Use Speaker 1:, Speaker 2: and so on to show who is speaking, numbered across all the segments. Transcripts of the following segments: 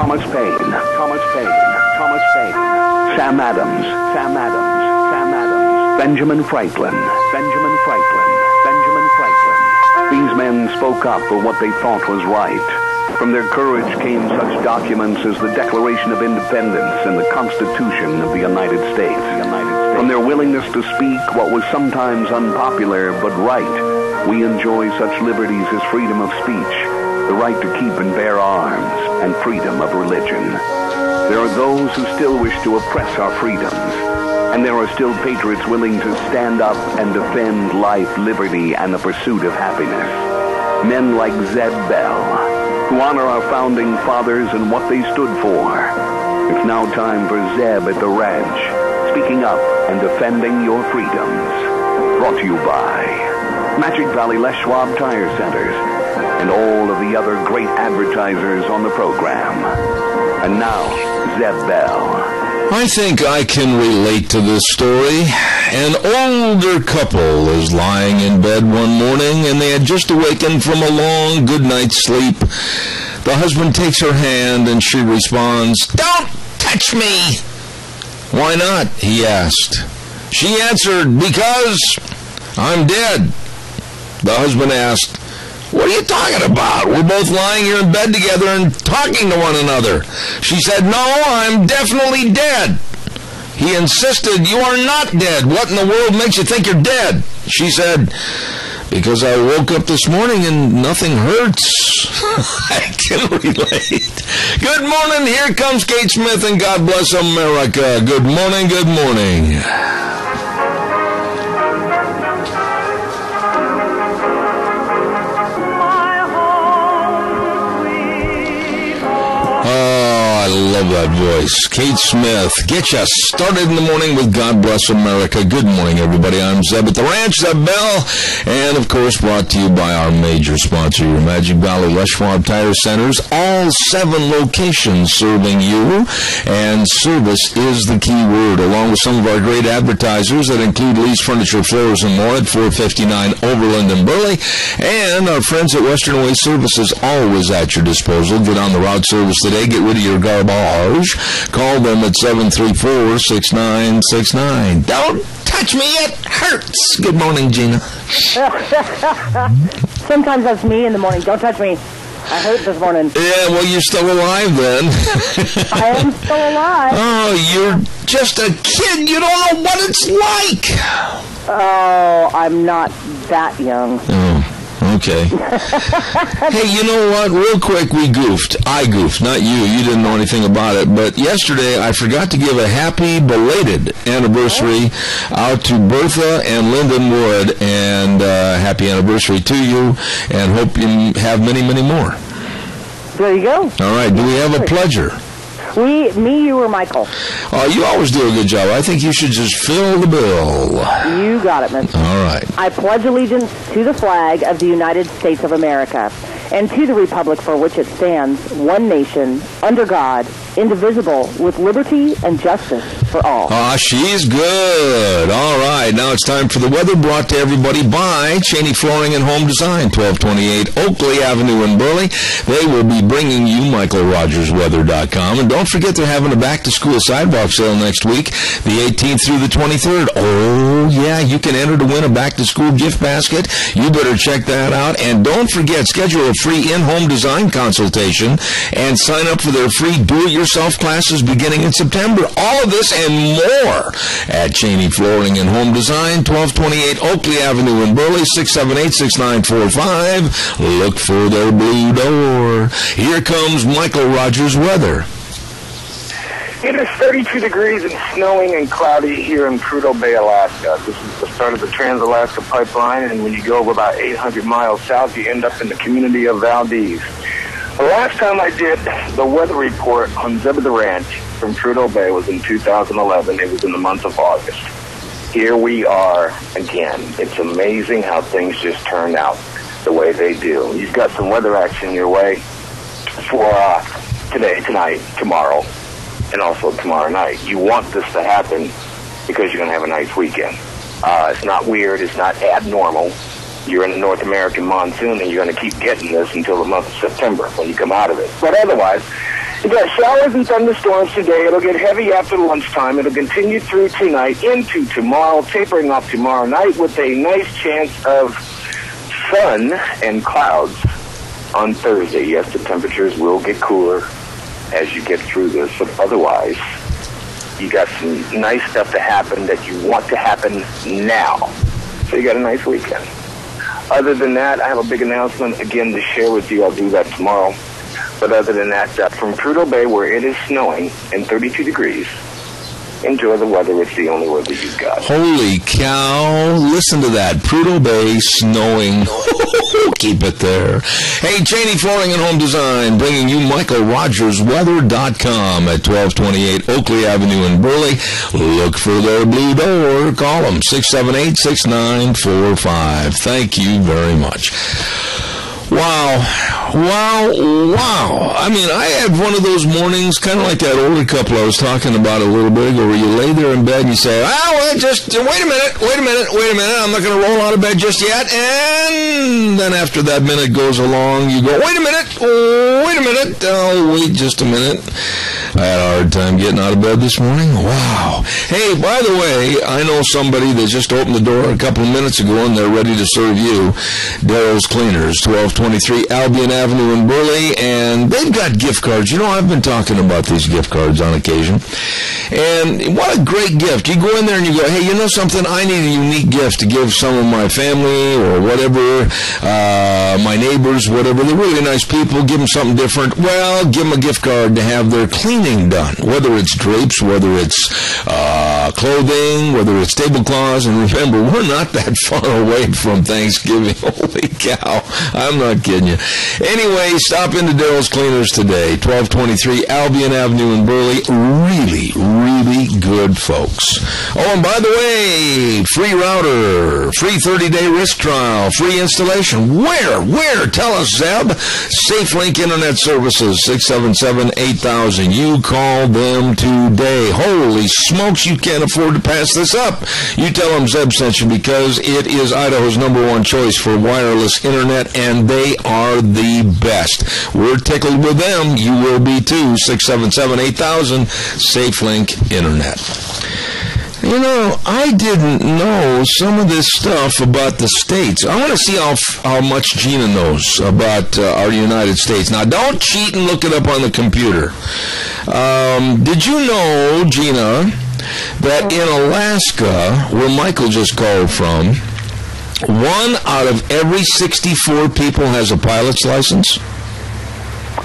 Speaker 1: Thomas Paine, Sam Adams, Benjamin Franklin. These men spoke up for what they thought was right. From their courage came such documents as the Declaration of Independence and the Constitution of the United States. From their willingness to speak what was sometimes unpopular but right, we enjoy such liberties as freedom of speech, the right to keep and bear arms, and freedom of religion. There are those who still wish to oppress our freedoms, and there are still patriots willing to stand up and defend life, liberty, and the pursuit of happiness. Men like Zeb Bell, who honor our founding fathers and what they stood for. It's now time for Zeb at the ranch, speaking up and defending your freedoms. Brought to you by Magic Valley Les Schwab Tire Centers and all of the other great advertisers on the program. And now, Zeb Bell.
Speaker 2: I think I can relate to this story. An older couple is lying in bed one morning, and they had just awakened from a long good night's sleep. The husband takes her hand, and she responds, "Don't touch me!" "Why not?" he asked. She answered, "Because I'm dead." The husband asked, "What are you talking about? We're both lying here in bed together and talking to one another." She said, "No, I'm definitely dead." He insisted, "You are not dead. What in the world makes you think you're dead?" She said, "Because I woke up this morning and nothing hurts." I can relate. Good morning. Here comes Kate Smith, and God bless America. Good morning, good morning. I love that voice. Kate Smith. Get you started in the morning with God Bless America. Good morning, everybody. I'm Zeb at the Ranch, Zeb Bell. And, of course, brought to you by our major sponsor, your Magic Valley Les Schwab Tire Centers. All 7 locations serving you. And service is the key word, along with some of our great advertisers that include Lee's Furniture, Floors, and More at 459 Overland and Burley. And our friends at Western Way Services, always at your disposal. Get on the route service today. Get rid of your garbage. Call them at 734-6969. Don't touch me, it hurts. Good morning, Gina.
Speaker 3: Sometimes that's me in the morning. Don't touch me. I hurt this morning.
Speaker 2: Yeah, well, you're still alive then.
Speaker 3: I am still alive.
Speaker 2: Oh, you're just a kid. You don't know what it's like.
Speaker 3: Oh, I'm not that young.
Speaker 2: Oh. Okay. Hey, you know what? Real quick, we goofed. I goofed, not you. You didn't know anything about it. But yesterday, I forgot to give a happy belated anniversary out to Bertha and Lyndon Wood. And happy anniversary to you. And hope you have many, many more.
Speaker 3: There you go.
Speaker 2: All right. Do we have a pledger?
Speaker 3: Me, you, or Michael?
Speaker 2: You always do a good job. I think you should just fill the bill.
Speaker 3: You got it, mister.
Speaker 2: All right.
Speaker 3: I pledge allegiance to the flag of the United States of America and to the republic for which it stands, one nation, under God, indivisible, with liberty and justice for all.
Speaker 2: She's good. All right. Now it's time for the weather, brought to everybody by Cheney Flooring and Home Design, 1228 Oakley Avenue in Burley. They will be bringing you MichaelRogersWeather.com. And don't forget they're having a back-to-school sidewalk sale next week, the 18th through the 23rd. Oh, yeah, you can enter to win a back-to-school gift basket. You better check that out. And don't forget, schedule a free in-home design consultation and sign up for their free do-it-yourself classes beginning in September. All of this and more at Cheney Flooring and Home Design, 1228 Oakley Avenue in Burley, 678-6945. Look for their blue door. Here comes Michael Rogers Weather.
Speaker 4: It is 32 degrees and snowing and cloudy here in Prudhoe Bay, Alaska. This is the start of the Trans-Alaska Pipeline, and when you go over about 800 miles south, you end up in the community of Valdez. The last time I did the weather report on Zeb at the Ranch from Prudhoe Bay was in 2011. It was in the month of August. Here we are again. It's amazing how things just turn out the way they do. You've got some weather action your way for today, tonight, tomorrow, and also tomorrow night. You want this to happen because you're going to have a nice weekend. It's not weird. It's not abnormal. You're in the North American monsoon, and you're going to keep getting this until the month of September when you come out of it. But otherwise, You got showers and thunderstorms today. It'll get heavy after lunchtime. It'll continue through tonight into tomorrow, tapering off tomorrow night with a nice chance of sun and clouds on Thursday. Yes, the temperatures will get cooler as you get through this, but otherwise, you got some nice stuff to happen that you want to happen now. So you got a nice weekend. Other than that, I have a big announcement again to share with you. I'll do that tomorrow. But other than that, from Prudhoe Bay, where it is snowing and 32 degrees, enjoy the weather. It's the only weather you've got.
Speaker 2: Holy cow. Listen to that. Prudhoe Bay snowing. Keep it there. Hey, Cheney Flooring and Home Design, bringing you MichaelRogersWeather.com at 1228 Oakley Avenue in Burley. Look for their blue door. Call them 678-6945. Thank you very much. Wow. I mean, I had one of those mornings, kind of like that older couple I was talking about a little bit ago, where you lay there in bed and you say, just wait a minute. I'm not going to roll out of bed just yet. And then after that minute goes along, you go, wait a minute. I'll wait just a minute. I had a hard time getting out of bed this morning. Wow. Hey, by the way, I know somebody that just opened the door a couple of minutes ago, and they're ready to serve you. Daryl's Cleaners, 1223 Albion Avenue in Burley, and they've got gift cards. You know, I've been talking about these gift cards on occasion, and what a great gift. You go in there and you go, hey, you know something? I need a unique gift to give some of my family or whatever, my neighbors, whatever. They're really nice people. Give them something different. Well, give them a gift card to have their cleaning done, whether it's drapes, whether it's clothing, whether it's tablecloths. And remember, we're not that far away from Thanksgiving. Holy cow. I'm not kidding you. Anyway, stop into Daryl's Cleaners today, 1223 Albion Avenue in Burley. Really, really good folks. Oh, and by the way, free router, free 30-day risk trial, free installation. Where? Tell us, Zeb. SafeLink Internet Services, 677-8000. You call them today. Holy smokes, you can't afford to pass this up. You tell them Zeb sent you, because it is Idaho's #1 choice for wireless internet, and they are the best. We're tickled with them. You will be too. 677-8000, SafeLink Internet. You know, I didn't know some of this stuff about the states. I want to see how much Gina knows about our United States. Now, don't cheat and look it up on the computer. Did you know, Gina, that in Alaska, where Michael just called from, 1 out of every 64 people has a pilot's license?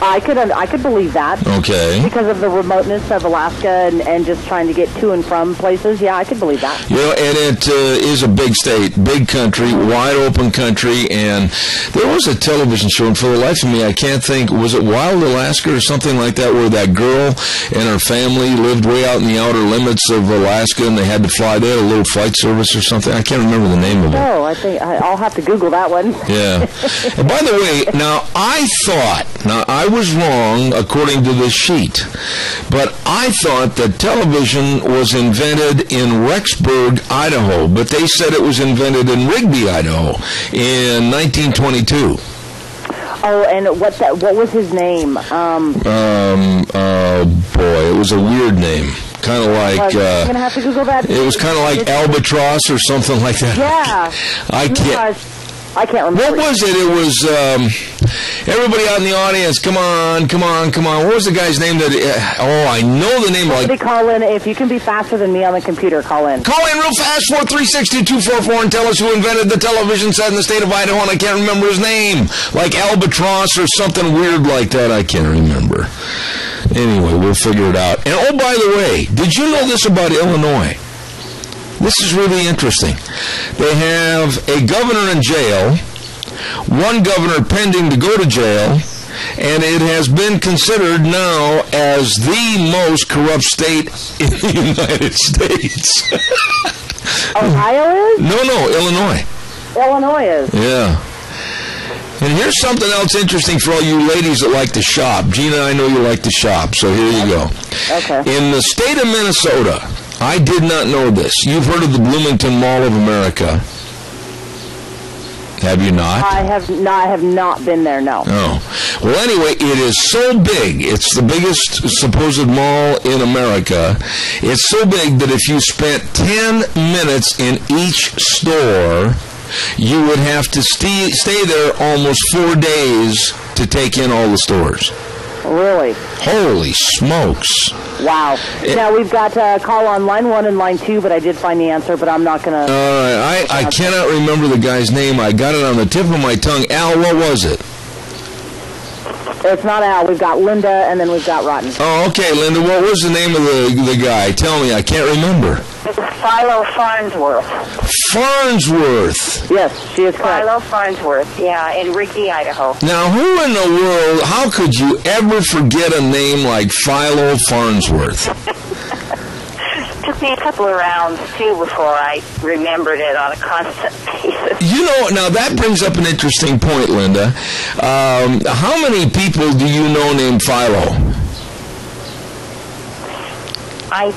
Speaker 3: I could believe that.
Speaker 2: Okay.
Speaker 3: Because of the remoteness of Alaska and just trying to get to and from places. Yeah, I could believe that.
Speaker 2: You know, and it is a big state, big country, wide open country, and there was a television show, and for the life of me, I can't think, was it Wild Alaska or something like that, where that girl and her family lived way out in the outer limits of Alaska, and they had to fly. They had a little flight service or something. I can't remember the name of it.
Speaker 3: Oh, I think I'll have to Google that one.
Speaker 2: Yeah. And by the way, now I was wrong according to this sheet, but I thought that television was invented in Rexburg, Idaho, but they said it was invented in Rigby, Idaho in 1922.
Speaker 3: Oh, and what was his name?
Speaker 2: Oh boy, it was a weird name. Kind of like,
Speaker 3: I'm going to have to Google that.
Speaker 2: It was kind of like Albatross or something like that.
Speaker 3: Yeah.
Speaker 2: I can't remember. What was it? It was, everybody out in the audience, come on. What was the guy's name that, I know the name.
Speaker 3: Somebody call in. If you can be faster than me on the computer, call in.
Speaker 2: Call in real fast, 436-2244, and tell us who invented the television set in the state of Idaho, and I can't remember his name. Like Albatross or something weird like that, I can't remember. Anyway, we'll figure it out. And, oh, by the way, did you know this about Illinois? This is really interesting. They have a governor in jail, one governor pending to go to jail, and it has been considered now as the most corrupt state in the United States.
Speaker 3: Ohio is?
Speaker 2: No, Illinois.
Speaker 3: Illinois is.
Speaker 2: Yeah. And here's something else interesting for all you ladies that like to shop. Gina, I know you like to shop, so here you go.
Speaker 3: Okay.
Speaker 2: In the state of Minnesota, I did not know this. You've heard of the Bloomington Mall of America. Have you not?
Speaker 3: I have not been there, no.
Speaker 2: Oh. Well, anyway, it is so big. It's the biggest supposed mall in America. It's so big that if you spent 10 minutes in each store, you would have to stay there almost 4 days to take in all the stores.
Speaker 3: Really?
Speaker 2: Holy smokes.
Speaker 3: Wow. Now, we've got call on line 1 and line 2, but I did find the answer, but I'm not going to...
Speaker 2: I cannot remember the guy's name. I got it on the tip of my tongue. Al, what was it?
Speaker 3: It's not Al. We've got Linda, and then we've got Rotten.
Speaker 2: Oh, okay, Linda. What was the name of the guy? Tell me. I can't remember.
Speaker 5: It's Philo Farnsworth.
Speaker 2: Farnsworth.
Speaker 3: Yes, she is correct.
Speaker 5: Philo Farnsworth, yeah, in Rigby, Idaho.
Speaker 2: Now, who in the world, how could you ever forget a name like Philo Farnsworth?
Speaker 5: Took me a couple of rounds, too, before I remembered it on a constant basis.
Speaker 2: You know, now that brings up an interesting point, Linda. How many people do you know named Philo?
Speaker 5: I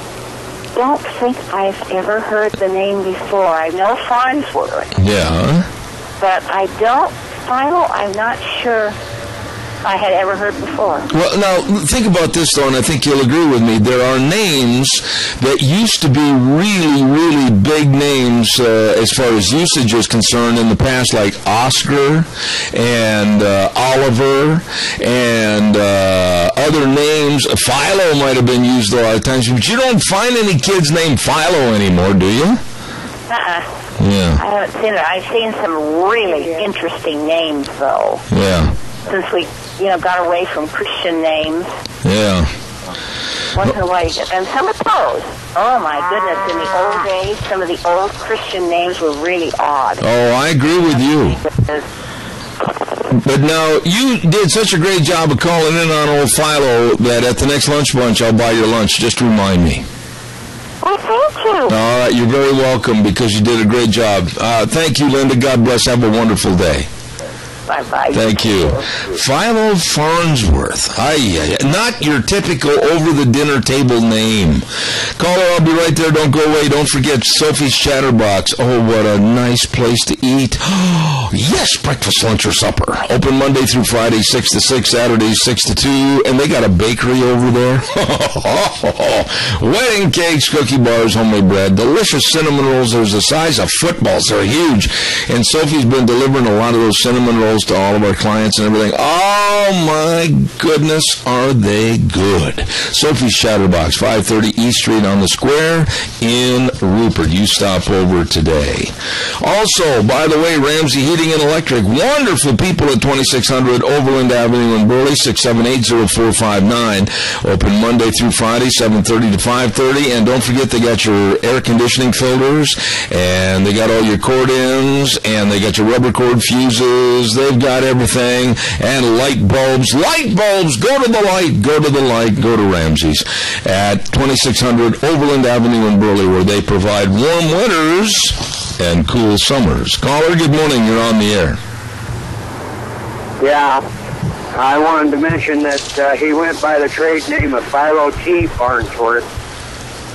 Speaker 5: don't think I've ever heard the name before. I know Farnsworth.
Speaker 2: Yeah.
Speaker 5: But I don't, Philo, I'm not sure I had ever heard before.
Speaker 2: Well, now, think about this, though, and I think you'll agree with me. There are names that used to be really, really big names as far as usage is concerned in the past, like Oscar and Oliver and other names. Philo might have been used a lot of times, but you don't find any kids named Philo anymore, do you? Yeah.
Speaker 5: I haven't seen it. I've seen some really interesting names, though.
Speaker 2: Yeah.
Speaker 5: Since we, got away from Christian names.
Speaker 2: Yeah.
Speaker 5: Once in a while, and some of those. Oh my goodness! In the old days, some of the old Christian names were really odd.
Speaker 2: Oh, I agree with you. But now, you did such a great job of calling in on old Philo that at the next lunch bunch, I'll buy your lunch. Just remind me.
Speaker 5: Oh, thank you.
Speaker 2: All right, you're very welcome because you did a great job. Thank you, Linda. God bless. Have a wonderful day.
Speaker 5: Bye-bye.
Speaker 2: Thank you. Philo Farnsworth. Not your typical over-the-dinner table name. Caller, I'll be right there. Don't go away. Don't forget Sophie's Chatterbox. Oh, what a nice place to eat. Yes, breakfast, lunch, or supper. Open Monday through Friday, 6 to 6, Saturdays, 6 to 2. And they got a bakery over there. Wedding cakes, cookie bars, homemade bread, delicious cinnamon rolls. They're the size of footballs. They're huge. And Sophie's been delivering a lot of those cinnamon rolls to all of our clients and everything. Oh my goodness, are they good? Sophie's Chatterbox, 530 East Street on the Square in Rupert. You stop over today. Also, by the way, Ramsey Heating and Electric, wonderful people at 2600 Overland Avenue in Burley, 678-0459. Open Monday through Friday, 7:30 to 5:30. And don't forget, they got your air conditioning filters, and they got all your cord-ins, and they got your rubber cord fuses. They've got everything. And light bulbs. Light bulbs! Go to the light. Go to the light. Go to Ramsey's at 2600 Overland Avenue in Burley, where they provide warm winters and cool summers. Caller, good morning. You're on the air.
Speaker 6: Yeah. I wanted to mention that he went by the trade name of Philo T. Farnsworth.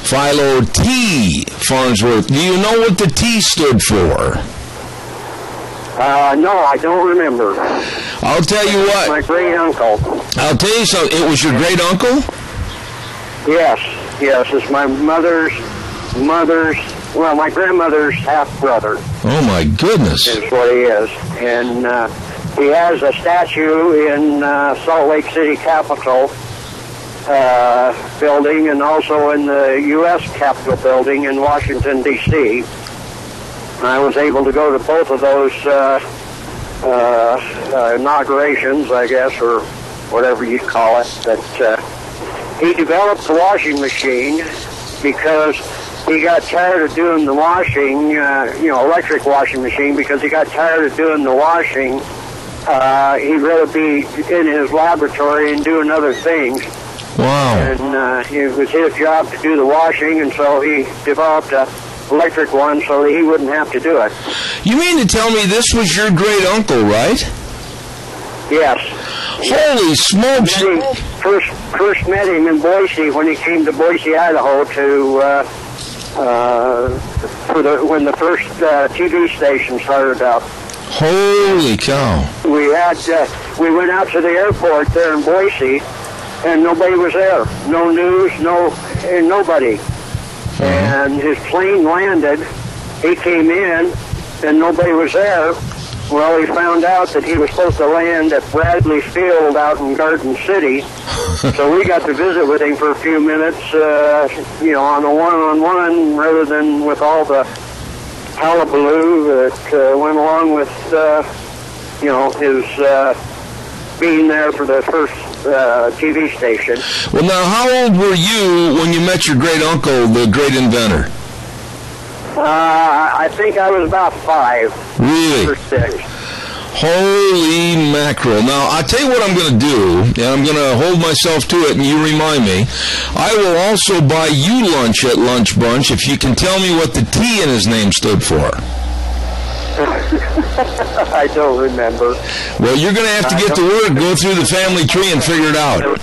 Speaker 2: Philo T. Farnsworth. Do you know what the T stood for?
Speaker 6: No, I don't remember.
Speaker 2: I'll tell you what.
Speaker 6: My great uncle.
Speaker 2: I'll tell you something. It was your great uncle?
Speaker 6: Yes. It's my my grandmother's half-brother.
Speaker 2: Oh, my goodness.
Speaker 6: Is what he is. And he has a statue in Salt Lake City Capitol building, and also in the U.S. Capitol building in Washington, D.C. I was able to go to both of those inaugurations, I guess, or whatever you call it. But he developed the washing machine because he got tired of doing the washing, electric washing machine, because he got tired of doing the washing. He'd rather be in his laboratory and doing other things.
Speaker 2: Wow.
Speaker 6: And it was his job to do the washing, and so he developed a electric one so that he wouldn't have to do it.
Speaker 2: You mean to tell me this was your great uncle, right?
Speaker 6: Yes.
Speaker 2: Holy smokes!
Speaker 6: First met him in Boise when he came to Boise, Idaho when the first TV station started up.
Speaker 2: Holy cow.
Speaker 6: We went out to the airport there in Boise, and nobody was there. No news, nobody. And his plane landed. He came in, and nobody was there. Well, he found out that he was supposed to land at Bradley Field out in Garden City. So we got to visit with him for a few minutes, on a one-on-one rather than with all the hullabaloo that went along with, his being there for the first TV station.
Speaker 2: Well, now, how old were you when you met your great uncle, the great inventor?
Speaker 6: I think I was about 5.
Speaker 2: Really?
Speaker 6: Or 6.
Speaker 2: Holy mackerel. Now, I'll tell you what I'm going to do, and I'm going to hold myself to it, and you remind me. I will also buy you lunch at Lunch Bunch if you can tell me what the T in his name stood for.
Speaker 6: I don't remember.
Speaker 2: Well, you're going to have to get to work, go through the family tree, and figure it out.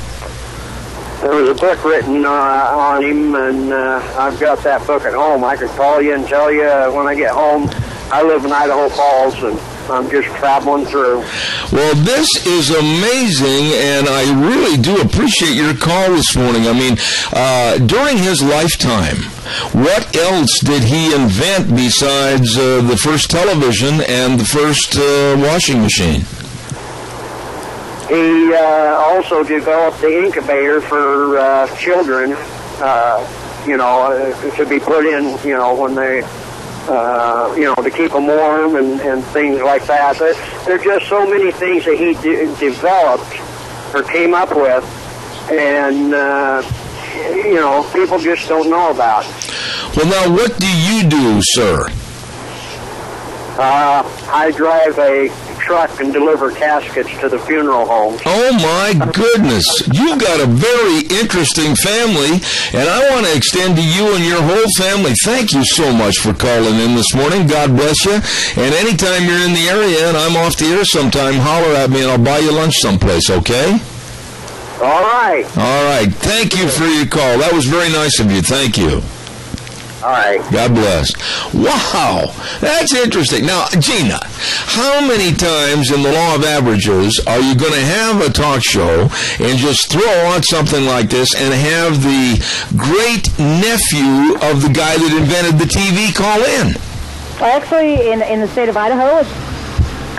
Speaker 6: There was a book written on him, and I've got that book at home. I could call you and tell you when I get home. I live in Idaho Falls, and I'm just traveling through.
Speaker 2: Well, this is amazing, and I really do appreciate your call this morning. I mean, during his lifetime, what else did he invent besides the first television and the first washing machine?
Speaker 6: He also developed the incubator for children, to be put in, when they, to keep them warm and things like that. There are just so many things that he developed or came up with, and, people just don't know about.
Speaker 2: Well, now, what do you do, sir?
Speaker 6: I drive a truck and deliver caskets to the funeral homes.
Speaker 2: Oh, my goodness. You've got a very interesting family, and I want to extend to you and your whole family, thank you so much for calling in this morning. God bless you. And anytime you're in the area and I'm off the air sometime, holler at me and I'll buy you lunch someplace, okay?
Speaker 6: All right.
Speaker 2: All right. Thank you for your call. That was very nice of you. Thank you.
Speaker 6: All right.
Speaker 2: God bless. Wow, that's interesting. Now, Gina, how many times in the law of averages are you going to have a talk show and just throw out something like this and have the great nephew of the guy that invented the TV call in?
Speaker 3: Well, actually, in the state of Idaho, it's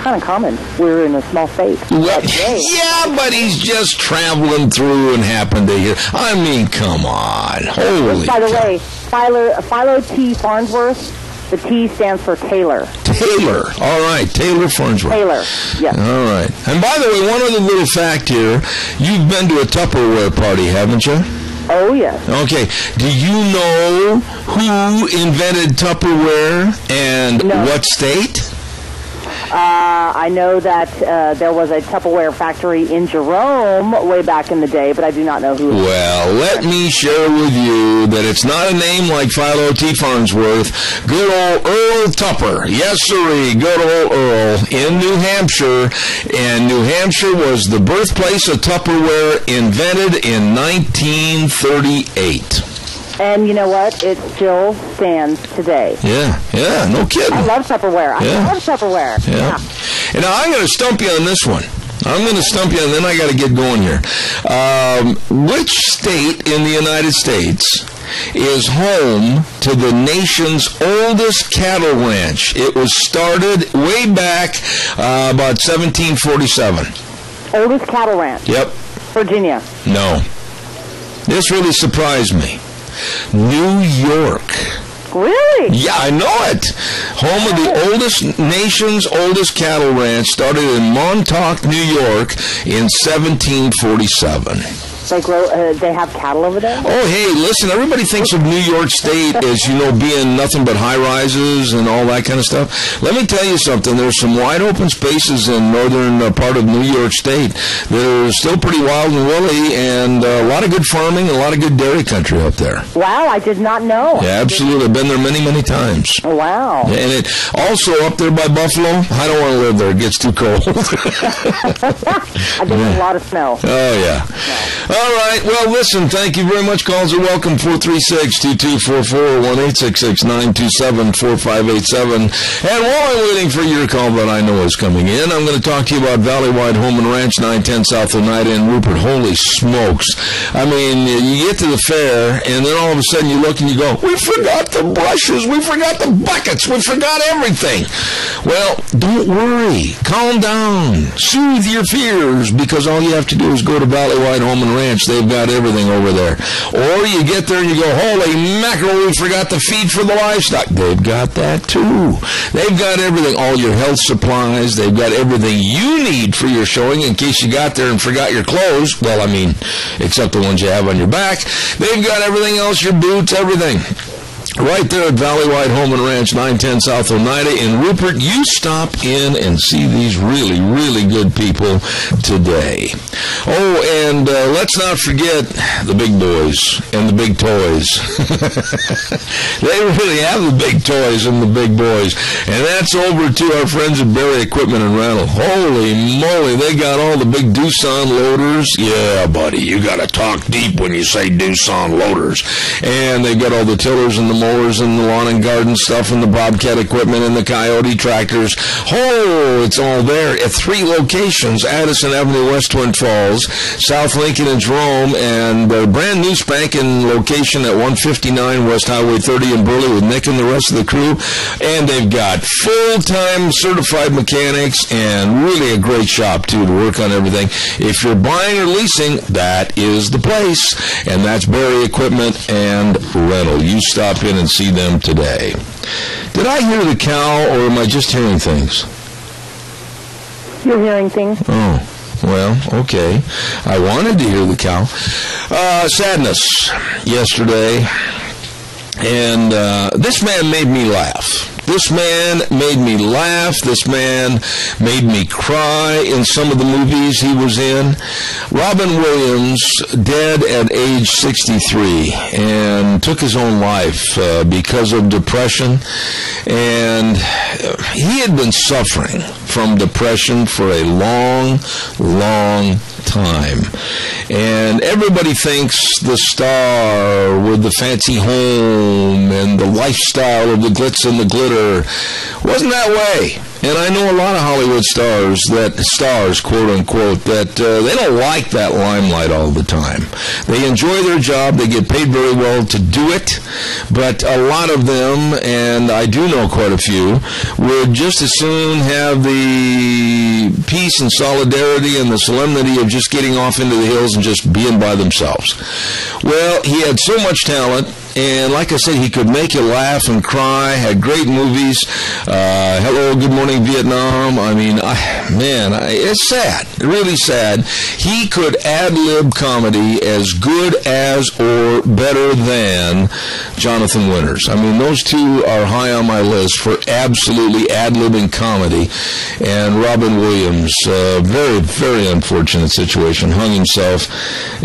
Speaker 3: kind of common. We're in a small state.
Speaker 2: Well, yeah, but he's just traveling through and happened to hear. I mean, come on. Holy
Speaker 3: By the way, Philo T. Farnsworth, the T stands for Taylor.
Speaker 2: Taylor. All right, Taylor Farnsworth.
Speaker 3: Taylor, yes.
Speaker 2: All right. And by the way, one other little fact here. You've been to a Tupperware party, haven't you?
Speaker 3: Oh, yes.
Speaker 2: Okay. Do you know who invented Tupperware and what state?
Speaker 3: I know that there was a Tupperware factory in Jerome way back in the day, but I do not know who.
Speaker 2: Well, let me share with you that it's not a name like Philo T. Farnsworth. Good old Earl Tupper. Yes, sirree. Good old Earl in New Hampshire. And New Hampshire was the birthplace of Tupperware, invented in 1938.
Speaker 3: And you know what? It still stands today.
Speaker 2: Yeah, no kidding.
Speaker 3: I love Tupperware. I love Tupperware.
Speaker 2: Yeah. And now I'm going to stump you on this one. I'm going to stump you, and then I got to get going here. Which state in the United States is home to the nation's oldest cattle ranch? It was started way back about 1747.
Speaker 3: Oldest cattle ranch?
Speaker 2: Yep.
Speaker 3: Virginia?
Speaker 2: No. This really surprised me. New York.
Speaker 3: Really?
Speaker 2: Yeah, I know it. Home of the nation's oldest cattle ranch, started in Montauk, New York in 1747.
Speaker 3: They have cattle over there?
Speaker 2: Oh, hey, listen, everybody thinks of New York State as, being nothing but high-rises and all that kind of stuff. Let me tell you something. There's some wide-open spaces in northern part of New York State that are still pretty wild and woolly, and a lot of good farming and a lot of good dairy country up there.
Speaker 3: Wow, I did not know.
Speaker 2: Yeah, absolutely. I've been there many, many times.
Speaker 3: Oh, wow.
Speaker 2: Yeah, and it also up there by Buffalo, I don't want to live there. It gets too cold.
Speaker 3: I think there's a lot of snow.
Speaker 2: Oh, yeah. All right. Well, listen, thank you very much. Calls are welcome. 436-2244, 1-866-927-4587. And while I'm waiting for your call that I know is coming in, I'm going to talk to you about Valleywide Home and Ranch, 910 South Oneida in Rupert. Holy smokes. I mean, you get to the fair, and then all of a sudden you look and you go, we forgot the brushes, we forgot the buckets, we forgot everything. Well, don't worry. Calm down. Soothe your fears, because all you have to do is go to Valleywide Home and Ranch. They've got everything over there. Or you get there and you go, holy mackerel, we forgot the feed for the livestock. They've got that too. They've got everything, all your health supplies. They've got everything you need for your showing in case you got there and forgot your clothes. Well, I mean, except the ones you have on your back. They've got everything else, your boots, everything. Right there at Valleywide Home and Ranch, 910 South Oneida in Rupert. You stop in and see these really, really good people today. Oh, and let's not forget the big boys and the big toys. They really have the big toys and the big boys. And that's over to our friends at Berry Equipment and Rental. Holy moly, they got all the big Doosan loaders. Yeah, buddy, you got to talk deep when you say Doosan loaders. And they got all the tillers and the mowers and the lawn and garden stuff and the Bobcat equipment and the Coyote tractors. Oh, it's all there at 3 locations: Addison Avenue, West Twin Falls, South Lincoln and Jerome, and a brand new spanking location at 159 West Highway 30 in Burley with Nick and the rest of the crew. And they've got full-time certified mechanics and really a great shop, too, to work on everything. If you're buying or leasing, that is the place. And that's Berry Equipment and Rental. You stop in and see them today. Did I hear the cow, or am I just hearing things?
Speaker 3: You're hearing things.
Speaker 2: Oh, well, okay. I wanted to hear the cow. Sadness yesterday, and this man made me laugh. This man made me laugh. This man made me cry in some of the movies he was in. Robin Williams, dead at age 63, and took his own life because of depression. And he had been suffering from depression for a long, long time. And everybody thinks the star with the fancy home and the lifestyle of the glitz and the glitter wasn't that way. And I know a lot of Hollywood stars, quote unquote, that they don't like that limelight all the time. They enjoy their job, they get paid very well to do it, but a lot of them, and I do know quite a few, would just as soon have the peace and solidarity and the solemnity of just getting off into the hills and just being by themselves. Well, he had so much talent. And like I said, he could make you laugh and cry, had great movies. Hello, Good Morning, Vietnam. I mean, it's sad, really sad. He could ad-lib comedy as good as or better than Jonathan Winters. I mean, those two are high on my list for absolutely ad-libbing comedy. And Robin Williams, very, very unfortunate situation, hung himself.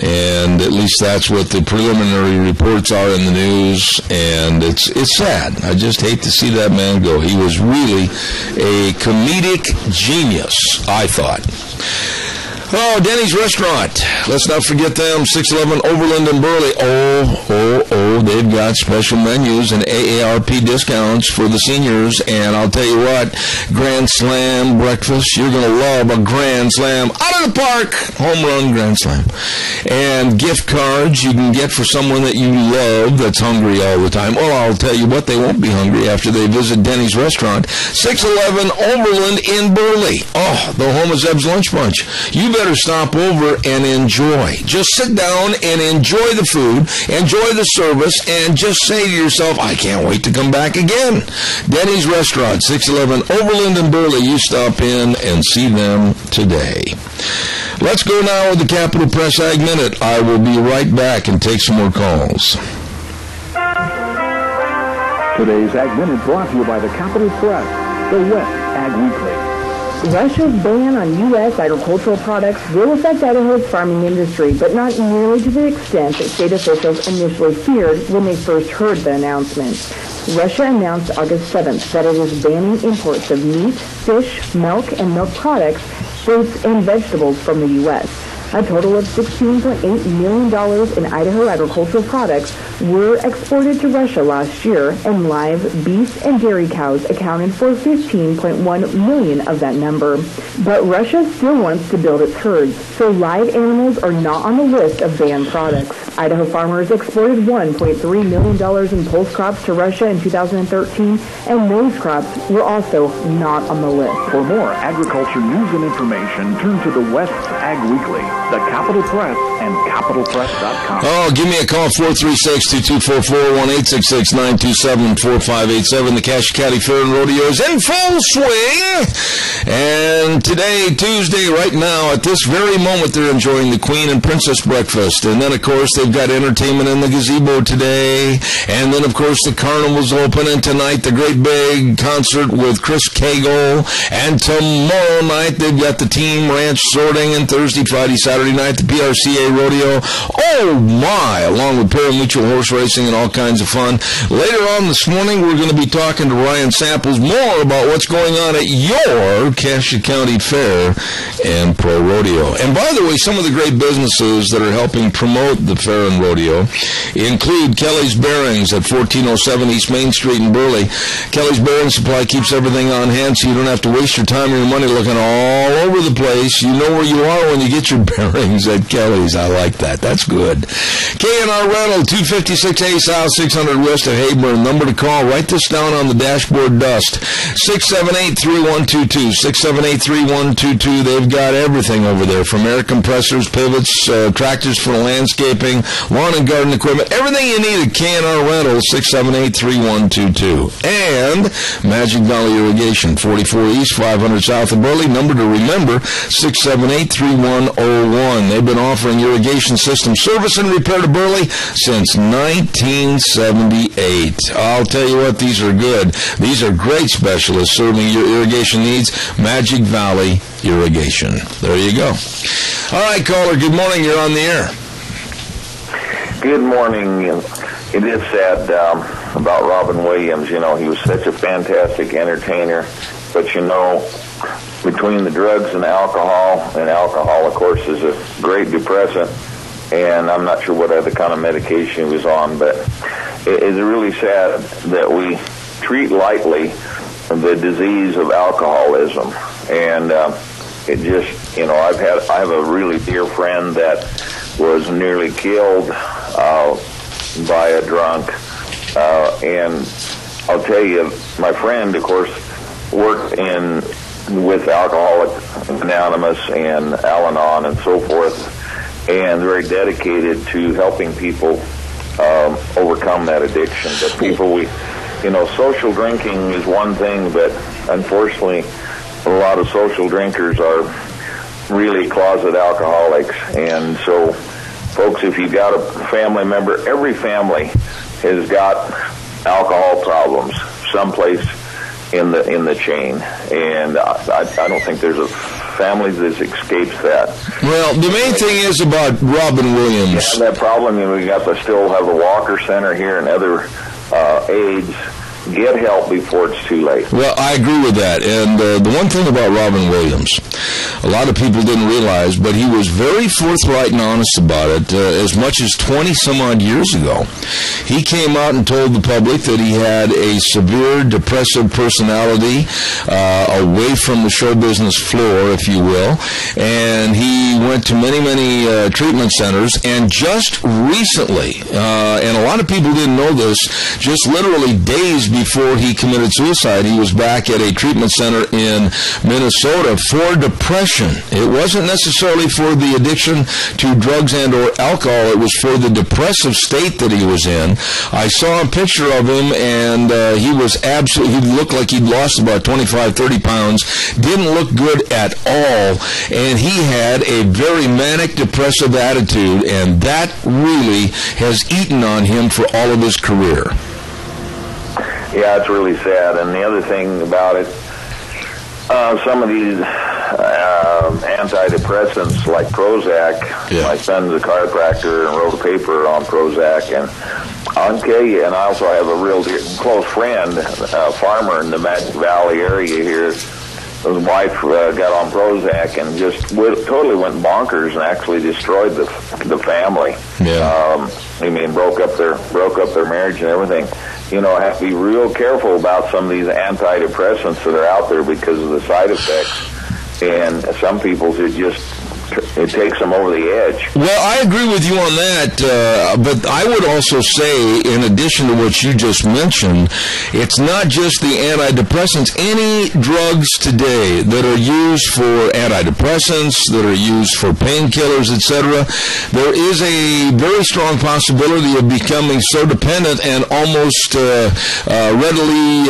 Speaker 2: And at least that's what the preliminary reports are in the news, and it's sad. I just hate to see that man go. He was really a comedic genius, I thought. Oh, Denny's Restaurant. Let's not forget them. 611 Overland and Burley. Oh, they've got special menus and AARP discounts for the seniors. And I'll tell you what, Grand Slam breakfast. You're going to love a Grand Slam. Out of the park. Home run Grand Slam. And gift cards you can get for someone that you love that's hungry all the time. Well, I'll tell you what, they won't be hungry after they visit Denny's Restaurant. 611 Overland in Burley. Oh, the home of Zeb's Lunch Bunch. You better stop over and enjoy. Just sit down and enjoy the food, enjoy the service, and just say to yourself, I can't wait to come back again. Denny's Restaurant, 611 Overland and Burley. You stop in and see them today. Let's go now with the Capital Press Ag Minute. I will be right back and take some more calls.
Speaker 7: Today's Ag Minute brought to you by the Capital Press, the West Ag Weekly.
Speaker 3: Russia's ban on U.S. agricultural products will affect Idaho's farming industry, but not nearly to the extent that state officials initially feared when they first heard the announcement. Russia announced August 7th that it is banning imports of meat, fish, milk, and milk products, fruits, and vegetables from the U.S. A total of $16.8 million in Idaho agricultural products were exported to Russia last year, and live beef and dairy cows accounted for 15.1 million of that number. But Russia still wants to build its herds, so live animals are not on the list of banned products. Idaho farmers exported $1.3 million in pulse crops to Russia in 2013, and those crops were also not on the list.
Speaker 7: For more agriculture news and information, turn to the West's Ag Weekly, the Capital Press, and CapitalPress.com.
Speaker 2: Oh, give me a call, 436-2244, 1-866-927-4587. The Cache County Fair and Rodeo is in full swing. And today, Tuesday, right now, at this very moment, they're enjoying the Queen and Princess Breakfast. And then, of course, they've got entertainment in the gazebo today. And then, of course, the carnival's open. And tonight, the great big concert with Chris Cagle. And tomorrow night, they've got the team ranch sorting. And Thursday, Friday, Saturday night, the PRCA Rodeo. Oh, my! Along with parimutuel horse racing and all kinds of fun. Later on this morning, we're going to be talking to Ryan Samples more about what's going on at your Cache County Fair and Pro Rodeo. And by the way, some of the great businesses that are helping promote the fair and rodeo include Kelly's Bearings at 1407 East Main Street in Burley. Kelly's Bearing Supply keeps everything on hand so you don't have to waste your time or your money looking all over the place. You know where you are when you get your bearings at Kelly's. I like that. That's good. K&R Rental, 256A South, 600 West at Hayburn. Number to call. Write this down on the dashboard dust. 678-3122. 678-3122. They've got everything over there, from air compressors, pivots, tractors for landscaping, lawn and garden equipment, everything you need at K&R Rental, 678-3122. And Magic Valley Irrigation, 44 East, 500 South of Burley. Number to remember, 678-3101. They've been offering irrigation system service and repair to Burley since 1978. I'll tell you what, these are good. These are great specialists serving your irrigation needs. Magic Valley Irrigation. There you go. All right, caller, good morning. You're on the air.
Speaker 8: Good morning. It is sad about Robin Williams. You know, he was such a fantastic entertainer. But, you know, between the drugs and alcohol, of course, is a great depressant, and I'm not sure what other kind of medication he was on, but it's really sad that we treat lightly the disease of alcoholism. And it just, you know, I have a really dear friend that was nearly killed by a drunk, and I'll tell you, my friend, of course, worked with Alcoholics Anonymous and Al-Anon and so forth, and very dedicated to helping people overcome that addiction. But people, social drinking is one thing, but unfortunately, a lot of social drinkers are really closet alcoholics. And so, folks, if you've got a family member, every family has got alcohol problems someplace in the chain, and I don't think there's a family that escapes that. Well, the main thing is about Robin Williams. Yeah, that problem, we still have the Walker Center here and other aids. Get help before it's too late. Well, I agree with that. And the one thing about Robin Williams, a lot of people didn't realize, but he was very forthright and honest about it. As much as 20-some-odd years ago, he came out and told the public that he had a severe depressive personality away from the show business floor, if you will. And he went to many, many treatment centers. And just recently, and a lot of people didn't know this, just literally days before he committed suicide, he was back at a treatment center in Minnesota for depression. It wasn't necessarily for the addiction to drugs and or alcohol. It was for the depressive state that he was in. I saw a picture of him, and he looked like he'd lost about 25, 30 pounds. Didn't look good at all, and he had a very manic depressive attitude, and that really has eaten on him for all of his career. Yeah, it's really sad. And the other thing about it, some of these antidepressants like Prozac, my son's a chiropractor and wrote a paper on Prozac, and I'll tell you, and I also have a real close friend, a farmer in the Magic Valley area here, his wife got on Prozac and just totally went bonkers and actually destroyed the family.
Speaker 2: Yeah.
Speaker 8: I mean, broke up their marriage and everything. You know, I have to be real careful about some of these antidepressants that are out there because of the side effects. And some people's it takes them over the edge.
Speaker 2: Well, I agree with you on that, but I would also say, in addition to what you just mentioned, it's not just the antidepressants. Any drugs today that are used for antidepressants, that are used for painkillers, etc., there is a very strong possibility of becoming so dependent and almost readily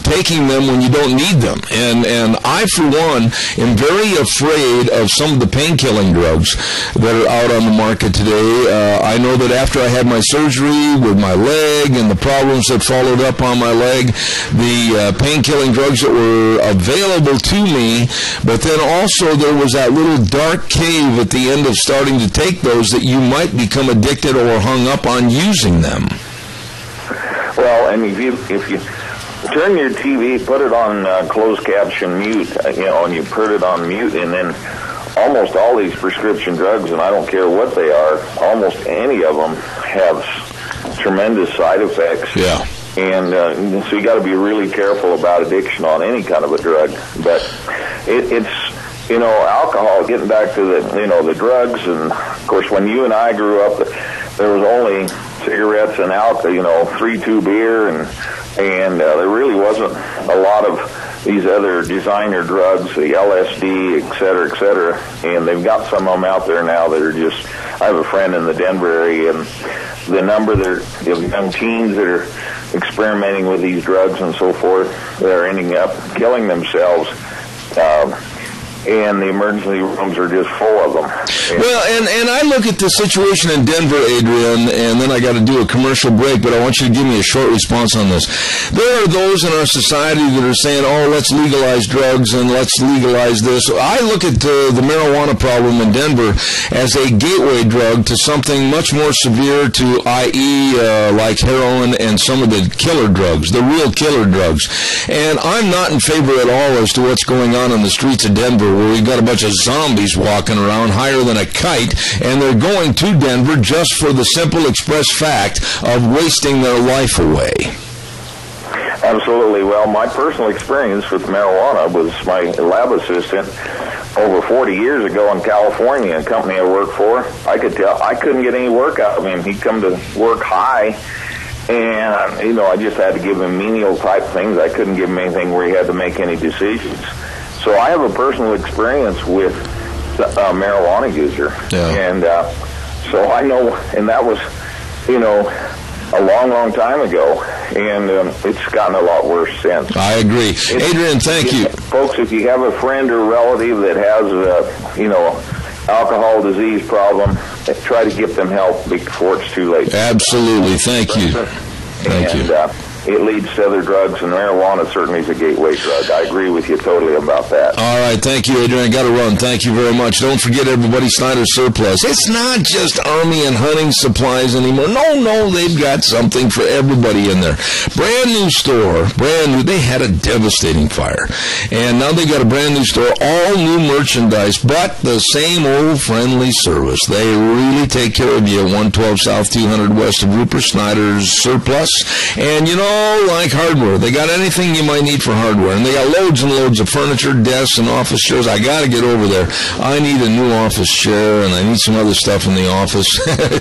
Speaker 2: taking them when you don't need them. And I, for one, am very afraid of some of the pain-killing drugs that are out on the market today. I know that after I had my surgery with my leg and the problems that followed up on my leg, the pain-killing drugs that were available to me, but then also there was that little dark cave at the end of starting to take those that you might become addicted or hung up on using them.
Speaker 8: Well, and if you turn your TV, put it on closed caption mute, and you put it on mute, and then almost all these prescription drugs, and I don't care what they are, almost any of them have tremendous side effects.
Speaker 2: Yeah.
Speaker 8: And so you got to be really careful about addiction on any kind of a drug. But it's alcohol, getting back to the drugs, and of course when you and I grew up, there was only cigarettes and alcohol, 3-2 beer, and there really wasn't a lot of these other designer drugs, the LSD, et cetera, and they've got some of them out there now that are just, I have a friend in the Denver area, and the number of young teens that are experimenting with these drugs and so forth, that are ending up killing themselves, and the emergency rooms are just full of them.
Speaker 2: Well, and I look at the situation in Denver, Adrian, and then I got to do a commercial break, but I want you to give me a short response on this. There are those in our society that are saying, let's legalize drugs and let's legalize this. I look at the marijuana problem in Denver as a gateway drug to something much more severe, to i.e. Like heroin and some of the killer drugs, the real killer drugs. And I'm not in favor at all as to what's going on the streets of Denver, where we've got a bunch of zombies walking around higher than a kite, and they're going to Denver just for the simple express fact of wasting their life away.
Speaker 8: Absolutely. Well, my personal experience with marijuana was my lab assistant over 40 years ago in California, a company I worked for. I could tell I couldn't get any work out of him. He'd come to work high, and I just had to give him menial type things. I couldn't give him anything where he had to make any decisions. So I have a personal experience with a marijuana user.
Speaker 2: Yeah.
Speaker 8: And so I know, and that was, a long, long time ago, and it's gotten a lot worse since.
Speaker 2: I agree. Adrian, thank you.
Speaker 8: Folks, if you have a friend or relative that has alcohol disease problem, try to get them help before it's too late.
Speaker 2: Absolutely. Thank you. Thank you.
Speaker 8: It leads to other drugs, and marijuana certainly is a gateway drug. I agree with you totally about that.
Speaker 2: All right, thank you, Adrian. I got to run. Thank you very much. Don't forget, everybody, Snyder Surplus. It's not just army and hunting supplies anymore. No, they've got something for everybody in there. Brand new store, brand new. They had a devastating fire, and now they got a brand new store, all new merchandise, but the same old friendly service. They really take care of you at 112 South 200 West of Rupert. Snyder's Surplus, and like hardware. They got anything you might need for hardware. And they got loads and loads of furniture, desks, and office chairs. I got to get over there. I need a new office chair, and I need some other stuff in the office,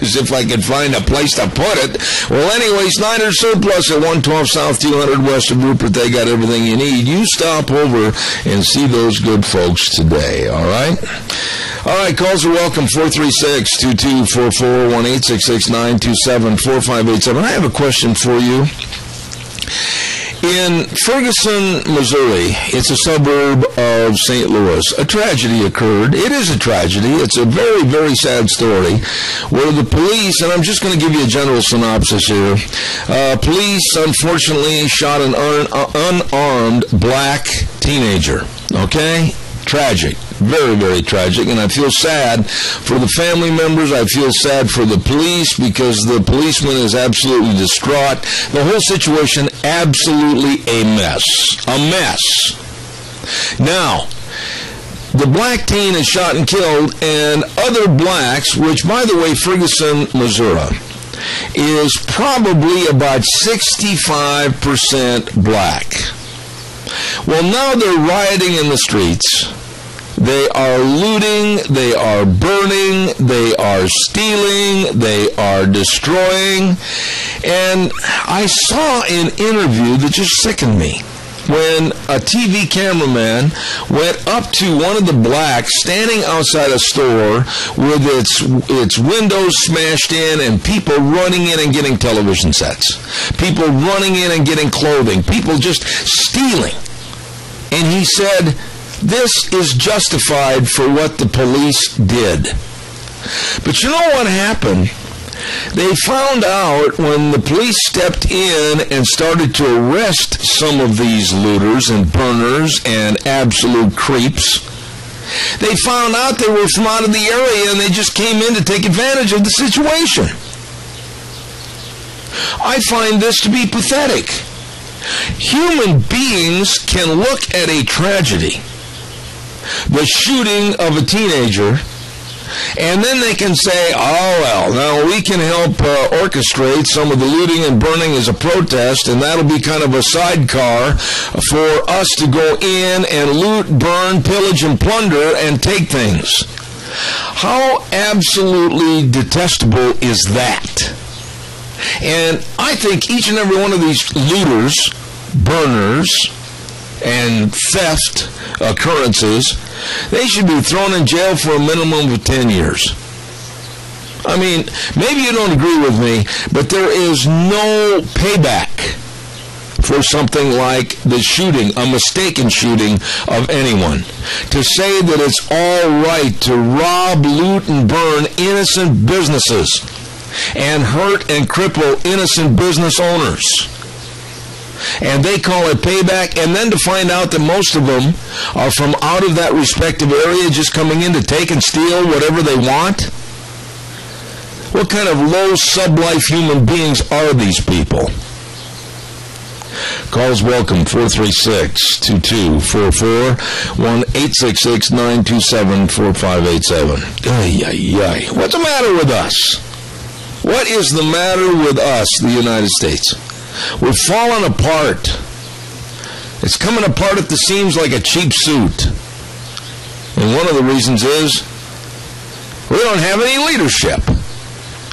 Speaker 2: as if I could find a place to put it. Well, anyway, Snyder's Surplus at 112 South 200 West of Rupert. They got everything you need. You stop over and see those good folks today, all right? All right, calls are welcome, 436-2244, 1-866-927-4587. I have a question for you. In Ferguson, Missouri, it's a suburb of St. Louis, a tragedy occurred. It is a tragedy. It's a very, very sad story where the police, and I'm just going to give you a general synopsis here, police unfortunately shot an unarmed black teenager, okay? Tragic. Very, very tragic, and I feel sad for the family members. I feel sad for the police because the policeman is absolutely distraught. The whole situation, absolutely a mess. A mess. Now, the black teen is shot and killed, and other blacks, which, by the way, Ferguson, Missouri, is probably about 65% black. Well, now they're rioting in the streets. They are looting, they are burning, they are stealing, they are destroying. And I saw an interview that just sickened me when a TV cameraman went up to one of the blacks standing outside a store with its windows smashed in and people running in and getting television sets. People running in and getting clothing. People just stealing. And he said, this is justified for what the police did. But you know what happened? They found out when the police stepped in and started to arrest some of these looters and burners and absolute creeps. They found out they were from out of the area and they just came in to take advantage of the situation. I find this to be pathetic. Human beings can look at a tragedy, the shooting of a teenager, and then they can say, oh, well, now we can help orchestrate some of the looting and burning as a protest, and that'll be kind of a sidecar for us to go in and loot, burn, pillage, and plunder and take things. How absolutely detestable is that? And I think each and every one of these looters, burners, and theft occurrences, they should be thrown in jail for a minimum of 10 years. I mean, maybe you don't agree with me, but there is no payback for something like the shooting, a mistaken shooting of anyone. To say that it's all right to rob, loot, and burn innocent businesses and hurt and cripple innocent business owners, and they call it payback, and then to find out that most of them are from out of that respective area just coming in to take and steal whatever they want? What kind of low sublife human beings are these people? Calls welcome, 436-2244, 1-866-927-4587. Ay, ay, ay. What's the matter with us? What is the matter with us, the United States? We're falling apart. It's coming apart at the seams like a cheap suit. And one of the reasons is we don't have any leadership.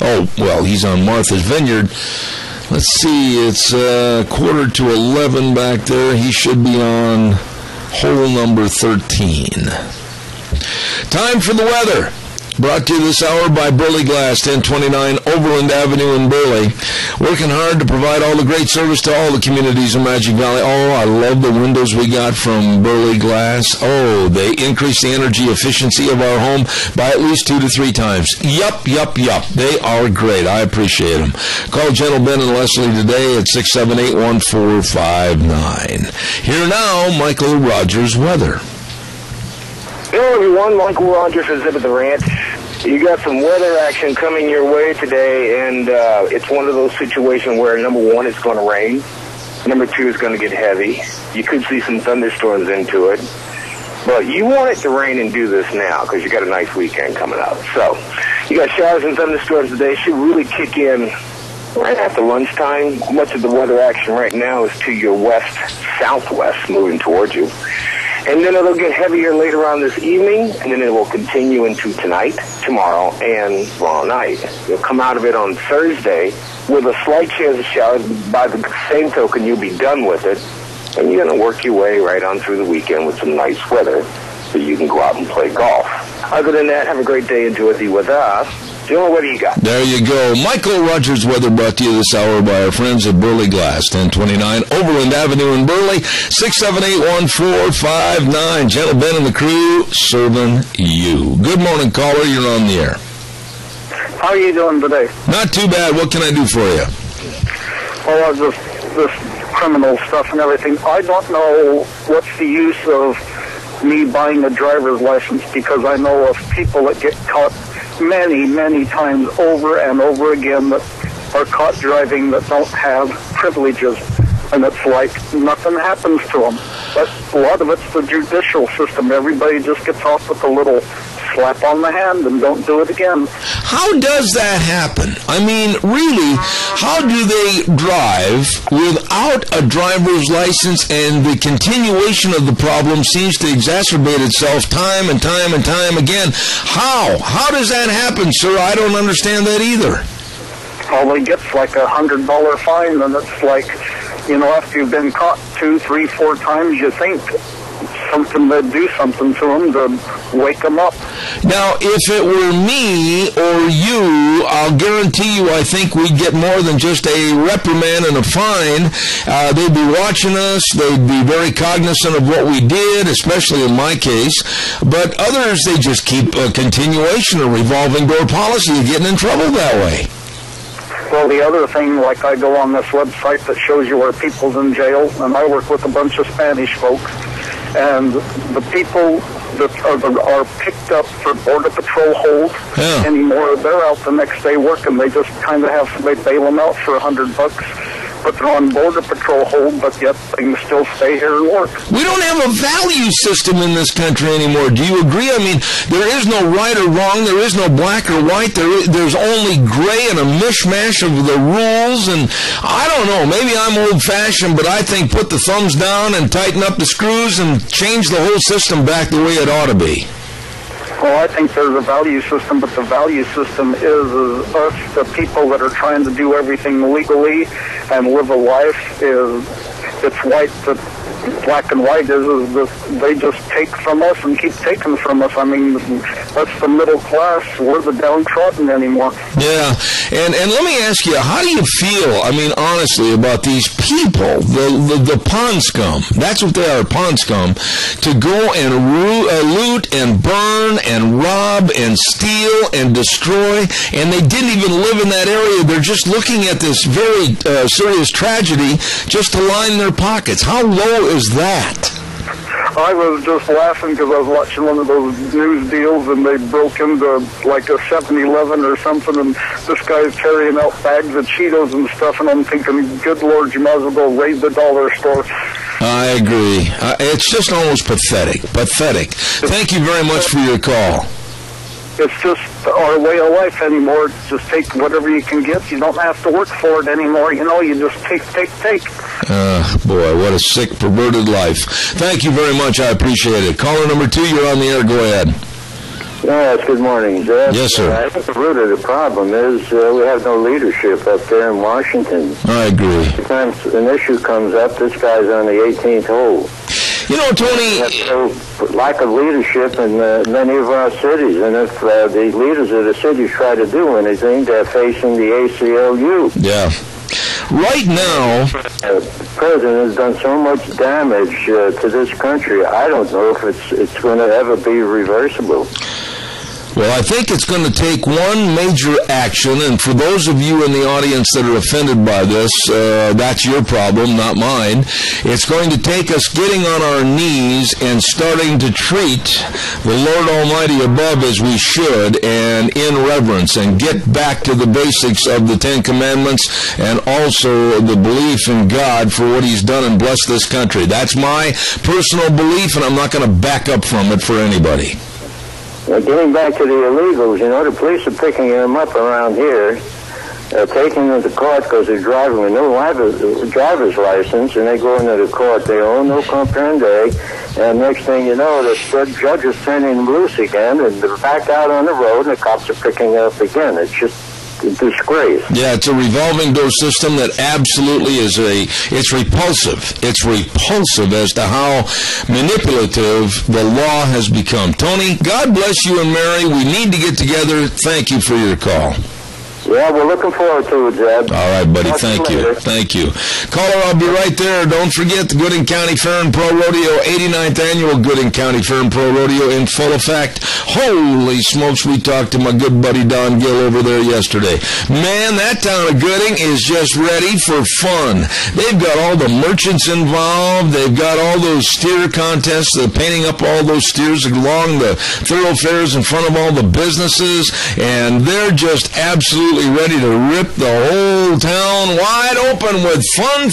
Speaker 2: Oh, well, he's on Martha's Vineyard. Let's see, it's 11:15 back there. He should be on hole number 13. Time for the weather. Brought to you this hour by Burley Glass, 1029 Overland Avenue in Burley. Working hard to provide all the great service to all the communities in Magic Valley. Oh, I love the windows we got from Burley Glass. Oh, they increase the energy efficiency of our home by at least 2 to 3 times. Yup. They are great. I appreciate them. Call Gentle Ben and Leslie today at 678-1459. Here now, Michael Rogers weather.
Speaker 4: Hello, everyone. Michael Rogers is at the ranch. You got some weather action coming your way today, and it's one of those situations where, number one, it's going to rain. Number two, it's going to get heavy. You could see some thunderstorms into it. But you want it to rain and do this now because you got a nice weekend coming up. So you got showers and thunderstorms today. Should really kick in right after lunchtime. Much of the weather action right now is to your west-southwest, moving towards you. And then it'll get heavier later on this evening, and then it will continue into tonight, tomorrow, and tomorrow night. You'll come out of it on Thursday with a slight chance of showers. By the same token, you'll be done with it, and you're going to work your way right on through the weekend with some nice weather so you can go out and play golf. Other than that, have a great day. Enjoy the weather. Joe, what do you got?
Speaker 2: There you go. Michael Rogers weather brought to you this hour by our friends at Burley Glass, 1029 Overland Avenue in Burley, 678-1459. Gentle Ben and the crew serving you. Good morning, caller. You're on the air.
Speaker 6: How are you doing today?
Speaker 2: Not too bad. What can I do for you?
Speaker 6: Well, this criminal stuff and everything. I don't know what's the use of me buying a driver's license because I know of people that get caught many times over and over again that are caught driving that don't have privileges, and it's like nothing happens to them. But a lot of it's the judicial system. Everybody just gets off with a little slap on the hand and don't do it again.
Speaker 2: How does that happen? I mean, really, how do they drive without a driver's license, and the continuation of the problem seems to exacerbate itself time and time and time again? How? How does that happen, sir? I don't understand that either.
Speaker 6: All they get's like $100 fine, and it's like, you know, after you've been caught 2, 3, 4 times, you think something to do something to them to wake them up.
Speaker 2: Now, if it were me or you, I'll guarantee you I think we'd get more than just a reprimand and a fine. They'd be watching us. They'd be very cognizant of what we did, especially in my case. But others, they just keep a continuation of revolving door policy of getting in trouble that way.
Speaker 6: Well, the other thing, like I go on this website that shows you where people's in jail, and I work with a bunch of Spanish folks, and the people that are picked up for Border Patrol hold anymore, they're out the next day working. They just kind of they bail them out for $100, but they're on Border Patrol hold, but yet they can still stay here and work.
Speaker 2: We don't have a value system in this country anymore. Do you agree? I mean, there is no right or wrong. There is no black or white. There's only gray and a mishmash of the rules. And I don't know. Maybe I'm old-fashioned, but I think put the thumbs down and tighten up the screws and change the whole system back the way it ought to be.
Speaker 6: Well, I think there's a value system, but the value system is us, the people that are trying to do everything legally and live a life. It's white, that black and white is they just take from us and keep taking from us. I mean, that's the middle class. We're the downtrodden anymore.
Speaker 2: Yeah, and let me ask you, how do you feel, I mean, honestly, about these people, the pond scum, that's what they are, pond scum, to go and loot and burn and rob and steal and destroy, and they didn't even live in that area. They're just looking at this very serious tragedy just to line their pockets. How low is that?
Speaker 6: I was just laughing because I was watching one of those news deals, and they broke into like a 7-Eleven or something, and this guy's carrying out bags of Cheetos and stuff, and I'm thinking, good Lord, you might as well go raid the dollar store.
Speaker 2: I agree. It's just almost pathetic. Pathetic. Thank you very much for your call.
Speaker 6: It's just our way of life anymore. Just take whatever you can get. You don't have to work for it anymore. You know, you just take.
Speaker 2: Boy, what a sick, perverted life. Thank you very much. I appreciate it. Caller number 2, you're on the air. Go ahead.
Speaker 9: Yes, good morning, Jeff.
Speaker 2: Yes, sir.
Speaker 9: I think the root of the problem is we have no leadership up there in Washington.
Speaker 2: I agree.
Speaker 9: Every time an issue comes up, this guy's on the 18th hole.
Speaker 2: You know, Tony...
Speaker 9: There's lack of leadership in many of our cities, and if the leaders of the cities try to do anything, they're facing the ACLU.
Speaker 2: Yeah. Right now...
Speaker 9: The president has done so much damage to this country, I don't know if it's going to ever be reversible.
Speaker 2: Well, I think it's going to take one major action, and for those of you in the audience that are offended by this, that's your problem, not mine. It's going to take us getting on our knees and starting to treat the Lord Almighty above as we should, and in reverence, and get back to the basics of the Ten Commandments, and also the belief in God for what He's done and blessed this country. That's my personal belief, and I'm not going to back up from it for anybody.
Speaker 9: Well, getting back to the illegals, you know, the police are picking them up around here, taking them to court because they're driving with no driver's license, and they go into the court. They own no comprende, and next thing you know, the judge is sending them loose again, and they're back out on the road, and the cops are picking them up again. It's just a disgrace.
Speaker 2: Yeah, it's a revolving door system that absolutely is it's repulsive. It's repulsive as to how manipulative the law has become. Tony, God bless you and Mary. We need to get together. Thank you for your call.
Speaker 9: Yeah, we're looking forward to it, Zeb.
Speaker 2: All right, buddy. Thank you. Thank you. Caller, I'll be right there. Don't forget the Gooding County Fair and Pro Rodeo, 89th Annual Gooding County Fair and Pro Rodeo in full effect. Holy smokes, we talked to my good buddy Don Gill over there yesterday. Man, that town of Gooding is just ready for fun. They've got all the merchants involved. They've got all those steer contests. They're painting up all those steers along the thoroughfares in front of all the businesses, and they're just absolutely absolutely ready to rip the whole town wide open with fun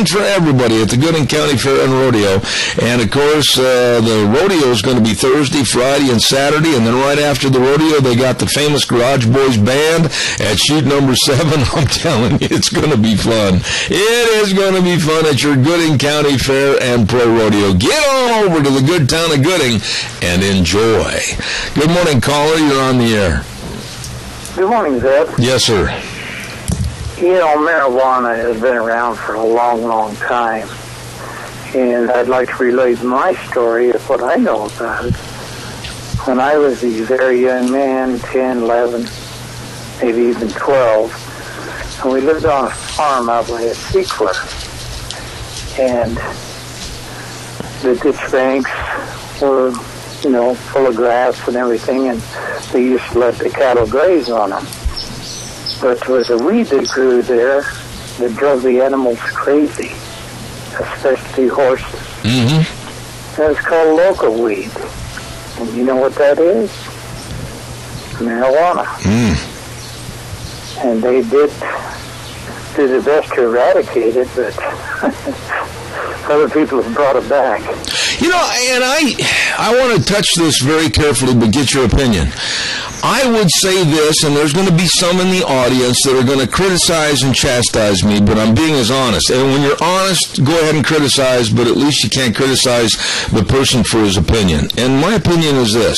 Speaker 2: for everybody at the Gooding County Fair and Rodeo. And, of course, the rodeo is going to be Thursday, Friday, and Saturday. And then right after the rodeo, they got the famous Garage Boys Band at chute number 7. I'm telling you, it's going to be fun. It is going to be fun at your Gooding County Fair and Pro Rodeo. Get on over to the good town of Gooding and enjoy. Good morning, caller. You're on the air.
Speaker 10: Good morning, Zeb.
Speaker 2: Yes, sir.
Speaker 10: You know, marijuana has been around for a long time. And I'd like to relate my story of what I know about it. When I was a very young man, 10, 11, maybe even 12, and we lived on a farm out by a Sequler. And the ditch banks were, you know, full of grass and everything, and they used to let the cattle graze on them. But there was a weed that grew there that drove the animals crazy, especially horses. Mm-hmm. And it's called local weed. And you know what that is? Marijuana. And they did do their best to eradicate it, but other people have brought it back.
Speaker 2: You know, and I want to touch this very carefully, but get your opinion. I would say this, and there's going to be some in the audience that are going to criticize and chastise me, but I'm being as honest. And when you're honest, go ahead and criticize, but at least you can't criticize the person for his opinion. And my opinion is this.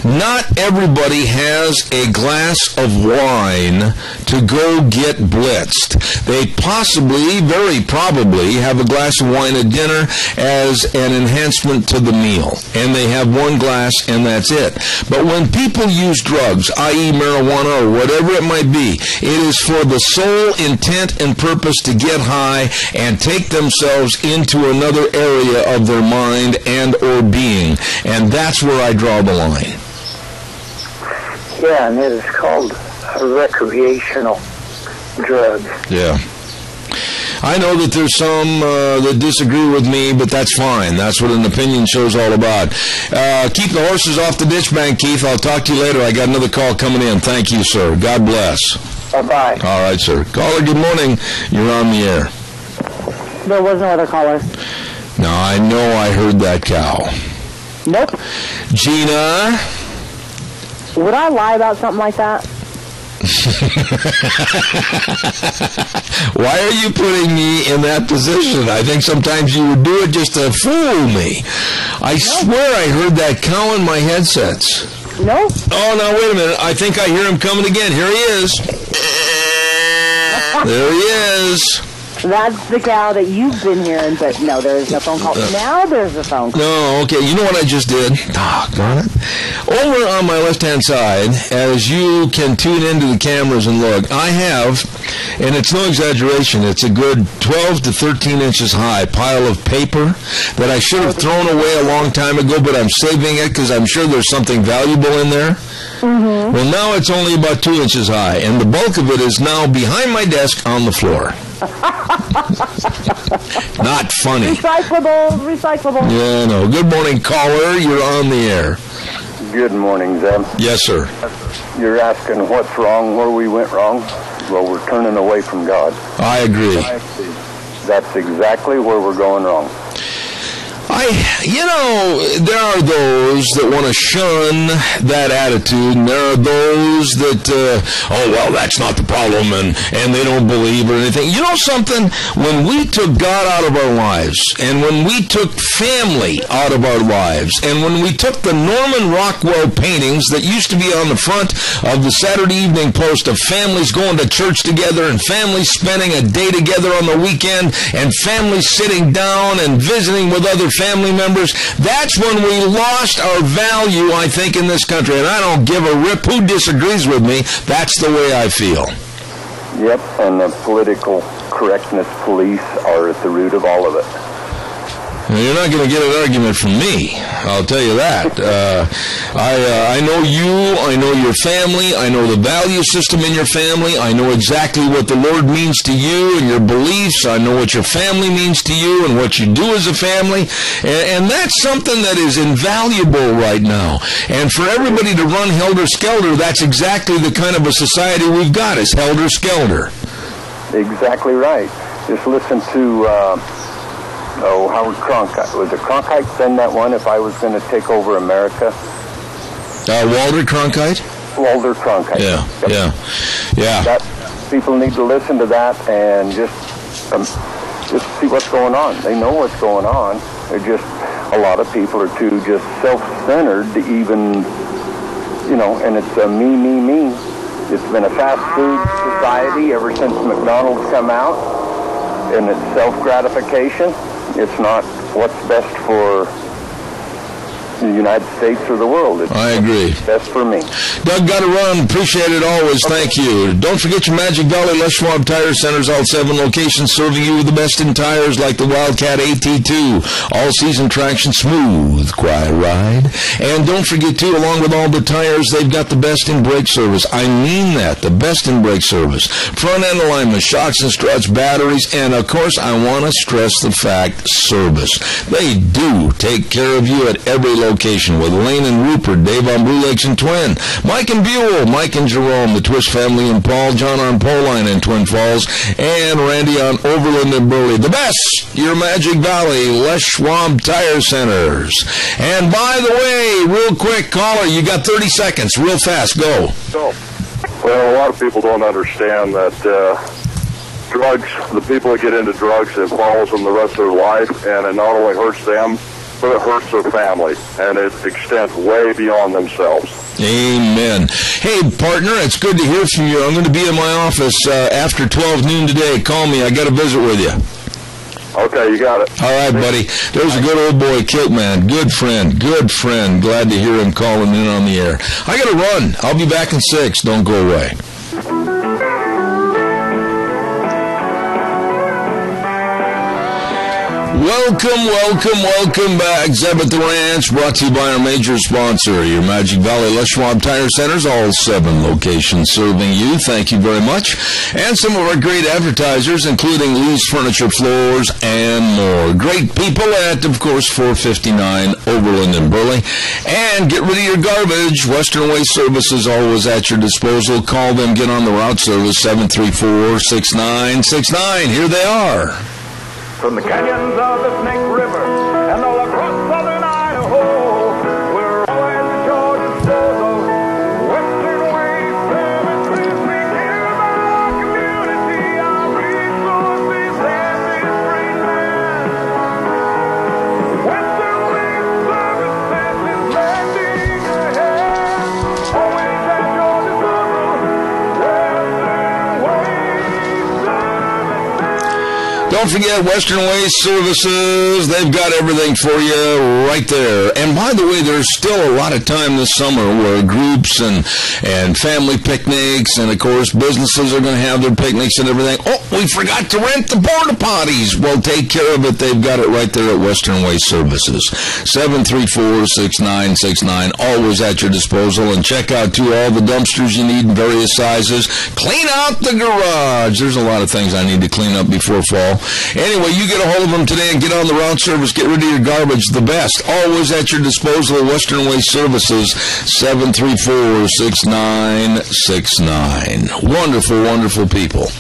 Speaker 2: Not everybody has a glass of wine to go get blitzed. They possibly, very probably, have a glass of wine at dinner as an enhancement to the meal. And they have one glass, and that's it. But when people use drugs, i.e. marijuana or whatever it might be, it is for the sole intent and purpose to get high and take themselves into another area of their mind and or being. And that's where I draw the line.
Speaker 10: Yeah, and it is called a recreational drug.
Speaker 2: Yeah. I know that there's some that disagree with me, but that's fine. That's what an opinion show's all about. Keep the horses off the ditch bank, Keith. I'll talk to you later. I got another call coming in. Thank you, sir. God bless.
Speaker 10: Bye-bye.
Speaker 2: All right, sir. Caller, good morning. You're on the air.
Speaker 3: There was no other caller.
Speaker 2: Now, I know I heard that cow.
Speaker 3: Nope.
Speaker 2: Gina?
Speaker 3: Would I lie about something like that?
Speaker 2: Why are you putting me in that position? I think sometimes you would do it just to fool me. I swear I heard that cow in my headsets.
Speaker 3: No.
Speaker 2: Oh, now, wait a minute. I think I hear him coming again. Here he is. There he is.
Speaker 3: That's the cow that you've been hearing, but no, there's no phone call. Now there's a phone call.
Speaker 2: No, okay. You know what I just did? Darn it. Over on my left-hand side, as you can tune into the cameras and look, I have, and it's no exaggeration, it's a good 12 to 13 inches high pile of paper that I should have thrown away a long time ago, but I'm saving it because I'm sure there's something valuable in there. Mm-hmm. Well, now it's only about 2 inches high, and the bulk of it is now behind my desk on the floor. Not funny.
Speaker 3: Recyclable.
Speaker 2: Yeah, no. Good morning, caller. You're on the air.
Speaker 11: Good morning, Zeb.
Speaker 2: Yes, sir.
Speaker 11: You're asking what's wrong, where we went wrong. Well, we're turning away from God.
Speaker 2: I agree.
Speaker 11: That's exactly where we're going wrong.
Speaker 2: There are those that want to shun that attitude, and there are those that, that's not the problem, and they don't believe or anything. You know something? When we took God out of our lives, and when we took family out of our lives, and when we took the Norman Rockwell paintings that used to be on the front of the Saturday Evening Post of families going to church together, and families spending a day together on the weekend, and families sitting down and visiting with other family members, that's when we lost our value, I think, in this country. And I don't give a rip who disagrees with me. That's the way I feel.
Speaker 11: Yep, and the political correctness police are at the root of all of it.
Speaker 2: You're not going to get an argument from me, I'll tell you that. I know you, I know your family, I know the value system in your family, I know exactly what the Lord means to you and your beliefs, I know what your family means to you and what you do as a family, and that's something that is invaluable right now. And for everybody to run helter-skelter, that's exactly the kind of a society we've got, is helter-skelter.
Speaker 11: Exactly right. Just listen to... Howard Cronkite. Was it Cronkite send that one, if I was going to take over America?
Speaker 2: Walter Cronkite?
Speaker 11: Walter Cronkite.
Speaker 2: Yeah.
Speaker 11: That, people need to listen to that and just see what's going on. They know what's going on. They're just, a lot of people are too just self-centered to even, and it's a me. It's been a fast food society ever since McDonald's come out, and it's self-gratification. It's not what's best for the United States or the world.
Speaker 2: I agree.
Speaker 11: Best for me.
Speaker 2: Doug, got to run. Appreciate it always. Thank you. Don't forget your Magic Valley Les Schwab Tire Centers, all 7 locations serving you with the best in tires like the Wildcat AT2. All-season traction, smooth, quiet ride. And don't forget, too, along with all the tires, they've got the best in brake service. I mean that, the best in brake service. Front-end alignment, shocks and struts, batteries, and, of course, I want to stress the fact, service. They do take care of you at every location with Lane and Rupert, Dave on Blue Lakes and Twin, Mike and Buell, Mike and Jerome, the Twist family and Paul, John on Poline and Twin Falls, and Randy on Overland and Burley. The best, your Magic Valley Les Schwab Tire Centers. And by the way, real quick, caller, you got 30 seconds, real fast, go.
Speaker 12: Well, a lot of people don't understand that drugs, the people that get into drugs, it follows them the rest of their life, and it not only hurts them, but it hurts their family, and it extends way beyond themselves.
Speaker 2: Amen. Hey, partner, it's good to hear from you. I'm going to be in my office after 12 noon today. Call me. I got to visit with you.
Speaker 12: Okay, you got it.
Speaker 2: All right, buddy. There's a good old boy, Kilt, man. Good friend. Glad to hear him calling in on the air. I got to run. I'll be back in 6. Don't go away. Welcome back. Zeb at the Ranch, brought to you by our major sponsor, your Magic Valley Les Schwab Tire Centers, all 7 locations serving you. Thank you very much. And some of our great advertisers, including Lee's Furniture, Floors, and more. Great people at, of course, 459 Overland and Burley. And get rid of your garbage. Western Waste Services always at your disposal. Call them, get on the route service, 734-6969. Here they are.
Speaker 13: From the canyons of the Snake River and all across southern Idaho, we're always at your disposal. Western Waste Services, we care about our community, our resources, and this great land. Western Waste Services is lending a hand, always at your disposal. Western Waste Services.
Speaker 2: Don't forget Western Waste Services. They've got everything for you right there. And by the way, there's still a lot of time this summer where groups and family picnics and, of course, businesses are going to have their picnics and everything. Oh, we forgot to rent the porta potties. Well, take care of it. They've got it right there at Western Waste Services. 734-6969, always at your disposal. And check out, too, all the dumpsters you need in various sizes. Clean out the garage. There's a lot of things I need to clean up before fall. Anyway, you get a hold of them today and get on the route service. Get rid of your garbage. The best. Always at your disposal. Western Waste Services, 734-6969. Wonderful people.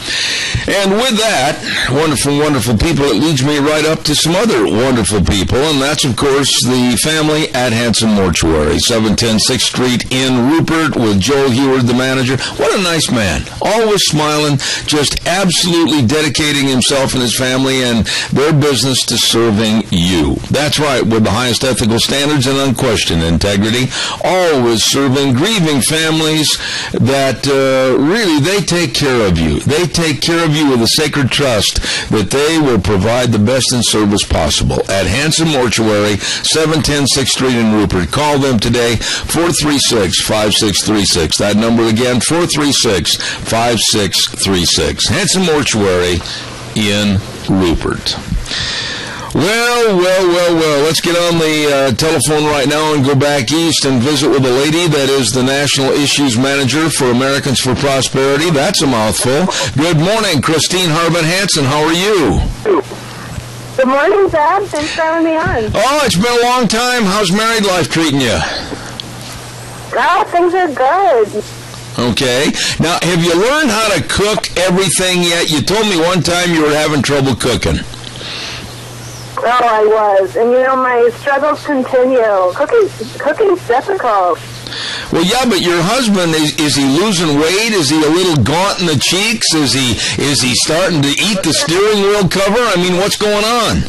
Speaker 2: And with that, wonderful people, it leads me right up to some other wonderful people, and that's, of course, the family at Hanson Mortuary, 710 6th Street in Rupert, with Joel Heward, the manager. What a nice man. Always smiling, just absolutely dedicating himself and his family and their business to serving you. That's right, with the highest ethical standards and unquestioned integrity, always serving grieving families that really, they take care of you. They take care of you with a sacred trust that they will provide the best in service possible. At Hanson Mortuary, 710 6th Street in Rupert. Call them today, 436-5636. That number again, 436-5636. Hanson Mortuary in Rupert. Well. Let's get on the telephone right now and go back east and visit with a lady that is the National Issues Manager for Americans for Prosperity. That's a mouthful. Good morning, Christine Harbin-Hansen. How are you?
Speaker 14: Good morning, Dad. Thanks for having me on.
Speaker 2: Oh, it's been a long time. How's married life treating you?
Speaker 14: Oh, things are good.
Speaker 2: Okay. Now, have you learned how to cook everything yet? You told me one time you were having trouble cooking.
Speaker 14: Oh, I was. And, my struggles continue. Cooking's difficult.
Speaker 2: Well, yeah, but your husband, is he losing weight? Is he a little gaunt in the cheeks? Is he starting to eat the steering wheel cover? I mean, what's going on?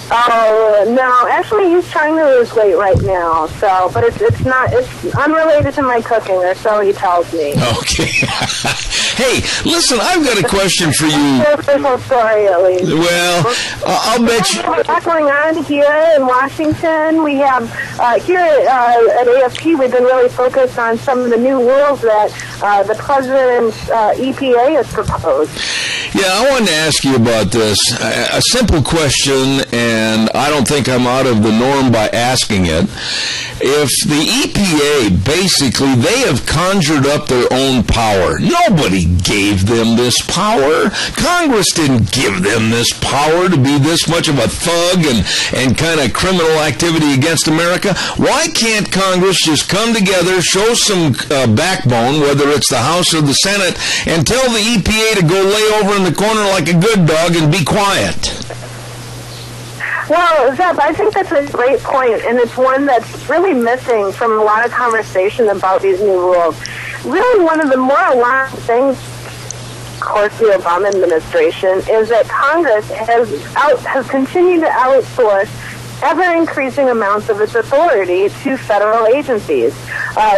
Speaker 14: Oh, no, actually he's trying to lose weight right now, but it's unrelated to my cooking, or so he tells me.
Speaker 2: Okay. Hey, listen, I've got a question for you.
Speaker 14: Official story, at least.
Speaker 2: Well, I'll bet you.
Speaker 14: There's a lot going on here in Washington. We have, here at AFP, we've been really focused on some of the new rules that the President's EPA has proposed.
Speaker 2: Yeah, I wanted to ask you about this. A simple question, and I don't think I'm out of the norm by asking it. If the EPA, basically, they have conjured up their own power. Nobody gave them this power. Congress didn't give them this power to be this much of a thug and kind of criminal activity against America. Why can't Congress just come together, show some backbone, whether it's the House or the Senate, and tell the EPA to go lay over in the corner like a good dog and be quiet?
Speaker 14: Well, Zeb, I think that's a great point, and it's one that's really missing from a lot of conversation about these new rules. Really, one of the more alarming things, of course, the Obama administration, is that Congress has continued to outsource ever-increasing amounts of its authority to federal agencies.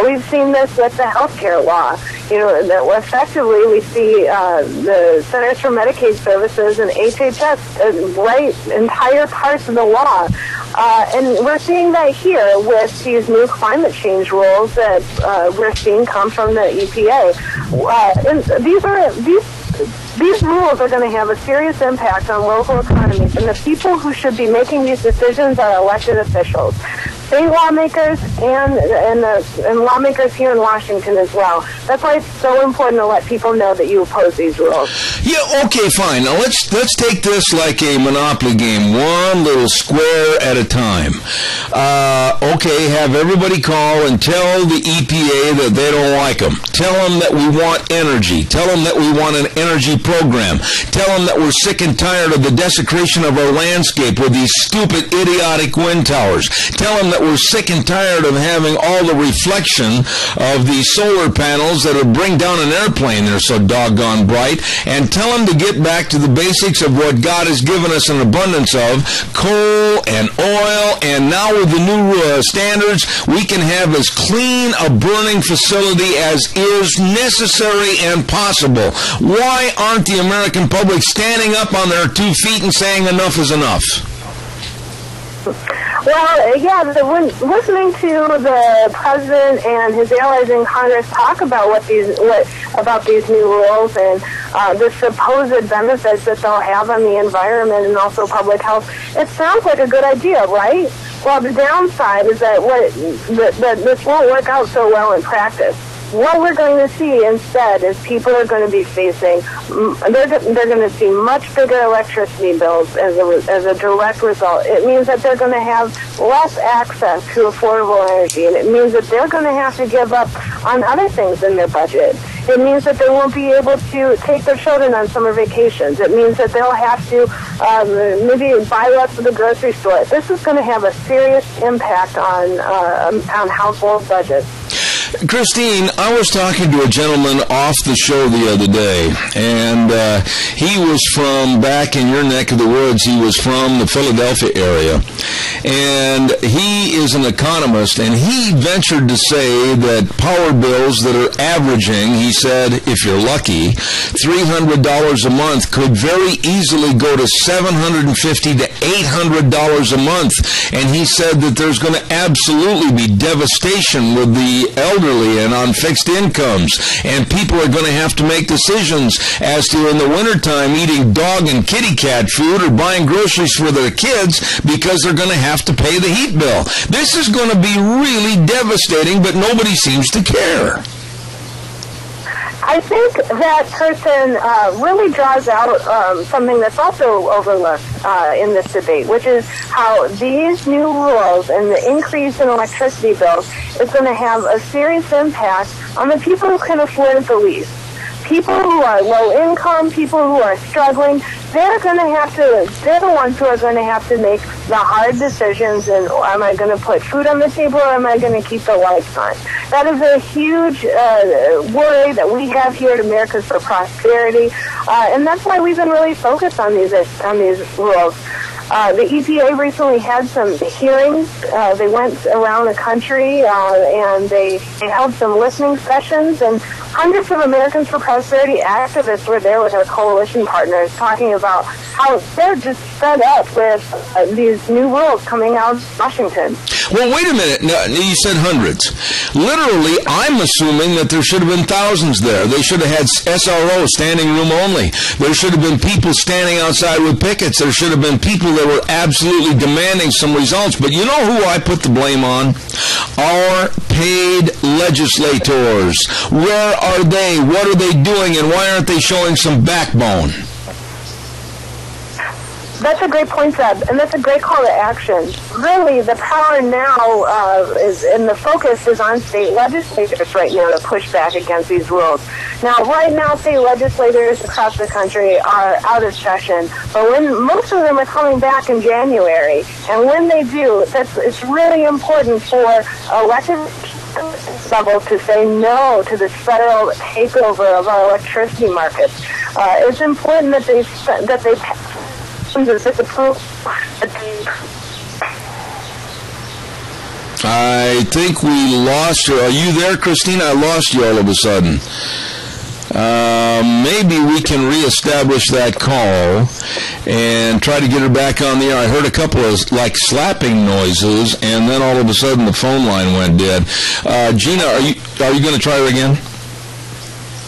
Speaker 14: We've seen this with the health care law. That effectively we see the Centers for Medicaid Services and HHS write entire parts of the law. And we're seeing that here with these new climate change rules that we're seeing come from the EPA. These rules are going to have a serious impact on local economies, and the people who should be making these decisions are elected officials, state lawmakers, and lawmakers here in Washington as well. That's why it's so important to let people know that you oppose these rules.
Speaker 2: Yeah, okay, fine. Now let's take this like a Monopoly game, one little square at a time. Okay, have everybody call and tell the EPA that they don't like them. Tell them that we want energy. Tell them that we want an energy program. Tell them that we're sick and tired of the desecration of our landscape with these stupid, idiotic wind towers. Tell them that we're sick and tired of having all the reflection of these solar panels that will bring down an airplane. They're so doggone bright. And tell them to get back to the basics of what God has given us an abundance of, coal and oil, and now with the new standards, we can have as clean a burning facility as is necessary and possible. Why aren't the American public standing up on their 2 feet and saying enough is enough?
Speaker 14: Well, yeah, listening to the president and his allies in Congress talk about about these new rules and the supposed benefits that they'll have on the environment and also public health, it sounds like a good idea, right? Well, the downside is that this won't work out so well in practice. What we're going to see instead is people are going to be facing, they're going to see much bigger electricity bills as a direct result. It means that they're going to have less access to affordable energy, and it means that they're going to have to give up on other things in their budget. It means that they won't be able to take their children on summer vacations. It means that they'll have to maybe buy less at the grocery store. This is going to have a serious impact on household budgets.
Speaker 2: Christine, I was talking to a gentleman off the show the other day, and he was from back in your neck of the woods. He was from the Philadelphia area, and he is an economist, and he ventured to say that power bills that are averaging, he said, if you're lucky, $300 a month could very easily go to $750 to $800 a month, and he said that there's going to absolutely be devastation with the elderly elderly and on fixed incomes. And people are going to have to make decisions as to, in the wintertime, eating dog and kitty cat food or buying groceries for their kids because they're going to have to pay the heat bill. This is going to be really devastating, but nobody seems to care.
Speaker 14: I think that person really draws out something that's also overlooked in this debate, which is how these new rules and the increase in electricity bills is going to have a serious impact on the people who can afford the least. People who are low income, people who are struggling, they're the ones who are going to have to make the hard decisions. And am I going to put food on the table, or am I going to keep the lights on? That is a huge worry that we have here at Americans for Prosperity, and that's why we've been really focused on these rules. The EPA recently had some hearings. They went around the country and they held some listening sessions, and hundreds of Americans for Prosperity activists were there with our coalition partners talking about how they're just fed up with these new rules coming out of Washington.
Speaker 2: Well, wait a minute. Now, you said hundreds. Literally, I'm assuming that there should have been thousands there. They should have had SRO, standing room only. There should have been people standing outside with pickets. There should have been people that were absolutely demanding some results. But you know who I put the blame on? Our paid legislators. Where are they? What are they doing? And why aren't they showing some backbone?
Speaker 14: That's a great point, Zeb, and that's a great call to action. Really, the power now and the focus is on state legislators right now to push back against these rules. Now, right now, state legislators across the country are out of session, but when most of them are coming back in January, and when they do, it's really important for elected level to say no to this federal takeover of our electricity markets. It's important that they
Speaker 2: I think we lost you. Are you there, Christine? I lost you all of a sudden. Maybe we can reestablish that call and try to get her back on the air. I heard a couple of slapping noises, and then all of a sudden the phone line went dead. Gina, are you going to try her again?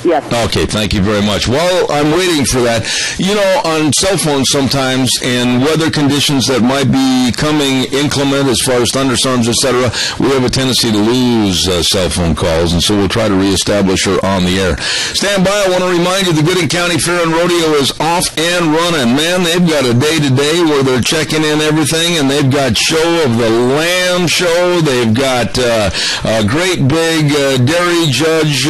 Speaker 3: Yes.
Speaker 2: Okay, thank you very much. Well, I'm waiting for that. You know, on cell phones sometimes, and weather conditions that might be coming inclement as far as thunderstorms, etc., we have a tendency to lose cell phone calls, and so we'll try to reestablish her on the air. Stand by. I want to remind you the Gooding County Fair and Rodeo is off and running. Man, they've got a day today where they're checking in everything, and they've got Show of the Lamb show. They've got a great big dairy judge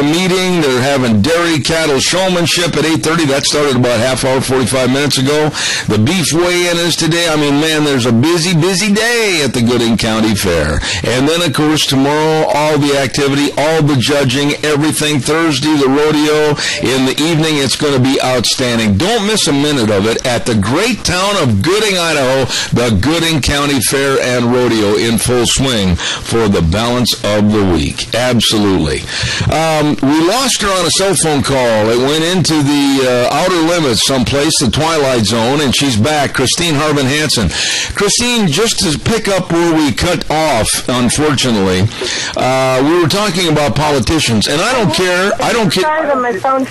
Speaker 2: meeting. They're having dairy cattle showmanship at 8:30. That started about half hour, 45 minutes ago. The beef weigh-in is today. I mean, man, there's a busy, busy day at the Gooding County Fair. And then, of course, tomorrow, all the activity, all the judging, everything. Thursday, the rodeo. In the evening, it's going to be outstanding. Don't miss a minute of it at the great town of Gooding, Idaho, the Gooding County Fair and Rodeo in full swing for the balance of the week. Absolutely. We lost her on a cell phone call. It went into the outer limits someplace, the Twilight Zone, and she's back. Christine Harbin Hansen. Christine, just to pick up where we cut off, unfortunately, we were talking about politicians, and I don't care.
Speaker 14: Sorry, my phone.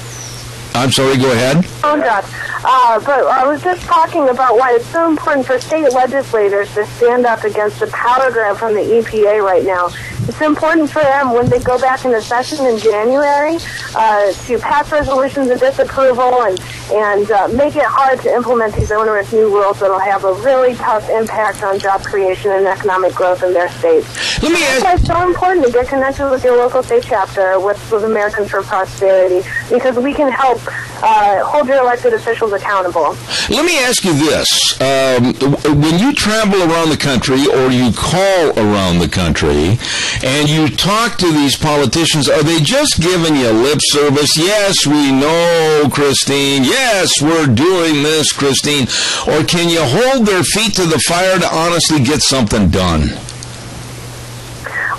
Speaker 2: I'm sorry, go ahead.
Speaker 14: Phone dropped. But I was just talking about why it's so important for state legislators to stand up against the power grab from the EPA right now. It's important for them when they go back into session in January to pass resolutions of disapproval and make it hard to implement these onerous new rules that will have a really tough impact on job creation and economic growth in their states. That's why it's so important to get connected with your local state chapter with Americans for Prosperity, because we can help hold your elected officials accountable.
Speaker 2: Let me ask you this. When you travel around the country or you call around the country and you talk to these politicians, are they just giving you lip service? Yes, we know, Christine. Yes, we're doing this, Christine. Or can you hold their feet to the fire to honestly get something done?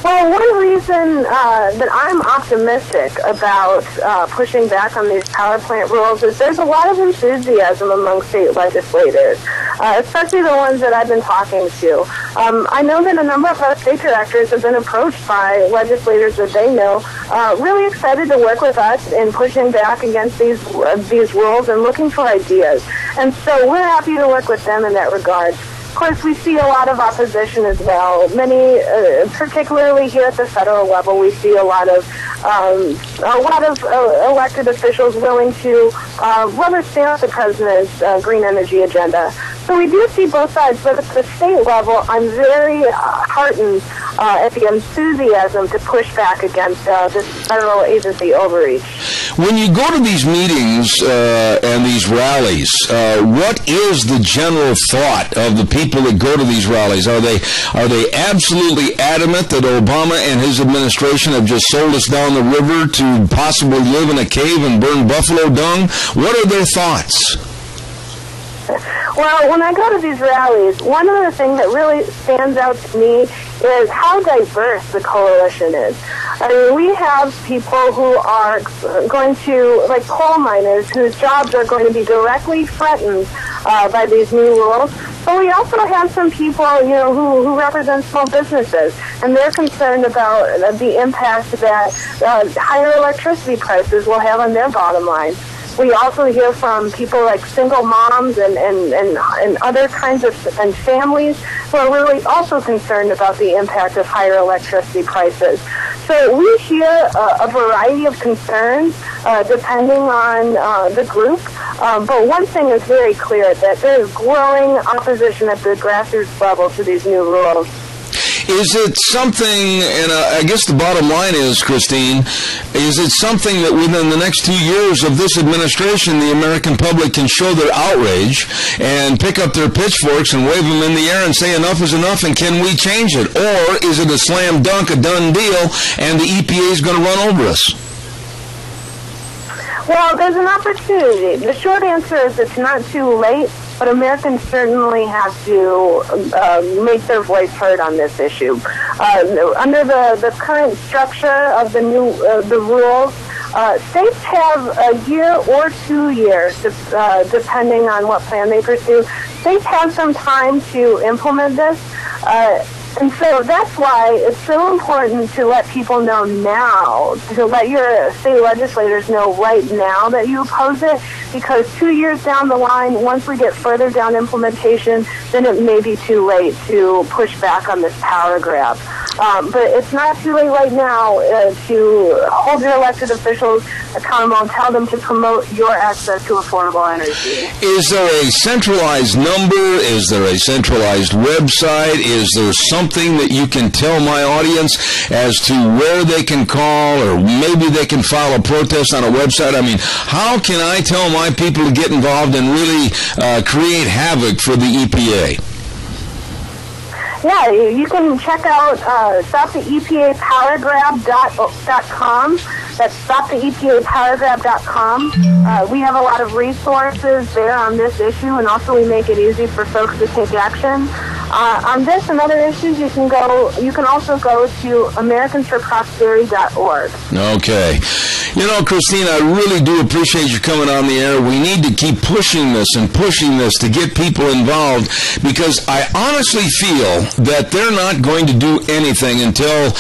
Speaker 14: Well, one reason that I'm optimistic about pushing back on these power plant rules is there's a lot of enthusiasm among state legislators. especially the ones that I've been talking to. I know that a number of our state directors have been approached by legislators that they know, really excited to work with us in pushing back against these rules and looking for ideas. And so we're happy to work with them in that regard. Of course, we see a lot of opposition as well. Many, particularly here at the federal level, we see a lot of elected officials willing to rubber stamp the president's green energy agenda. So we do see both sides, but at the state level, I'm very heartened at the enthusiasm to push back against this federal agency overreach.
Speaker 2: When you go to these meetings and these rallies, what is the general thought of the people that go to these rallies? Are they absolutely adamant that Obama and his administration have just sold us down the river to possibly live in a cave and burn buffalo dung? What are their thoughts?
Speaker 14: Well, when I go to these rallies, one of the things that really stands out to me is how diverse the coalition is. I mean, we have people who are going to, like coal miners, whose jobs are going to be directly threatened by these new rules. But we also have some people, who represent small businesses, and they're concerned about the impact that higher electricity prices will have on their bottom line. We also hear from people like single moms and other kinds of families who are really also concerned about the impact of higher electricity prices. So we hear a variety of concerns depending on the group. But one thing is very clear, that there is growing opposition at the grassroots level to these new rules.
Speaker 2: Is it something, and I guess the bottom line is, Christine, is it something that within the next 2 years of this administration, the American public can show their outrage and pick up their pitchforks and wave them in the air and say enough is enough, and can we change it? Or is it a slam dunk, a done deal, and the EPA is going to run over us?
Speaker 14: Well, there's an opportunity. The short answer is it's not too late, but Americans certainly have to make their voice heard on this issue. Under the current structure of the new the rules, states have a year or 2 years, depending on what plan they pursue. States have some time to implement this. And so that's why it's so important to let people know now, to let your state legislators know right now that you oppose it, because 2 years down the line, once we get further down implementation, then it may be too late to push back on this power grab. But it's not too late right now to hold your elected officials accountable and tell them to promote your access to affordable energy.
Speaker 2: Is there a centralized number? Is there a centralized website? Is there something that you can tell my audience as to where they can call, or maybe they can file a protest on a website? I mean, how can I tell my people to get involved and really create havoc for the EPA?
Speaker 14: Yeah, you can check out stoptheepapowergrab.com. That's stoptheepapowergrab.com. We have a lot of resources there on this issue, and also we make it easy for folks to take action. On this and other issues, you can also go to americansforprosperity.org.
Speaker 2: Okay. You know, Christine, I really do appreciate you coming on the air. We need to keep pushing this to get people involved, because I honestly feel that they're not going to do anything until,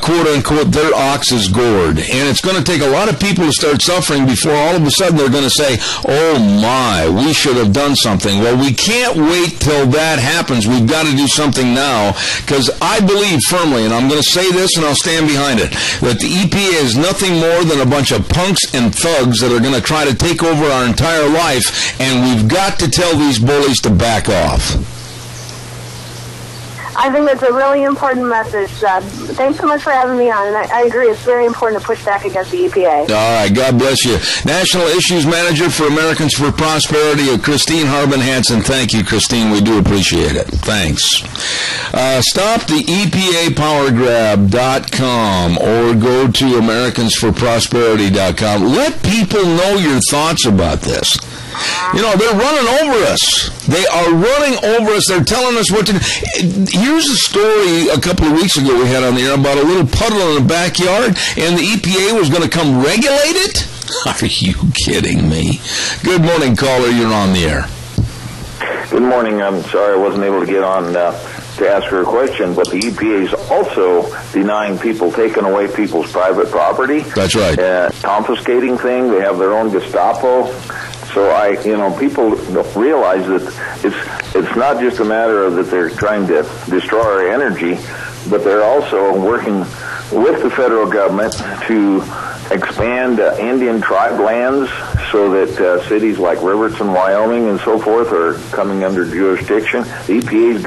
Speaker 2: quote unquote, their ox is gored. And it's going to take a lot of people to start suffering before all of a sudden they're going to say, oh my, we should have done something. Well, we can't wait till that happens. We've got to do something now, because I believe firmly, and I'm going to say this and I'll stand behind it, that the EPA is nothing more than a bunch of punks and thugs that are going to try to take over our entire life, and we've got to tell these bullies to back off.
Speaker 14: I think that's a really important message, Seb. Thanks so much for having me on, and I agree, it's very important to push back against the EPA.
Speaker 2: All right, God bless you. National Issues Manager for Americans for Prosperity, Christine Harbin Hansen. Thank you, Christine. We do appreciate it. Thanks. StopTheEPAPowerGrab.com or go to AmericansForProsperity.com. Let people know your thoughts about this. You know, they're running over us. They are running over us. They're telling us what to do. Here's a story a couple of weeks ago we had on the air about a little puddle in the backyard, and the EPA was going to come regulate it? Are you kidding me? Good morning, caller. You're on the air.
Speaker 8: Good morning. I'm sorry I wasn't able to get on to ask her a question, but the EPA is also denying people, taking away people's private property.
Speaker 2: That's right.
Speaker 8: Confiscating things. They have their own Gestapo. So people don't realize that it's not just a matter of that they're trying to destroy our energy, but they're also working with the federal government to expand Indian tribe lands so that cities like Riverton, Wyoming, and so forth are coming under jurisdiction. The EPA's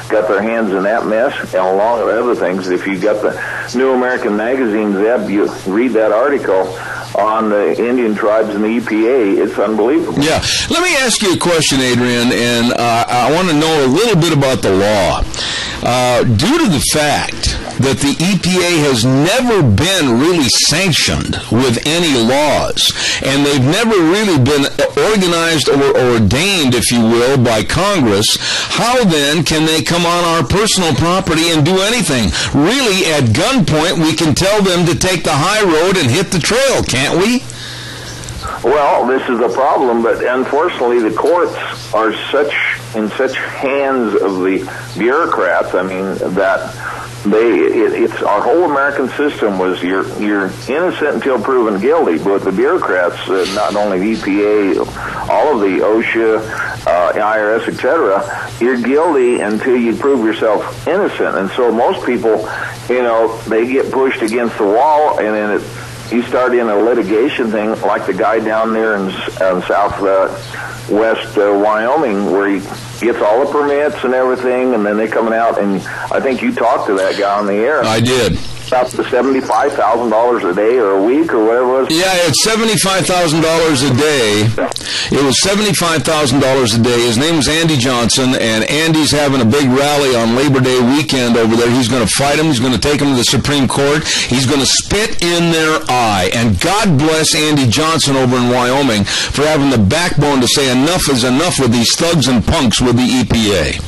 Speaker 8: got their hands in that mess, and along with other things. If you got the New American Magazine, Zeb, you read that article on the Indian tribes and the EPA, it's unbelievable.
Speaker 2: Yeah. Let me ask you a question, Adrian, and I want to know a little bit about the law. Due to the fact that the EPA has never been really sanctioned with any laws, and they've never really been organized or ordained, if you will, by Congress, how then can they come on our personal property and do anything? Really, at gunpoint, we can tell them to take the high road and hit the trail, can't we?
Speaker 8: Well, this is a problem, but unfortunately the courts are in such hands of the bureaucrats, that it's our whole American system was you're innocent until proven guilty, but the bureaucrats, not only the EPA, all of the OSHA, IRS, etc., you're guilty until you prove yourself innocent. And so most people, they get pushed against the wall, and then you start in a litigation thing like the guy down there in southwest Wyoming, where he gets all the permits and everything, and then they coming out, and I think you talked to that guy on the air.
Speaker 2: I did.
Speaker 8: About the $75,000 a day or a week or whatever it was.
Speaker 2: Yeah, it's $75,000 a day. It was $75,000 a day. His name was Andy Johnson, and Andy's having a big rally on Labor Day weekend over there. He's going to fight him. He's going to take him to the Supreme Court. He's going to spit in their eye. And God bless Andy Johnson over in Wyoming for having the backbone to say enough is enough with these thugs and punks with the EPA.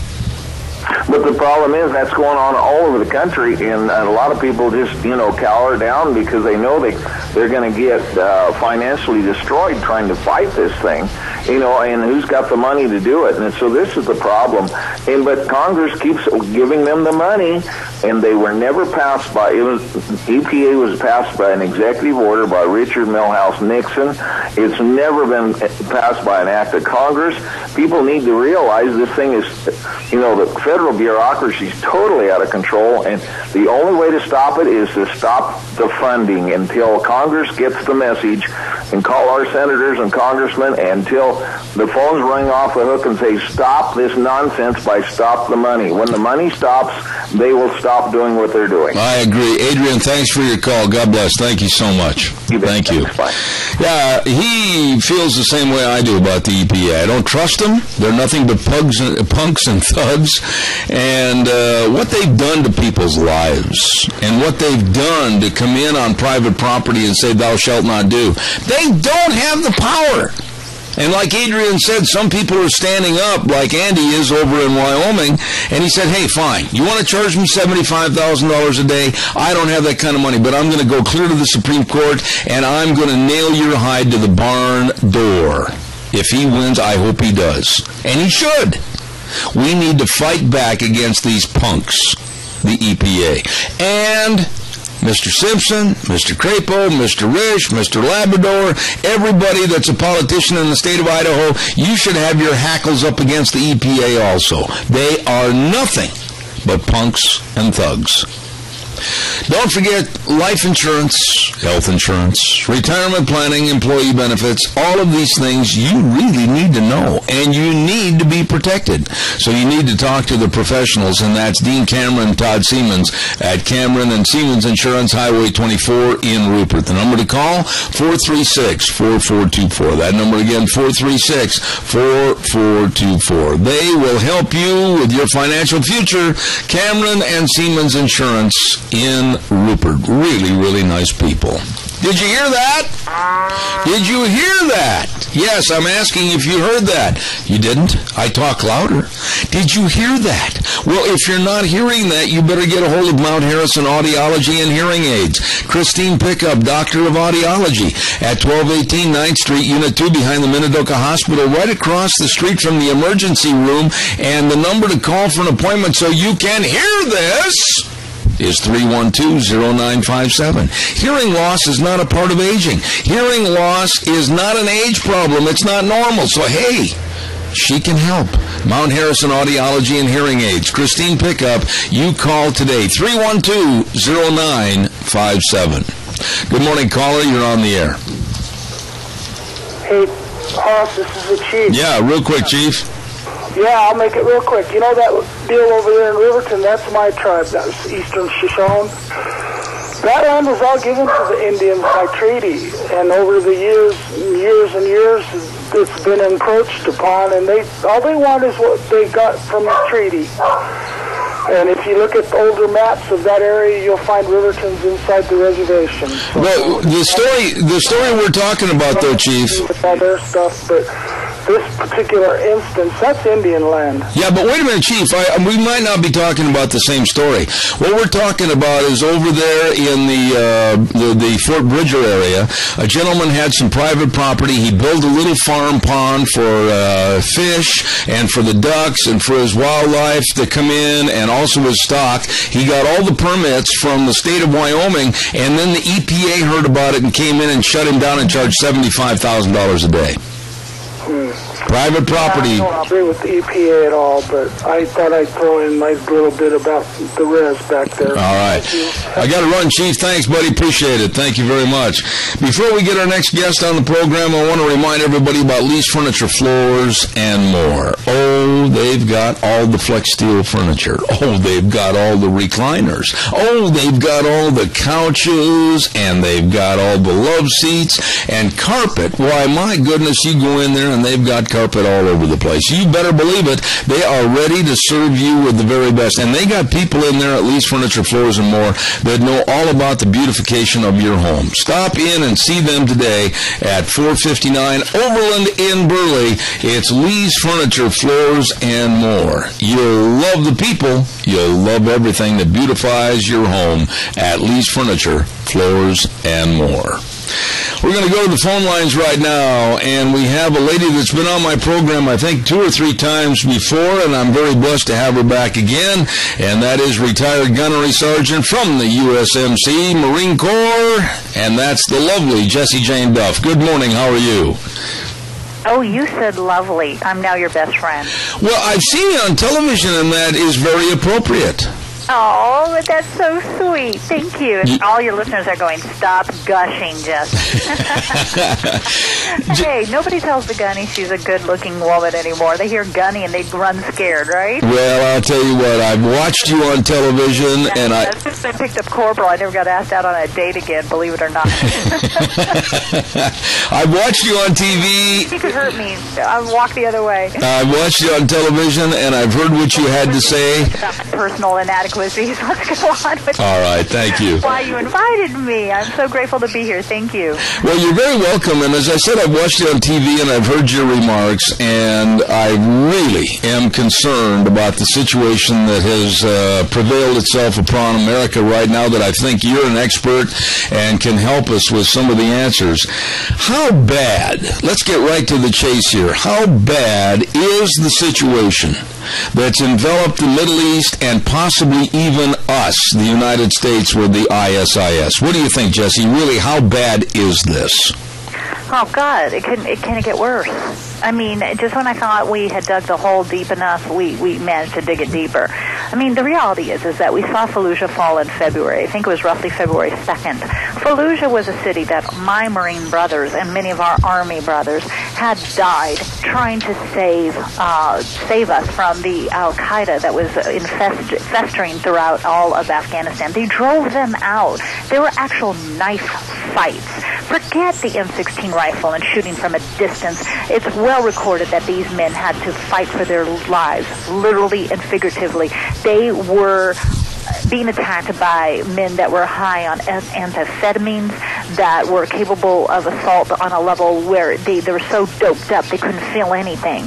Speaker 8: But the problem is that's going on all over the country, and a lot of people just, cower down because they know they're going to get financially destroyed trying to fight this thing, and who's got the money to do it? And so this is the problem. But Congress keeps giving them the money, and they were never passed by, EPA was passed by an executive order by Richard Milhouse Nixon. It's never been passed by an act of Congress. People need to realize this thing is, the federal bureaucracy is totally out of control, and the only way to stop it is to stop the funding until Congress gets the message and call our senators and congressmen until the phones ring off the hook and say, stop this nonsense by stop the money. When the money stops, they will stop doing what they're doing.
Speaker 2: I agree. Adrian, thanks for your call. God bless. Thank you so much. Thank you.
Speaker 8: Bye.
Speaker 2: Yeah, he feels the same way I do about the EPA. I don't trust them. They're nothing but punks and thugs. And what they've done to people's lives and what they've done to come in on private property and say, thou shalt not do, they don't have the power. And like Adrian said, some people are standing up like Andy is over in Wyoming, and he said, hey, fine, you want to charge me $75,000 a day? I don't have that kind of money, but I'm going to go clear to the Supreme Court, and I'm going to nail your hide to the barn door. If he wins, I hope he does. And he should. We need to fight back against these punks, the EPA. And Mr. Simpson, Mr. Crapo, Mr. Risch, Mr. Labrador, everybody that's a politician in the state of Idaho, you should have your hackles up against the EPA also. They are nothing but punks and thugs. Don't forget life insurance, health insurance, retirement planning, employee benefits, all of these things you really need to know, and you need to be protected. So you need to talk to the professionals, and that's Dean Cameron and Todd Siemens at Cameron and Siemens Insurance, Highway 24 in Rupert. The number to call, 436-4424. That number again, 436-4424. They will help you with your financial future. Cameron and Siemens Insurance in Rupert. Really, really nice people. Did you hear that? Did you hear that? Yes, I'm asking if you heard that. You didn't? I talk louder. Did you hear that? Well, if you're not hearing that, you better get a hold of Mount Harrison Audiology and Hearing Aids. Christine Pickup, Doctor of Audiology, at 1218 9th Street, Unit 2, behind the Minidoka Hospital, right across the street from the emergency room. And the number to call for an appointment so you can hear this is 312-0957. Hearing loss is not a part of aging. Hearing loss is not an age problem. It's not normal. So, hey, she can help. Mount Harrison Audiology and Hearing Aids. Christine Pickup, you call today, 312-0957. Good morning, caller. You're on the air.
Speaker 15: Hey, Hoss, this is the Chief.
Speaker 2: Yeah, real quick, Chief.
Speaker 15: Yeah, I'll make it real quick. You know that deal over there in Riverton? That's my tribe. That's Eastern Shoshone. That land was all given to the Indians by treaty, and over the years, it's been encroached upon, and all they want is what they got from the treaty. And if you look at older maps of that area, you'll find Riverton's inside the reservation.
Speaker 2: Well, the story we're talking about, though, Chief.
Speaker 15: All their stuff, but this particular instance, that's Indian land.
Speaker 2: Yeah, but wait a minute, Chief. We might not be talking about the same story. What we're talking about is over there in the Fort Bridger area, a gentleman had some private property. He built a little farm pond for fish and for the ducks and for his wildlife to come in and also his stock. He got all the permits from the state of Wyoming, and then the EPA heard about it and came in and shut him down and charged $75,000 a day. Private property.
Speaker 15: I don't agree with the EPA at all, but I thought I'd throw in my little bit about the res back there.
Speaker 2: All right. I got to run, Chief. Thanks, buddy. Appreciate it. Thank you very much. Before we get our next guest on the program, I want to remind everybody about Lee's Furniture, Floors, and more. Oh, they've got all the Flex Steel furniture. Oh, they've got all the recliners. Oh, they've got all the couches, and they've got all the love seats and carpet. Why, my goodness, you go in there and they've got carpet all over the place. You better believe it. They are ready to serve you with the very best. And they got people in there at Lee's Furniture, Floors, and More that know all about the beautification of your home. Stop in and see them today at 459 Overland in Burley. It's Lee's Furniture, Floors, and More. You'll love the people. You'll love everything that beautifies your home at Lee's Furniture, Floors, and More. We're going to go to the phone lines right now, and we have a lady that's been on my program, I think, 2 or 3 times before, and I'm very blessed to have her back again, and that is retired gunnery sergeant from the USMC Marine Corps, and that's the lovely Jessie Jane Duff. Good morning. How are you?
Speaker 16: Oh, you said lovely. I'm now your best friend.
Speaker 2: Well, I've seen you on television, and that is very appropriate.
Speaker 16: Oh, but that's so sweet. Thank you. And all your listeners are going, stop gushing, Jess. Hey, nobody tells the Gunny she's a good-looking woman anymore. They hear Gunny and they run scared, right?
Speaker 2: Well, I'll tell you what. I've watched you on television, and
Speaker 16: since I picked up Corporal, I never got asked out on a date again, believe it or not.
Speaker 2: I've watched you on TV.
Speaker 16: You could hurt me. I'll walk the other way.
Speaker 2: I've watched you on television, and I've heard what you had to say.
Speaker 16: About my personal inadequacies. Let's go on with
Speaker 2: all right, thank you.
Speaker 16: Why you invited me. I'm so grateful to be here. Thank you.
Speaker 2: Well, you're very welcome, and as I said, I've watched you on TV, and I've heard your remarks, and I really am concerned about the situation that has prevailed itself upon America right now, that I think you're an expert and can help us with some of the answers. How bad, let's get right to the chase here, how bad is the situation that's enveloped the Middle East and possibly even us, the United States, with the ISIS? What do you think, Jessie? Really, how bad is this?
Speaker 16: Oh, God, it can get worse. I mean, just when I thought we had dug the hole deep enough, we managed to dig it deeper. I mean, the reality is that we saw Fallujah fall in February. I think it was roughly February 2nd. Fallujah was a city that my Marine brothers and many of our Army brothers had died trying to save us from the Al-Qaeda that was festering throughout all of Afghanistan. They drove them out. There were actual knife fights. Forget the M16 rifle and shooting from a distance. It's well recorded that these men had to fight for their lives, literally and figuratively. They were being attacked by men that were high on amphetamines, that were capable of assault on a level where they were so doped up they couldn't feel anything.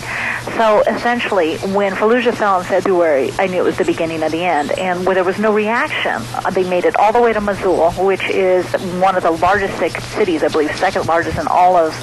Speaker 16: So essentially, when Fallujah fell in February, I knew it was the beginning of the end. And where there was no reaction, they made it all the way to Mosul, which is one of the largest cities, I believe, second largest in all of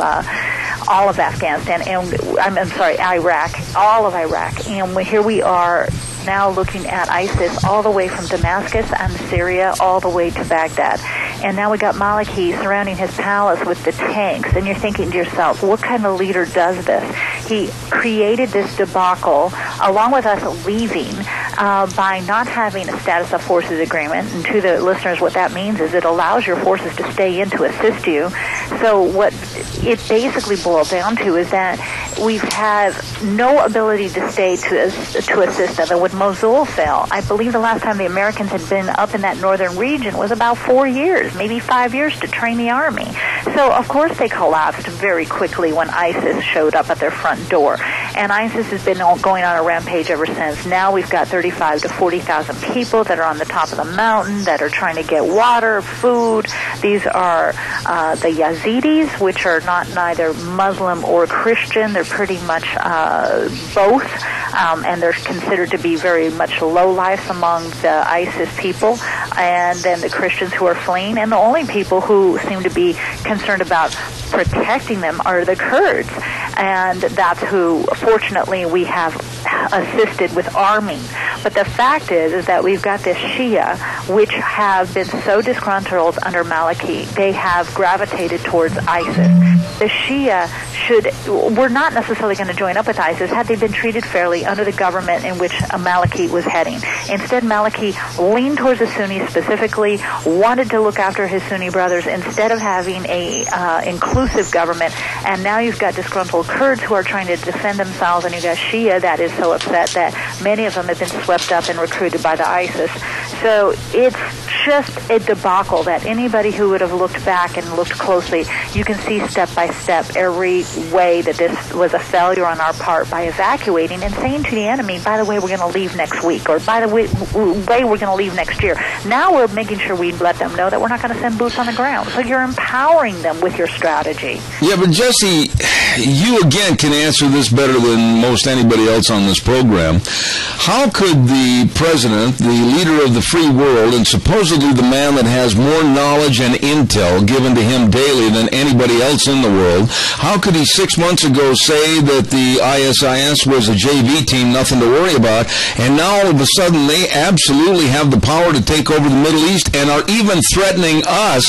Speaker 16: Afghanistan, and I'm sorry, Iraq, all of Iraq. And here we are now looking at ISIS all the way from Damascus and Syria all the way to Baghdad. And now we got Maliki surrounding his palace with the tanks. And you're thinking to yourself, what kind of leader does this? He created this debacle, along with us leaving, by not having a status of forces agreement. And to the listeners, what that means is it allows your forces to stay in to assist you. So what it basically boils down to is that we've had no ability to stay to assist them. And when Mosul fell, I believe the last time the Americans had been up in that northern region was about 4 years, maybe 5 years, to train the army. So, of course, they collapsed very quickly when ISIS showed up at their front door. And ISIS has been going on a rampage ever since. Now we've got 35 to 40,000 people that are on the top of the mountain that are trying to get water, food. These are the Yazidis, which are neither Muslim or Christian. They're pretty much both, and they're considered to be very much low life among the ISIS people. And then the Christians who are fleeing, and the only people who seem to be concerned about protecting them are the Kurds. And that's who, fortunately, we have assisted with arming. But the fact is that we've got this Shia, which have been so disgruntled under Maliki, they have gravitated towards ISIS. The Shia were not necessarily going to join up with ISIS had they been treated fairly under the government in which Maliki was heading. Instead, Maliki leaned towards the Sunnis specifically, wanted to look after his Sunni brothers instead of having a inclusive government. And now you've got disgruntled Kurds who are trying to defend themselves, and you've got Shia that is so upset that many of them have been swept up and recruited by the ISIS. So it's just a debacle that anybody who would have looked back and looked closely, you can see step by step every way that this was a failure on our part by evacuating and saying to the enemy, by the way, we're going to leave next week, or by the way, we're going to leave next year. Now we're making sure we let them know that we're not going to send boots on the ground. So you're empowering them with your strategy.
Speaker 2: Yeah, but Jesse, you again can answer this better than most anybody else on this program. How could the president, the leader of the free world, and supposedly the man that has more knowledge and intel given to him daily than anybody else in the world, how could he 6 months ago say that the ISIS was a JV team, nothing to worry about, and now all of a sudden they absolutely have the power to take over the Middle East and are even threatening us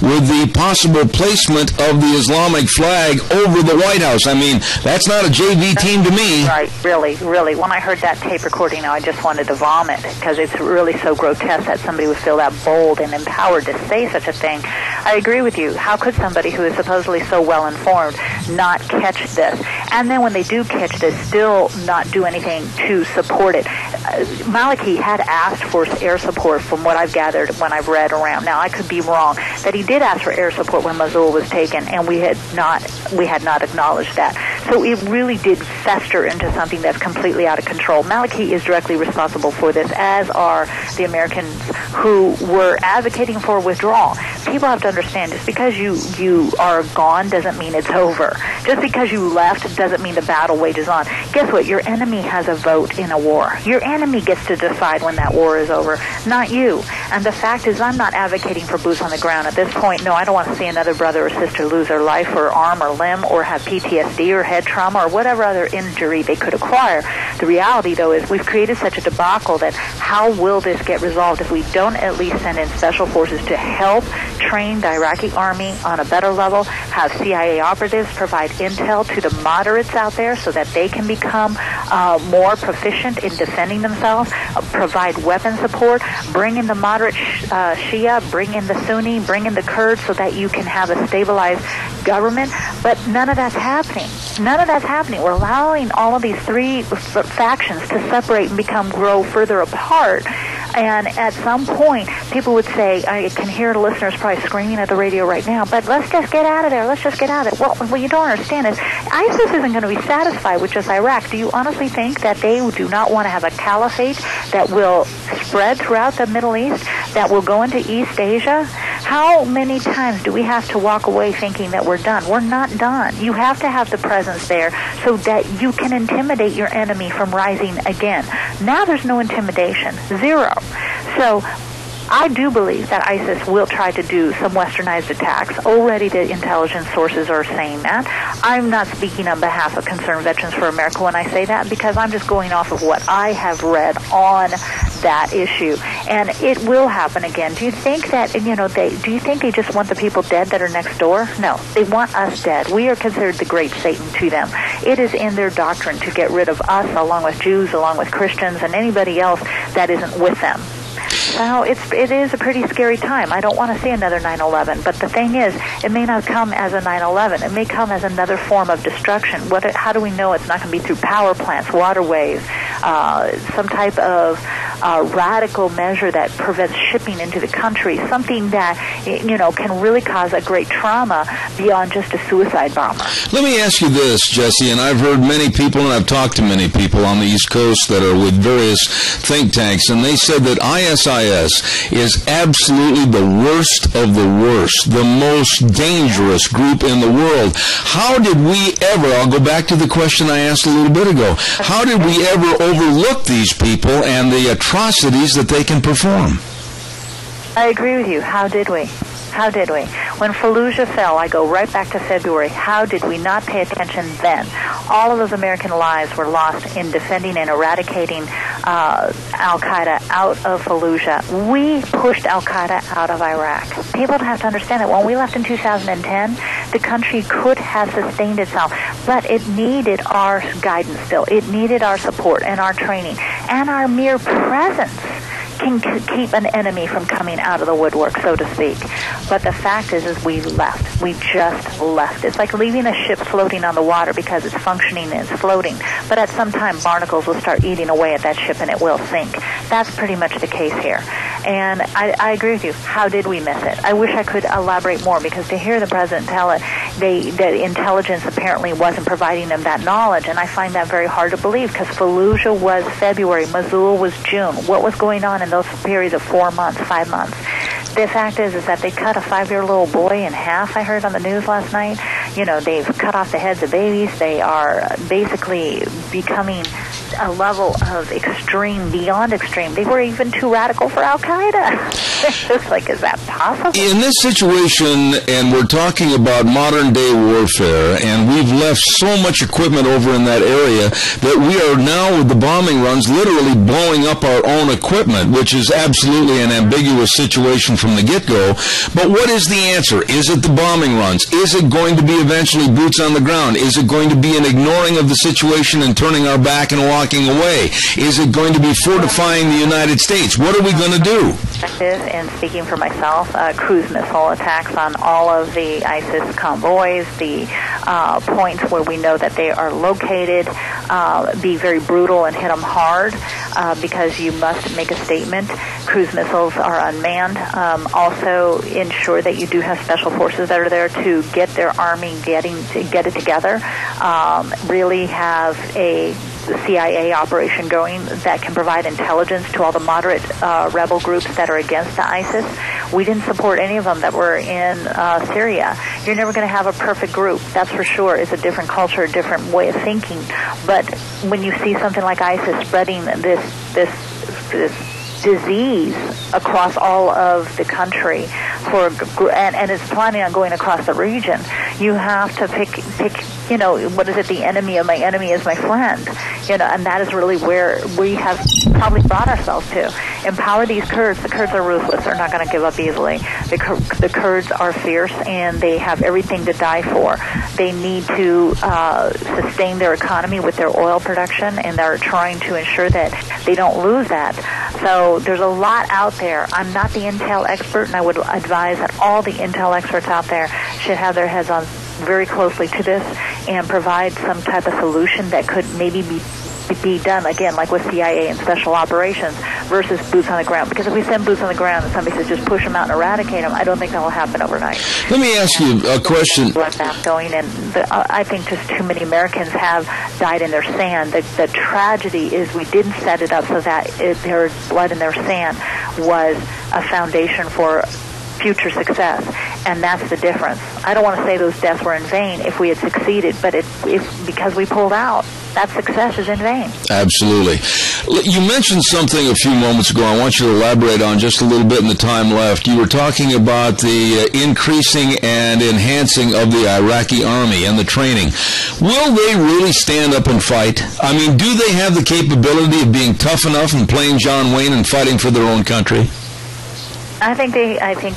Speaker 2: with the possible placement of the Islamic flag over the White House? I mean, that's not a JV team to me.
Speaker 16: Right, really. When I heard that tape recording, I just wanted to vomit, because it's really so grotesque that somebody would feel that bold and empowered to say such a thing. I agree with you. How could somebody who is supposedly so well informed not catch this? And then when they do catch this, still not do anything to support it. Maliki had asked for air support, from what I've gathered when I've read around. Now, I could be wrong, that he did ask for air support when Mosul was taken, and we had not acknowledged that. So it really did fester into something that's completely out of control. Maliki is directly responsible for this, as are the Americans who were advocating for withdrawal. People have to understand, just because you are gone doesn't mean it's over. Just because you left doesn't mean the battle wages on. Guess what? Your enemy has a vote in a war. Your enemy gets to decide when that war is over, not you. And the fact is, I'm not advocating for boots on the ground at this point. No, I don't want to see another brother or sister lose their life or arm or limb or have PTSD or head trauma or whatever other injury they could acquire. The reality, though, is we've created such a debacle that how will this get resolved if we don't at least send in special forces to help train the Iraqi army on a better level, have CIA operatives provide intel to the moderates out there so that they can become more proficient in defending themselves, provide weapon support, bring in the moderate Shia, bring in the Sunni, bring in the Kurds, so that you can have a stabilized government. But none of that's happening. None of that's happening. We're allowing all of these three factions to separate and grow further apart. And at some point, people would say, I can hear the listeners probably screaming at the radio right now, but let's just get out of there. Let's just get out of it. Well, what you don't understand is ISIS isn't going to be satisfied with just Iraq. Do you honestly think that they do not want to have a caliphate that will spread throughout the Middle East, that will go into East Asia? How many times do we have to walk away thinking that we're done? We're not done. You have to have the presence there so that you can intimidate your enemy from rising again. Now there's no intimidation. Zero. So I do believe that ISIS will try to do some westernized attacks. Already the intelligence sources are saying that. I'm not speaking on behalf of Concerned Veterans for America when I say that, because I'm just going off of what I have read on that issue. And it will happen again. Do you think that, do you think they just want the people dead that are next door? No. They want us dead. We are considered the great Satan to them. It is in their doctrine to get rid of us, along with Jews, along with Christians, and anybody else that isn't with them. So it is a pretty scary time. I don't want to see another 9/11, but the thing is, it may not come as a 9/11. It may come as another form of destruction. How do we know it's not going to be through power plants, waterways, some type of radical measure that prevents shipping into the country, something that can really cause a great trauma beyond just a suicide bomber?
Speaker 2: Let me ask you this, Jesse, and I've heard many people, and I've talked to many people on the East Coast that are with various think tanks, and they said that ISIS is absolutely the worst of the worst, the most dangerous group in the world. How did we ever, I'll go back to the question I asked a little bit ago, how did we ever overlook these people and the atrocities that they can perform?
Speaker 16: I agree with you. How did we? How did we? When Fallujah fell, I go right back to February. How did we not pay attention then? All of those American lives were lost in defending and eradicating Al-Qaeda out of Fallujah. We pushed Al-Qaeda out of Iraq. People have to understand that when we left in 2010, the country could have sustained itself, but it needed our guidance still. It needed our support and our training, and our mere presence can keep an enemy from coming out of the woodwork, so to speak. But the fact is we left. We just left. It's like leaving a ship floating on the water because it's functioning and it's floating. But at some time, barnacles will start eating away at that ship and it will sink. That's pretty much the case here. And I agree with you. How did we miss it? I wish I could elaborate more, because to hear the president tell it, that intelligence apparently wasn't providing them that knowledge, and I find that very hard to believe, because Fallujah was February, Mosul was June. What was going on in those periods of 4 months, 5 months? The fact is that they cut a 5-year-old boy in half, I heard on the news last night. They've cut off the heads of babies. They are basically becoming a level of extreme, beyond extreme. They were even too radical for Al-Qaeda. It's just like, is that possible?
Speaker 2: In this situation, and we're talking about modern-day warfare, and we've left so much equipment over in that area that we are now, with the bombing runs, literally blowing up our own equipment, which is absolutely an ambiguous situation from the get-go. But what is the answer? Is it the bombing runs? Is it going to be eventually boots on the ground? Is it going to be an ignoring of the situation and turning our back and walking away? Is it going to be fortifying the United States? What are we going to do?
Speaker 16: And speaking for myself, cruise missile attacks on all of the ISIS convoys, the points where we know that they are located, be very brutal and hit them hard, because you must make a statement. Cruise missiles are unmanned. Also ensure that you do have special forces that are there to get their army get it together. Really have a CIA operation going that can provide intelligence to all the moderate rebel groups that are against the ISIS. We didn't support any of them that were in Syria. You're never going to have a perfect group, that's for sure. It's a different culture, a different way of thinking. But when you see something like ISIS spreading this disease across all of the country, and it's planning on going across the region, you have to pick. What is it? The enemy of my enemy is my friend. And that is really where we have probably brought ourselves to. Empower these Kurds. The Kurds are ruthless. They're not going to give up easily. The Kurds are fierce, and they have everything to die for. They need to sustain their economy with their oil production, and they're trying to ensure that they don't lose that. So there's a lot out there. I'm not the intel expert, and I would advise that all the intel experts out there should have their heads on very closely to this and provide some type of solution that could maybe be done, again, like with CIA and special operations, versus boots on the ground. Because if we send boots on the ground and somebody says just push them out and eradicate them, I don't think that will happen overnight.
Speaker 2: Let me ask you a question.
Speaker 16: Bloodbath going, and I think just too many Americans have died in their sand. The tragedy is we didn't set it up so that their blood in their sand was a foundation for future success, and that's the difference. I don't want to say those deaths were in vain if we had succeeded, but because we pulled out, that success is in vain.
Speaker 2: Absolutely. You mentioned something a few moments ago I want you to elaborate on just a little bit in the time left. You were talking about the increasing and enhancing of the Iraqi army and the training. Will they really stand up and fight? I mean, do they have the capability of being tough enough and playing John Wayne and fighting for their own country?
Speaker 16: I think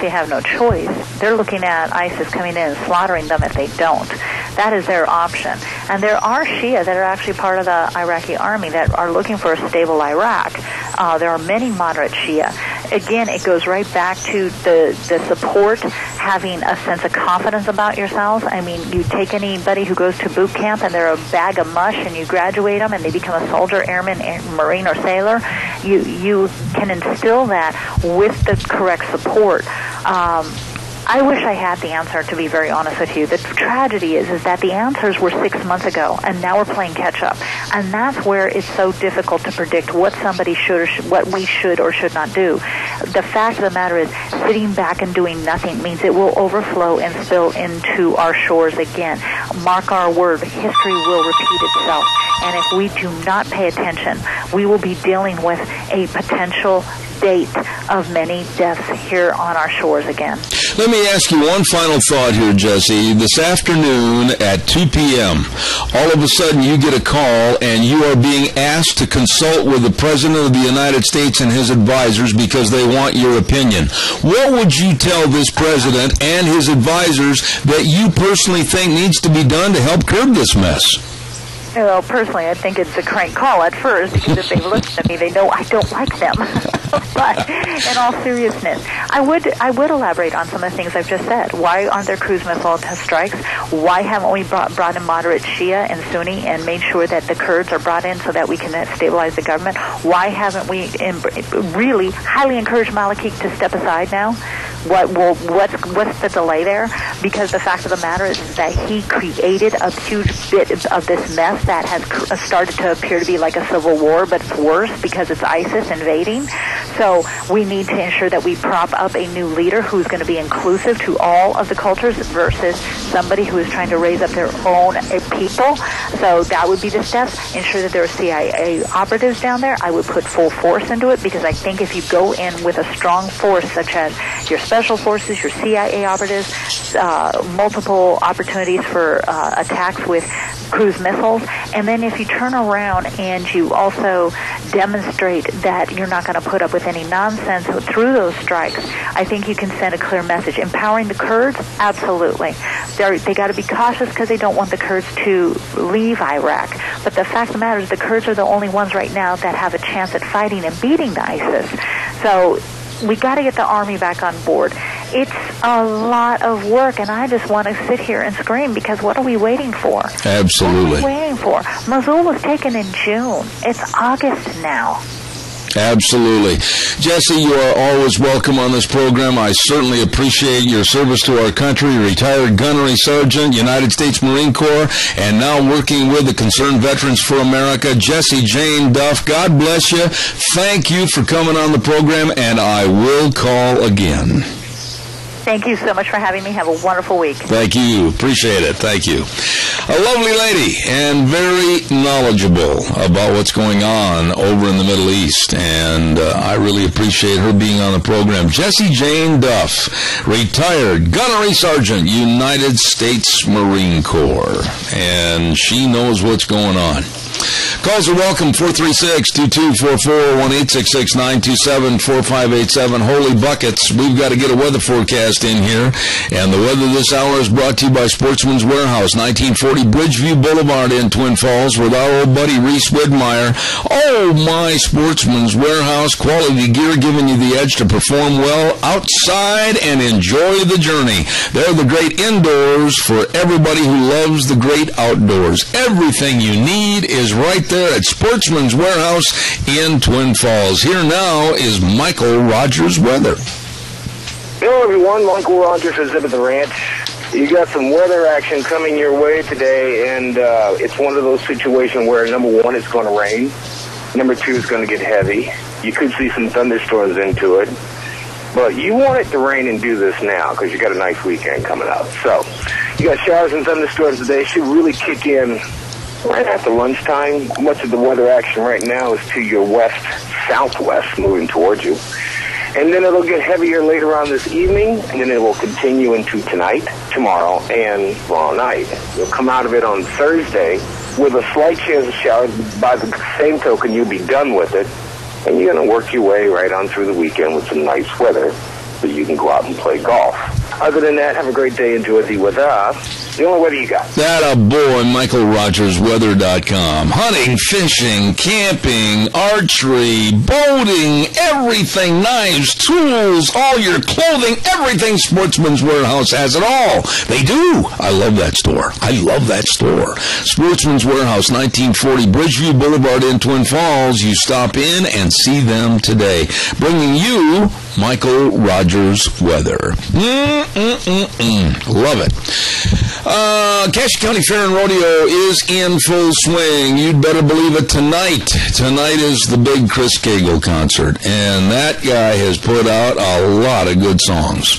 Speaker 16: they have no choice. They're looking at ISIS coming in and slaughtering them if they don't. That is their option. And there are Shia that are actually part of the Iraqi army that are looking for a stable Iraq. There are many moderate Shia. Again, it goes right back to the support, having a sense of confidence about yourself. I mean, you take anybody who goes to boot camp and they're a bag of mush and you graduate them and they become a soldier, airman, marine, or sailor. You can instill that with the correct support. I wish I had the answer, to be very honest with you. The tragedy is that the answers were 6 months ago, and now we're playing catch-up. And that's where it's so difficult to predict what somebody what we should or should not do. The fact of the matter is, sitting back and doing nothing means it will overflow and spill into our shores again. Mark our word, history will repeat itself. And if we do not pay attention, we will be dealing with a potential date of many deaths here on our shores again.
Speaker 2: Let me ask you one final thought here, Jesse. This afternoon at 2 p.m., all of a sudden you get a call and you are being asked to consult with the President of the United States and his advisors because they want your opinion. What would you tell this President and his advisors that you personally think needs to be done to help curb this mess?
Speaker 16: Well, personally, I think it's a crank call at first, because if they've listened to me, they know I don't like them. But in all seriousness, I would elaborate on some of the things I've just said. Why aren't there cruise missile strikes? Why haven't we brought in moderate Shia and Sunni and made sure that the Kurds are brought in so that we can stabilize the government? Why haven't we really highly encouraged Maliki to step aside now? What's the delay there? Because the fact of the matter is that he created a huge bit of this mess that has started to appear to be like a civil war, but it's worse because it's ISIS invading. So we need to ensure that we prop up a new leader who's going to be inclusive to all of the cultures versus somebody who is trying to raise up their own people. So that would be the steps. Ensure that there are CIA operatives down there. I would put full force into it, because I think if you go in with a strong force, such as your special forces, your CIA operatives, multiple opportunities for attacks with cruise missiles, and then if you turn around and you also demonstrate that you're not going to put up with any nonsense through those strikes, I think you can send a clear message. Empowering the Kurds? Absolutely. They got to be cautious because they don't want the Kurds to leave Iraq. But the fact of the matter is the Kurds are the only ones right now that have a chance at fighting and beating the ISIS. So we got to get the army back on board. It's a lot of work, and I just want to sit here and scream, because what are we waiting for?
Speaker 2: Absolutely.
Speaker 16: What are we waiting for? Mosul was taken in June. It's August now.
Speaker 2: Absolutely. Jesse, you are always welcome on this program. I certainly appreciate your service to our country. Retired gunnery sergeant, United States Marine Corps, and now working with the Concerned Veterans for America, Jesse Jane Duff. God bless you. Thank you for coming on the program, and I will call again.
Speaker 16: Thank you so much for having me. Have a wonderful week.
Speaker 2: Thank you. Appreciate it. Thank you. A lovely lady and very knowledgeable about what's going on over in the Middle East, and I really appreciate her being on the program. Jesse Jane Duff, retired gunnery sergeant, United States Marine Corps, and she knows what's going on. Calls are welcome, 436-2244, 1-866-927-4587. Holy buckets, we've got to get a weather forecast in here. And the weather this hour is brought to you by Sportsman's Warehouse, 1940 Bridgeview Boulevard in Twin Falls, with our old buddy Reese Widmeyer. Oh, my Sportsman's Warehouse, quality gear giving you the edge to perform well outside and enjoy the journey. They're the great indoors for everybody who loves the great outdoors. Everything you need is right there there at Sportsman's Warehouse in Twin Falls. Here now is Michael Rogers weather.
Speaker 4: Hello, everyone. Michael Rogers is up at the ranch. You got some weather action coming your way today, and it's one of those situations where, number one, it's going to rain. Number two, it's going to get heavy. You could see some thunderstorms into it. But you want it to rain and do this now because you got a nice weekend coming up. So you got showers and thunderstorms today. Should really kick in right after lunchtime. Much of the weather action right now is to your west-southwest moving towards you. And then it'll get heavier later on this evening, and then it will continue into tonight, tomorrow, and tomorrow night. You'll come out of it on Thursday with a slight chance of showers. By the same token, you'll be done with it, and you're going to work your way right on through the weekend with some nice weather so you can go out and play golf. Other than that, have a great day. Enjoy the weather. The only weather you got.
Speaker 2: That a boy, MichaelRogersWeather.com. Hunting, fishing, camping, archery, boating, everything, knives, tools, all your clothing, everything. Sportsman's Warehouse has it all. They do. I love that store. I love that store. Sportsman's Warehouse, 1940 Bridgeview Boulevard in Twin Falls. You stop in and see them today. Bringing you Michael Rogers Weather. Love it. Cassia County Fair and Rodeo is in full swing. You'd better believe it tonight. Tonight is the big Chris Cagle concert, and that guy has put out a lot of good songs.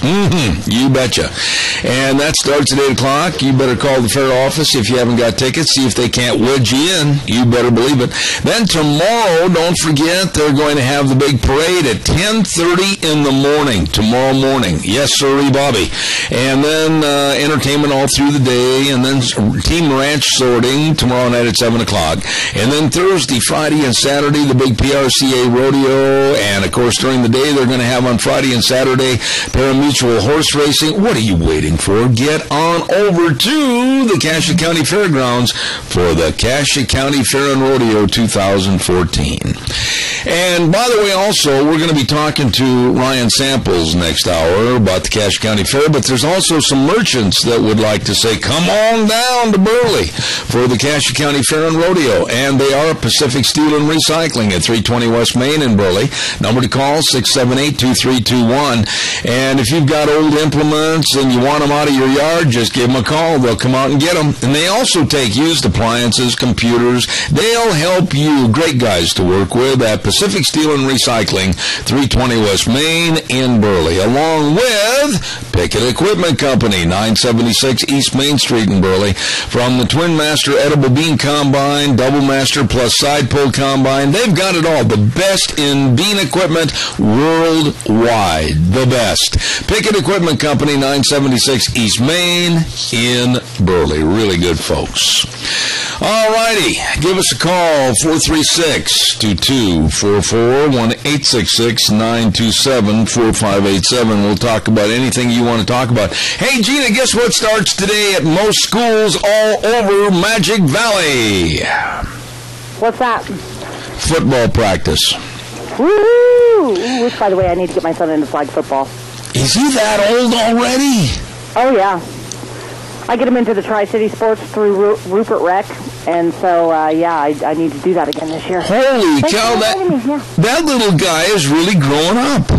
Speaker 2: You betcha. And that starts at 8 o'clock. You better call the fair office if you haven't got tickets. See if they can't wedge you in. You better believe it. Then tomorrow, don't forget, they're going to have the big parade at 10:30 in the morning. Tomorrow morning. Yes, sirree, Bobby. And then entertainment all through the day, and then team ranch sorting tomorrow night at 7 o'clock. And then Thursday, Friday, and Saturday, the big PRCA rodeo. And, of course, during the day, they're going to have on Friday and Saturday parimutuel horse racing. What are you waiting for? Get on over to the Cassia County Fairgrounds for the Cassia County Fair and Rodeo 2014. And, by the way, also, we're going to be talking to Ryan Samples next hour about the Cassia County Fair, but there's also some merchants that would like to say, come on down to Burley for the Cassia County Fair and Rodeo. And they are Pacific Steel and Recycling at 320 West Main in Burley. Number to call, 678-2321. And if you've got old implements and you want them out of your yard, just give them a call. They'll come out and get them. And they also take used appliances, computers. They'll help you. Great guys to work with at Pacific Steel and Recycling, 320 West Main in Burley, along with Pickett Equipment Company, 976 East Main Street in Burley. From the Twin Master Edible Bean Combine, Double Master plus Side Pull Combine, they've got it all. The best in bean equipment worldwide. The best. Pickett Equipment Company, 976 East Main in Burley. Really good folks. All righty. Give us a call, 436-2244, 1-866-927-4587. We'll talk about anything you want to talk about. Hey, Gina, guess what starts today at most schools all over Magic Valley?
Speaker 3: What's that?
Speaker 2: Football practice.
Speaker 3: Woo! Which, by the way, I need to get my son into flag football.
Speaker 2: Is he that old already?
Speaker 3: Oh, yeah. I get him into the Tri-City Sports through Rupert Rec, and so, I need to do that again this year.
Speaker 2: Holy cow, that little guy is really growing up.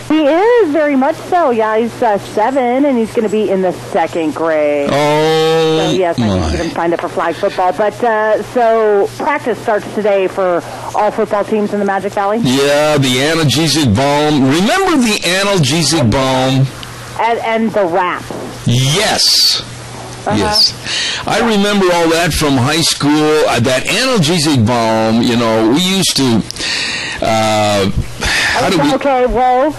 Speaker 3: He is, very much so. Yeah, he's 7, and he's going to be in the 2nd grade.
Speaker 2: Oh,
Speaker 3: so, yes, I need to get him signed up for flag football. But, so practice starts today for all football teams in the Magic Valley?
Speaker 2: Yeah, the analgesic balm. Remember the analgesic balm?
Speaker 3: And the wrap.
Speaker 2: Yes. Yes. I remember all that from high school. That analgesic balm, we used to...
Speaker 3: Okay, whoa.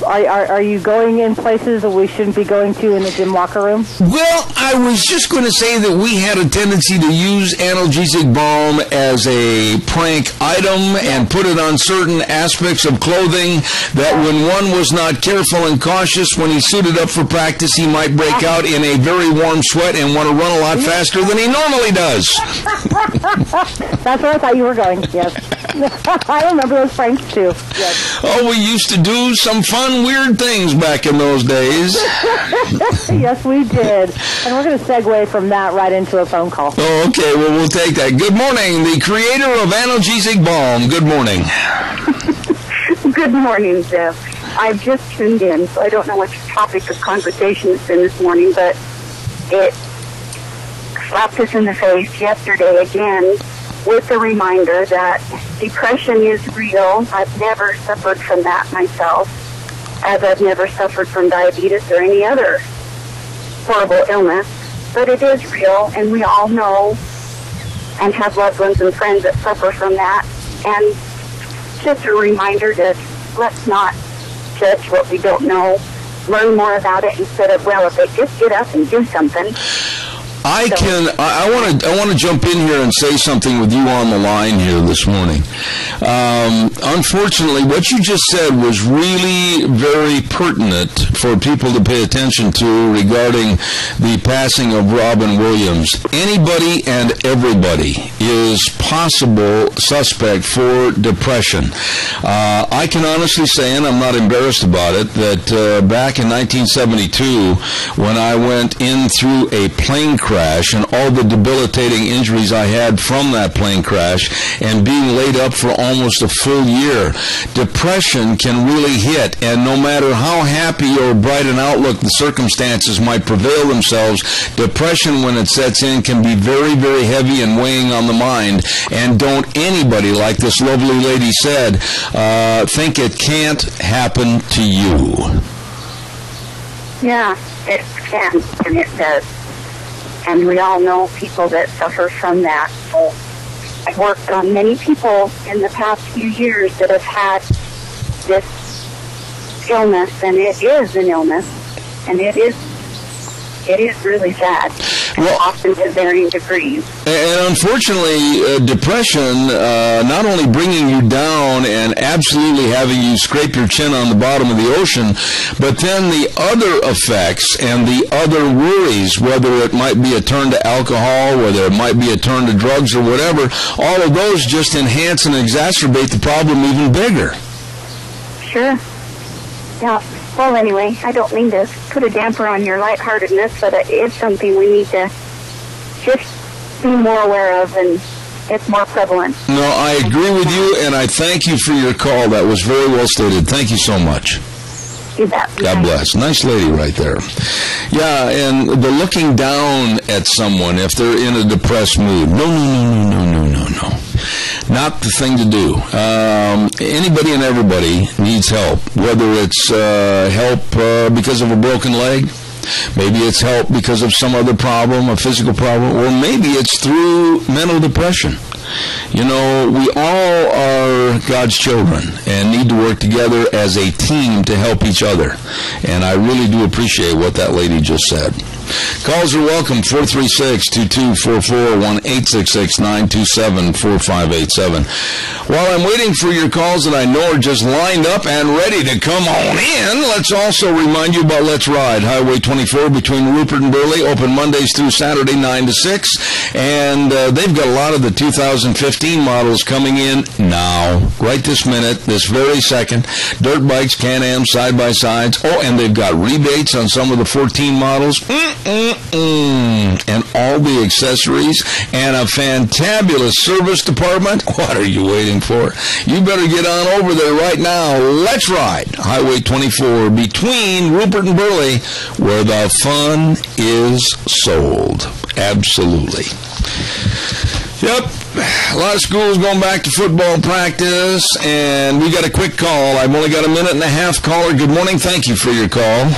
Speaker 3: Are you going in places that we shouldn't be going to in the gym locker room?
Speaker 2: Well, I was just going to say that we had a tendency to use analgesic balm as a prank item and put it on certain aspects of clothing that when one was not careful and cautious, when he suited up for practice, he might break out in a very warm sweat and want to run a lot faster than he normally does.
Speaker 3: That's where I thought you were going, yes. I remember those pranks, too. Yes.
Speaker 2: Oh, we used to do some fun done weird things back in those days.
Speaker 3: Yes, we did. And we're going to segue from that right into a phone call.
Speaker 2: Oh, okay. Well, we'll take that. Good morning, the creator of analgesic balm. Good morning.
Speaker 17: Good morning, Jeff. I've just tuned in, so I don't know what your topic of conversation has been this morning, but it slapped us in the face yesterday again with the reminder that depression is real. I've never suffered from that myself, as I've never suffered from diabetes or any other horrible illness, but it is real, and we all know and have loved ones and friends that suffer from that, and just a reminder that let's not judge what we don't know, learn more about it instead of, well, if they just get up and do something.
Speaker 2: I want to jump in here and say something with you on the line here this morning. Unfortunately, what you just said was really very pertinent for people to pay attention to regarding the passing of Robin Williams. Anybody and everybody is possible suspect for depression. I can honestly say, and I'm not embarrassed about it, that back in 1972, when I went in through a plane crash and all the debilitating injuries I had from that plane crash and being laid up for almost a full year, depression can really hit, and no matter how happy or bright an outlook the circumstances might prevail themselves, depression when it sets in can be very, very heavy and weighing on the mind. And don't anybody, like this lovely lady said, think it can't happen to you.
Speaker 17: Yeah, it can, and it does. And we all know people that suffer from that. So I've worked on many people in the past few years that have had this illness, and it is an illness, and it is really sad,
Speaker 2: well,
Speaker 17: often to varying degrees.
Speaker 2: And unfortunately, depression, not only bringing you down and absolutely having you scrape your chin on the bottom of the ocean, but then the other effects and the other worries, whether it might be a turn to alcohol, whether it might be a turn to drugs or whatever, all of those just enhance and exacerbate the problem even bigger.
Speaker 17: Sure. Yeah. Well, anyway, I don't mean to put a damper on your lightheartedness, but it is something we need to just be more aware of, and it's more prevalent.
Speaker 2: No, I agree with you, and I thank you for your call. That was very well stated. Thank you so much.
Speaker 17: You bet.
Speaker 2: God bless. Nice lady right there. Yeah, and the looking down at someone if they're in a depressed mood. No. Not the thing to do. Anybody and everybody needs help, whether it's help because of a broken leg, maybe it's help because of some other problem, a physical problem, or maybe it's through mental depression. You know, we all are God's children and need to work together as a team to help each other. And I really do appreciate what that lady just said. Calls are welcome, 436-2244, 1-866-927-4587. While I'm waiting for your calls that I know are just lined up and ready to come on in, let's also remind you about Let's Ride, Highway 24 between Rupert and Burley, open Mondays through Saturday, 9 to 6. And they've got a lot of the 2015 models coming in now, right this minute, this very second. Dirt bikes, Can-Am, side-by-sides. Oh, and they've got rebates on some of the 14 models. And all the accessories and a fantabulous service department. What are you waiting for? You better get on over there right now. Let's Ride, Highway 24 between Rupert and Burley, where the fun is sold. Absolutely. Yep. A lot of schools going back to football practice, and we got a quick call. I've only got a minute and a half. Caller, good morning. Thank you for your call.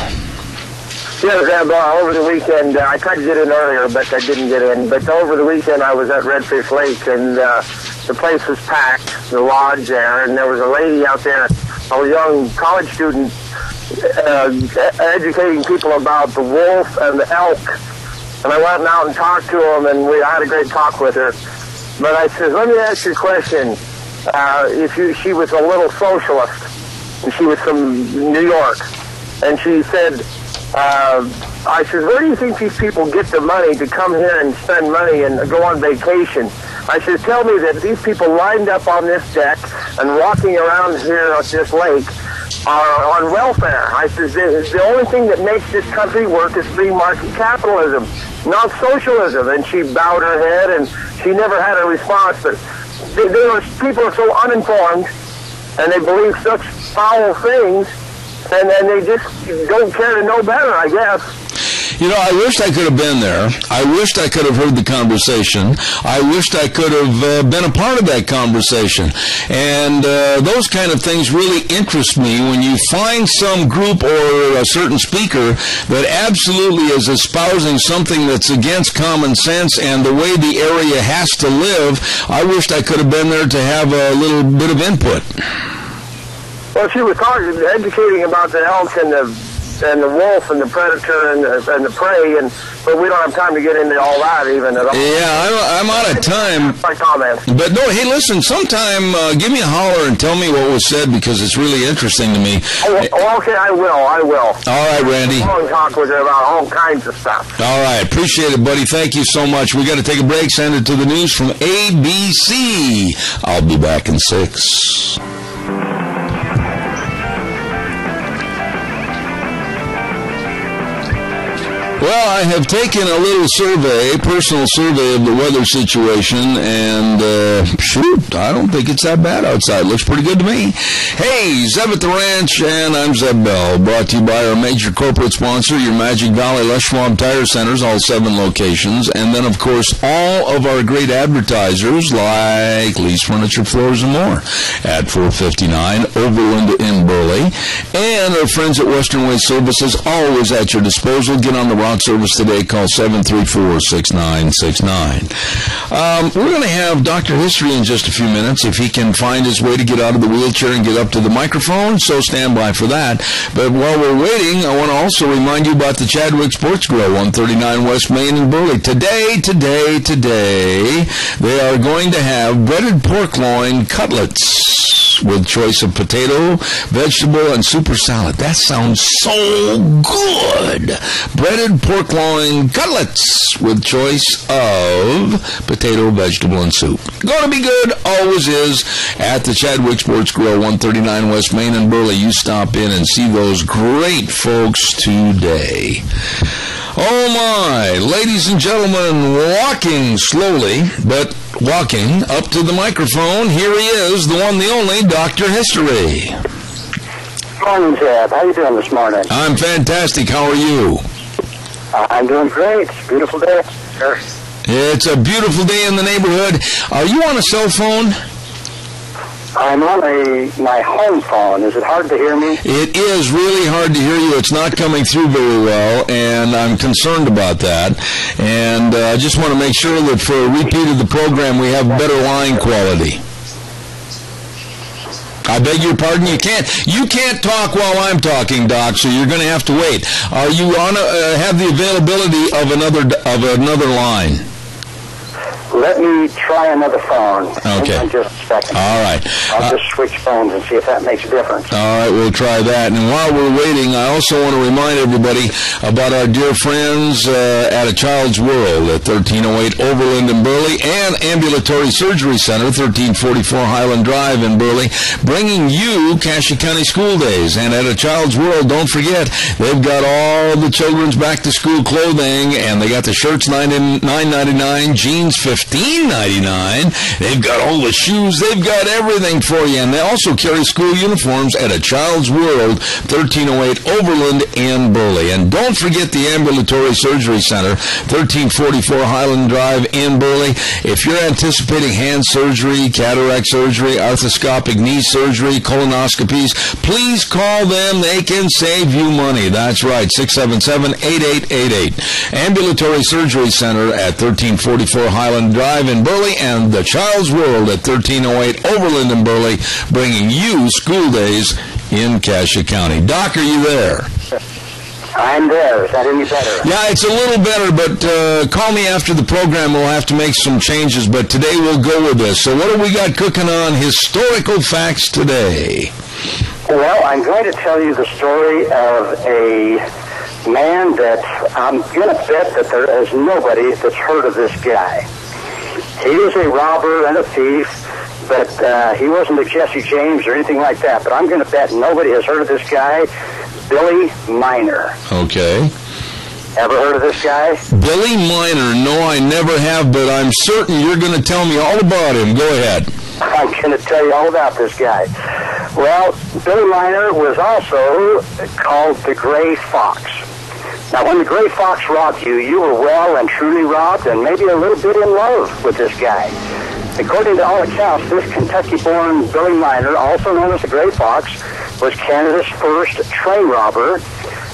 Speaker 18: Yes, over the weekend, I tried to get in earlier, but I didn't get in. But over the weekend, I was at Redfish Lake, and the place was packed, the lodge there, and there was a lady out there, a young college student, educating people about the wolf and the elk. And I went out and talked to him, and I had a great talk with her. But I said, let me ask you a question. She was a little socialist, and she was from New York. And she said, I said, where do you think these people get the money to come here and spend money and go on vacation? I said, tell me that these people lined up on this deck and walking around here at this lake are on welfare. I said, the only thing that makes this country work is free market capitalism, not socialism. And she bowed her head, and she never had a response. But people are so uninformed, and they believe such foul things, and they just don't care to know better, I guess.
Speaker 2: You know, I wished I could have been there. I wished I could have heard the conversation. I wished I could have been a part of that conversation. And those kind of things really interest me when you find some group or a certain speaker that absolutely is espousing something that's against common sense and the way the area has to live. I wished I could have been there to have a little bit of input.
Speaker 18: Well, she was educating about the elk and the wolf and the predator and the prey, but we don't have time to get into all that even at all.
Speaker 2: Yeah, I'm out of time.
Speaker 18: My comments.
Speaker 2: But no, hey, listen, sometime give me a holler and tell me what was said, because it's really interesting to me.
Speaker 18: Oh, okay, I will.
Speaker 2: All right, Randy.
Speaker 18: I'll talk with her about all kinds of stuff.
Speaker 2: All right, appreciate it, buddy. Thank you so much. We got to take a break, send it to the news from ABC. I'll be back in 6. Well, I have taken a little survey, personal survey of the weather situation, and shoot, I don't think it's that bad outside. Looks pretty good to me. Hey, Zeb at the Ranch, and I'm Zeb Bell, brought to you by our major corporate sponsor, your Magic Valley Les Schwab Tire Centers, all 7 locations, and then, of course, all of our great advertisers like Lee's Furniture, Floors, and More at 459 Overland in Burley, and our friends at Western Waste Services, always at your disposal. Get on the rock service today. Call 734-6969. We're going to have Dr. History in just a few minutes, if he can find his way to get out of the wheelchair and get up to the microphone, so stand by for that. But while we're waiting, I want to also remind you about the Chadwick Sports Grill, 139 West Main in Burley. Today, they are going to have breaded pork loin cutlets with choice of potato, vegetable, and super salad. That sounds so good. Breaded pork loin cutlets with choice of potato, vegetable, and soup. Going to be good, always is, at the Chadwick Sports Grill, 139 West Main in Burley. You stop in and see those great folks today. Oh my, ladies and gentlemen, walking slowly, but walking up to the microphone, here he is, the one, the only, Dr. History.
Speaker 9: Good morning, Zeb. How are you doing this morning?
Speaker 2: I'm fantastic. How are you?
Speaker 9: I'm doing great. It's a beautiful day. Sure.
Speaker 2: It's a beautiful day in the neighborhood. Are you on a cell phone?
Speaker 9: I'm on my home phone. Is it hard to hear me?
Speaker 2: It is really hard to hear you. It's not coming through very well, and I'm concerned about that. And I just want to make sure that for a repeat of the program, we have better line quality. I beg your pardon. You can't talk while I'm talking, Doc. So you're going to have to wait. Are you on? Have the availability of another line?
Speaker 9: Let me try another phone.
Speaker 2: Okay.
Speaker 9: In just a second.
Speaker 2: All right.
Speaker 9: I'll just switch phones and see if that makes a difference.
Speaker 2: All right, we'll try that. And while we're waiting, I also want to remind everybody about our dear friends at A Child's World at 1308 Overland in Burley and Ambulatory Surgery Center, 1344 Highland Drive in Burley, bringing you Cassia County School Days. And at A Child's World, don't forget, they've got all the children's back-to-school clothing, and they got the shirts $9.99, jeans $15.99. They've got all the shoes. They've got everything for you. And they also carry school uniforms at A Child's World, 1308 Overland in Burley. And don't forget the Ambulatory Surgery Center, 1344 Highland Drive in Burley. If you're anticipating hand surgery, cataract surgery, arthroscopic knee surgery, colonoscopies, please call them. They can save you money. That's right, 677-8888. Ambulatory Surgery Center at 1344 Highland Drive in Burley, and The Child's World at 1308 Overland in Burley, bringing you school days in Cassia County. Doc, are you there?
Speaker 9: I'm there. Is that any better?
Speaker 2: Yeah, it's a little better, but call me after the program. We'll have to make some changes, but today we'll go with this. So what do we got cooking on historical facts today?
Speaker 9: Well, I'm going to tell you the story of a man that I'm going to bet that there is nobody that's heard of this guy. He was a robber and a thief,
Speaker 6: but he wasn't a Jesse James or anything like that. But I'm going to bet nobody has heard of this guy, Billy Miner.
Speaker 2: Okay.
Speaker 6: Ever heard of this guy?
Speaker 2: Billy Miner. No, I never have, but I'm certain you're going to tell me all about him. Go ahead.
Speaker 6: I'm going to tell you all about this guy. Well, Billy Miner was also called the Gray Fox. Now, when the Gray Fox robbed you, you were well and truly robbed and maybe a little bit in love with this guy. According to all accounts, this Kentucky-born Billy Miner, also known as the Gray Fox, was Canada's first train robber.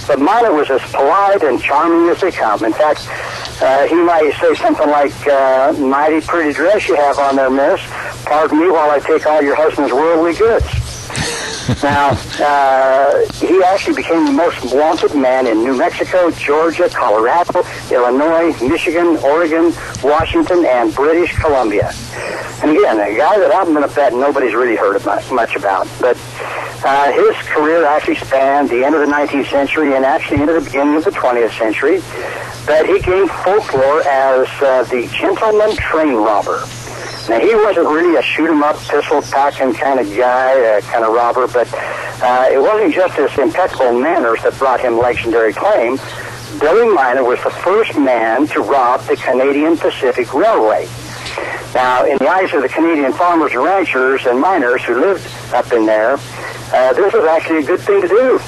Speaker 6: But Miner was as polite and charming as they come. In fact, he might say something like, mighty pretty dress you have on there, miss. Pardon me while I take all your husband's worldly goods. Now, he actually became the most wanted man in New Mexico, Georgia, Colorado, Illinois, Michigan, Oregon, Washington, and British Columbia. And again, a guy that I'm going to bet nobody's really heard much about. But his career actually spanned the end of the 19th century and actually into the beginning of the 20th century. But he gained folklore as the gentleman train robber. Now, he wasn't really a shoot-'em-up, pistol-packing kind of guy, kind of robber, but it wasn't just his impeccable manners that brought him legendary claim. Billy Miner was the first man to rob the Canadian Pacific Railway. Now, in the eyes of the Canadian farmers and ranchers and miners who lived up in there, this was actually a good thing to do.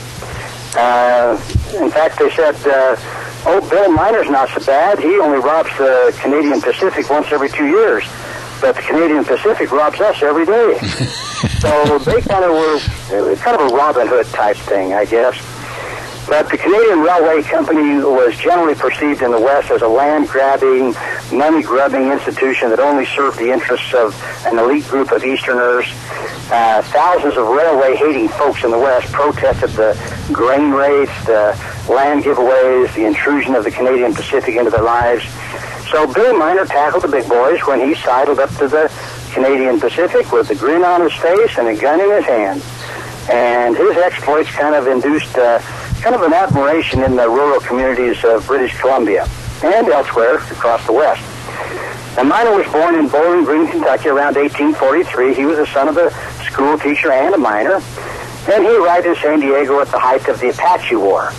Speaker 6: In fact, they said, oh, Bill Miner's not so bad. He only robs the Canadian Pacific once every 2 years. But the Canadian Pacific robs us every day. So they kind of were kind of a Robin Hood type thing, I guess. But the Canadian Railway Company was generally perceived in the West as a land-grabbing, money-grubbing institution that only served the interests of an elite group of Easterners. Thousands of railway-hating folks in the West protested the grain rates, the land giveaways, the intrusion of the Canadian Pacific into their lives. So Bill Miner tackled the big boys when he sidled up to the Canadian Pacific with a grin on his face and a gun in his hand. And his exploits kind of induced kind of an admiration in the rural communities of British Columbia and elsewhere across the West. Now, Miner was born in Bowling Green, Kentucky around 1843. He was the son of a school teacher and a miner. And he arrived in San Diego at the height of the Apache War.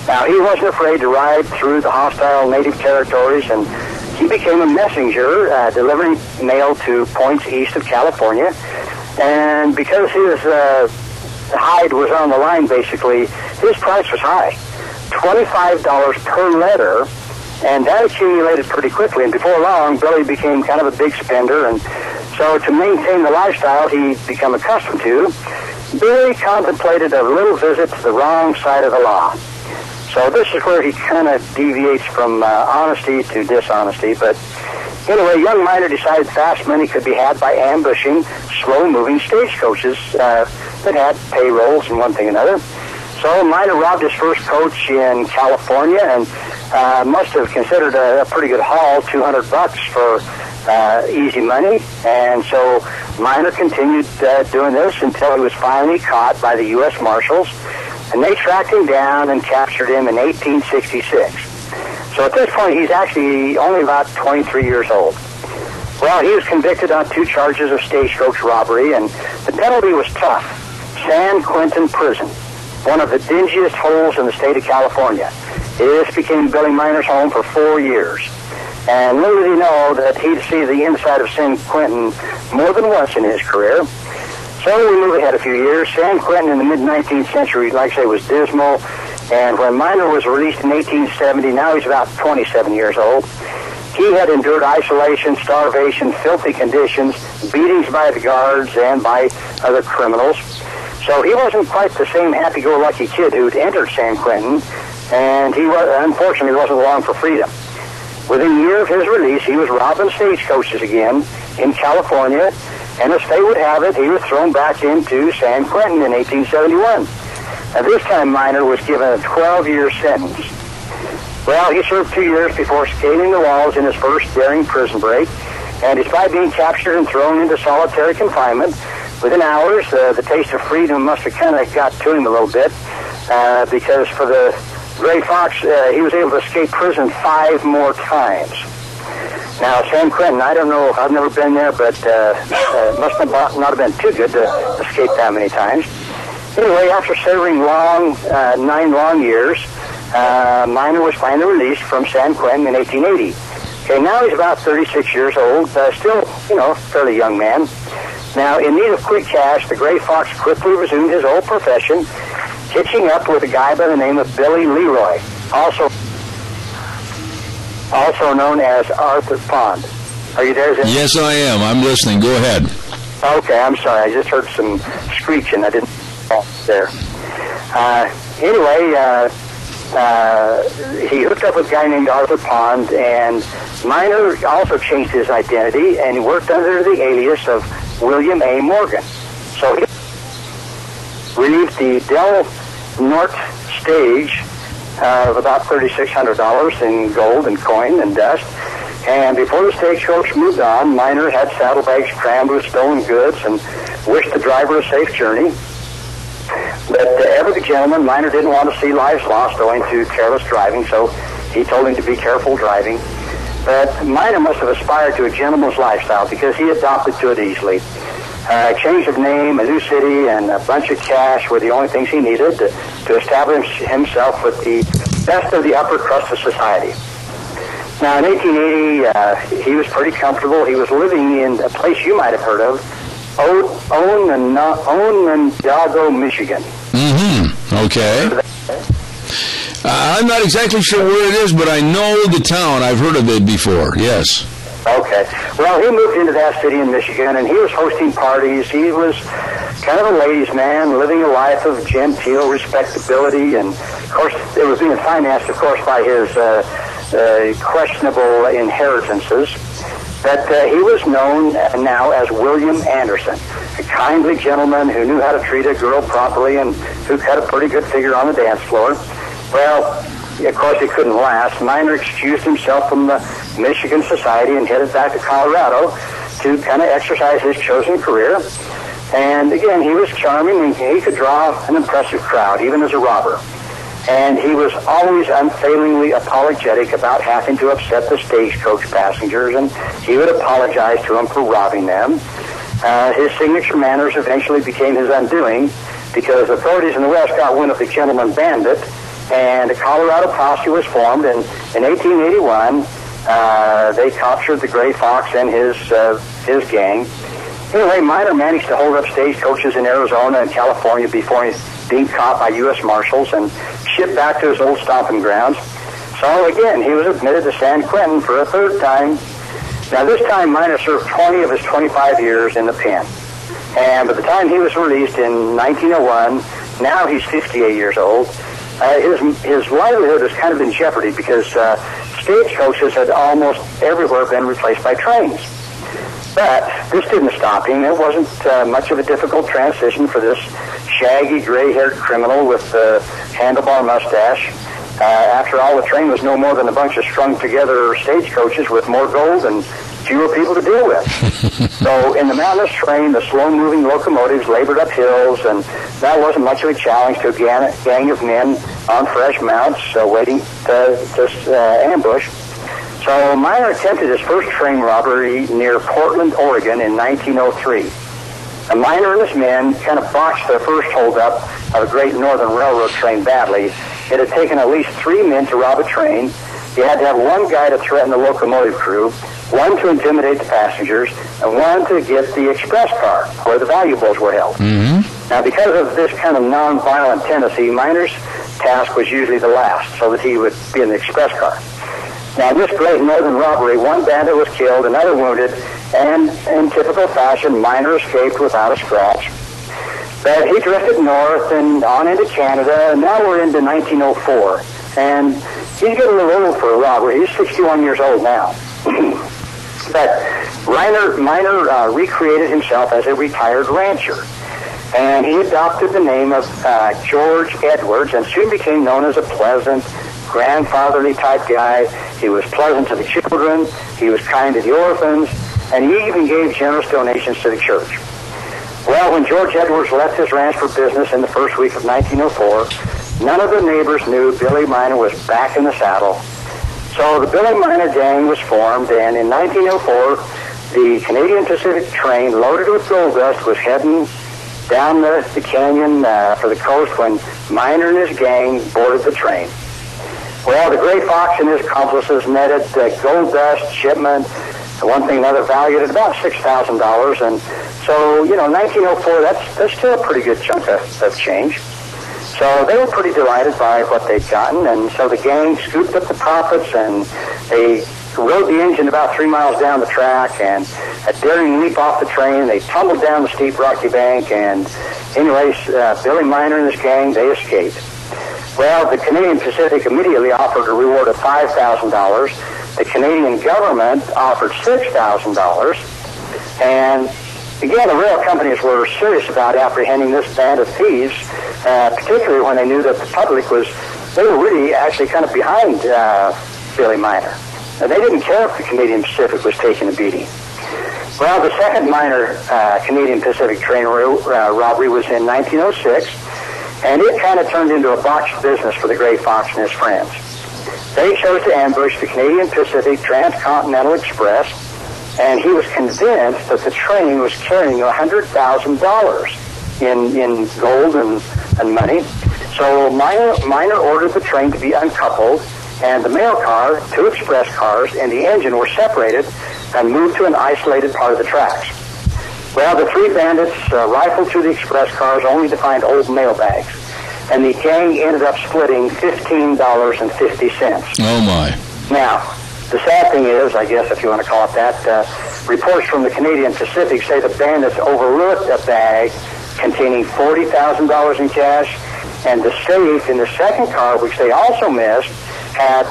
Speaker 6: Now, he wasn't afraid to ride through the hostile native territories, and he became a messenger, delivering mail to points east of California. And because his hide was on the line, basically, his price was high, $25 per letter, and that accumulated pretty quickly. And before long, Billy became kind of a big spender, and so to maintain the lifestyle he'd become accustomed to, Billy contemplated a little visit to the wrong side of the law. So this is where he kind of deviates from honesty to dishonesty. But anyway, young Miner decided fast money could be had by ambushing slow-moving stagecoaches that had payrolls and one thing or another. So Miner robbed his first coach in California and must have considered a pretty good haul, $200 for easy money. And so Miner continued doing this until he was finally caught by the U.S. Marshals. And they tracked him down and captured him in 1866. So at this point, he's actually only about 23 years old. Well, he was convicted on 2 charges of stagecoach robbery, and the penalty was tough. San Quentin Prison, one of the dingiest holes in the state of California. This became Billy Miner's home for 4 years. And little did he know that he'd see the inside of San Quentin more than once in his career. So we move ahead a few years. San Quentin in the mid-19th century, like I say, was dismal. And when Miner was released in 1870, now he's about 27 years old, he had endured isolation, starvation, filthy conditions, beatings by the guards and by other criminals. So he wasn't quite the same happy-go-lucky kid who'd entered San Quentin, and he unfortunately wasn't long for freedom. Within a year of his release, he was robbing stagecoaches again in California, and as fate would have it, he was thrown back into San Quentin in 1871. Now, this time, Miner was given a 12-year sentence. Well, he served 2 years before scaling the walls in his first daring prison break, and despite being captured and thrown into solitary confinement, within hours, the taste of freedom must have kind of got to him a little bit, because for the Gray Fox, he was able to escape prison 5 more times.
Speaker 19: Now, San Quentin, I don't know, I've never been there, but must not have been too good to escape that many times. Anyway, after serving 9 long years, Miner was finally released from San Quentin in 1880. Okay, now he's about 36 years old, still, fairly young man. Now, in need of quick cash, the Gray Fox quickly resumed his old profession, hitching up with a guy by the name of Billy Leroy, also known as Arthur Pond. Are you there, Zim?
Speaker 2: Yes, I am. I'm listening. Go ahead.
Speaker 19: Okay, I'm sorry. I just heard some screeching. I didn't there. Anyway, he hooked up with a guy named Arthur Pond, and Miner also changed his identity, and he worked under the alias of William A. Morgan. So he relieved the Del Norte stage of about $3,600 in gold and coin and dust. And before the stagecoach moved on, Miner had saddlebags crammed with stolen goods and wished the driver a safe journey. But ever the gentleman, Miner didn't want to see lives lost owing to careless driving, so he told him to be careful driving. But Miner must have aspired to a gentleman's lifestyle because he adopted to it easily. A change of name, a new city, and a bunch of cash were the only things he needed to establish himself with the best of the upper crust of society. Now, in 1880, he was pretty comfortable. He was living in a place you might have heard of, Onondaga, Michigan.
Speaker 2: Mm-hmm. Okay. I'm not exactly sure where it is, but I know the town. I've heard of it before, yes.
Speaker 19: Okay. Well, he moved into that city in Michigan, and he was hosting parties. He was kind of a ladies' man, living a life of genteel respectability, and, of course, it was being financed, of course, by his questionable inheritances. But he was known now as William Anderson, a kindly gentleman who knew how to treat a girl properly and who had a pretty good figure on the dance floor. Well, of course, it couldn't last. Miner excused himself from the Michigan society and headed back to Colorado to kind of exercise his chosen career. And again, he was charming and he could draw an impressive crowd, even as a robber. And he was always unfailingly apologetic about having to upset the stagecoach passengers, and he would apologize to them for robbing them. His signature manners eventually became his undoing because authorities in the West got wind of the gentleman bandit, and a Colorado posse was formed, and in 1881, they captured the Gray Fox and his gang. Anyway, Miner managed to hold up stagecoaches in Arizona and California before being caught by U.S. Marshals and shipped back to his old stomping grounds. So again, he was admitted to San Quentin for a third time. Now this time, Miner served 20 of his 25 years in the pen. And by the time he was released in 1901, now he's 58 years old, his livelihood was kind of in jeopardy because stagecoaches had almost everywhere been replaced by trains. But this didn't stop him. It wasn't much of a difficult transition for this shaggy, gray-haired criminal with a handlebar mustache. After all, the train was no more than a bunch of strung-together stagecoaches with more gold and fewer people to deal with. So in the mountainous train, the slow-moving locomotives labored up hills, and that wasn't much of a challenge to a gang of men on fresh mounts waiting to ambush. So Miner attempted his first train robbery near Portland, Oregon in 1903. A Miner and his men kind of botched their first holdup of a Great Northern Railroad train badly. It had taken at least 3 men to rob a train. You had to have one guy to threaten the locomotive crew, one to intimidate the passengers, and one to get the express car where the valuables were held. Mm-hmm. Now, because of this kind of non-violent tendency, Miner's task was usually the last, so that he would be in the express car. Now, in this Great Northern robbery, one bandit was killed, another wounded, and in typical fashion, Miner escaped without a scratch. But he drifted north and on into Canada, and now we're into 1904. And he's getting a little old for a robber. He's 61 years old now. But Miner recreated himself as a retired rancher. And he adopted the name of George Edwards and soon became known as a pleasant, grandfatherly type guy. He was pleasant to the children, he was kind to the orphans, and he even gave generous donations to the church. Well, when George Edwards left his ranch for business in the first week of 1904, none of the neighbors knew Billy Miner was back in the saddle. So the Billy Miner gang was formed, and in 1904, the Canadian Pacific train loaded with gold dust was heading down the canyon for the coast when Miner and his gang boarded the train. Well, the Gray Fox and his accomplices netted gold dust shipment, one thing another, valued at about $6,000. And so, 1904, that's still a pretty good chunk of change. So they were pretty delighted by what they'd gotten, and so the gang scooped up the profits, and they rode the engine about 3 miles down the track, and a daring leap off the train, they tumbled down the steep rocky bank, and anyways, Billy Miner and his gang, they escaped. Well, the Canadian Pacific immediately offered a reward of $5,000. The Canadian government offered $6,000, and again, the rail companies were serious about apprehending this band of thieves, particularly when they knew that the public they were really actually kind of behind Billy Miner. They didn't care if the Canadian Pacific was taking a beating. Well, the second minor Canadian Pacific train robbery was in 1906, and it kind of turned into a botched business for the Gray Fox and his friends. They chose to ambush the Canadian Pacific Transcontinental Express, and he was convinced that the train was carrying $100,000 in gold and money. So Miner ordered the train to be uncoupled, and the mail car, 2 express cars, and the engine were separated and moved to an isolated part of the tracks. Well, the 3 bandits rifled through the express cars only to find old mail bags, and the gang ended up splitting $15.50.
Speaker 2: Oh, my.
Speaker 19: Now, the sad thing is, I guess if you want to call it that, reports from the Canadian Pacific say the bandits overlooked a bag containing $40,000 in cash, and the safe in the second car, which they also missed, had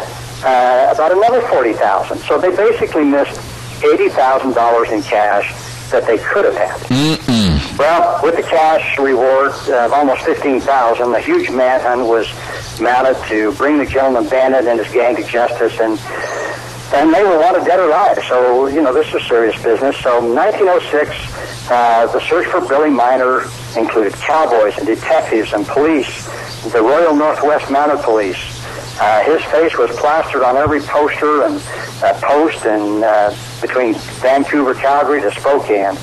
Speaker 19: about another $40,000. So they basically missed $80,000 in cash that they could have had.
Speaker 2: Mm-mm.
Speaker 19: Well, with the cash reward of almost $15,000, a huge manhunt was mounted to bring the gentleman bandit and his gang to justice, and they were wanted dead or alive. So, this was serious business. So, in 1906, the search for Billy Miner included cowboys and detectives and police, the Royal Northwest Mounted Police. His face was plastered on every poster and post and between Vancouver, Calgary to Spokane.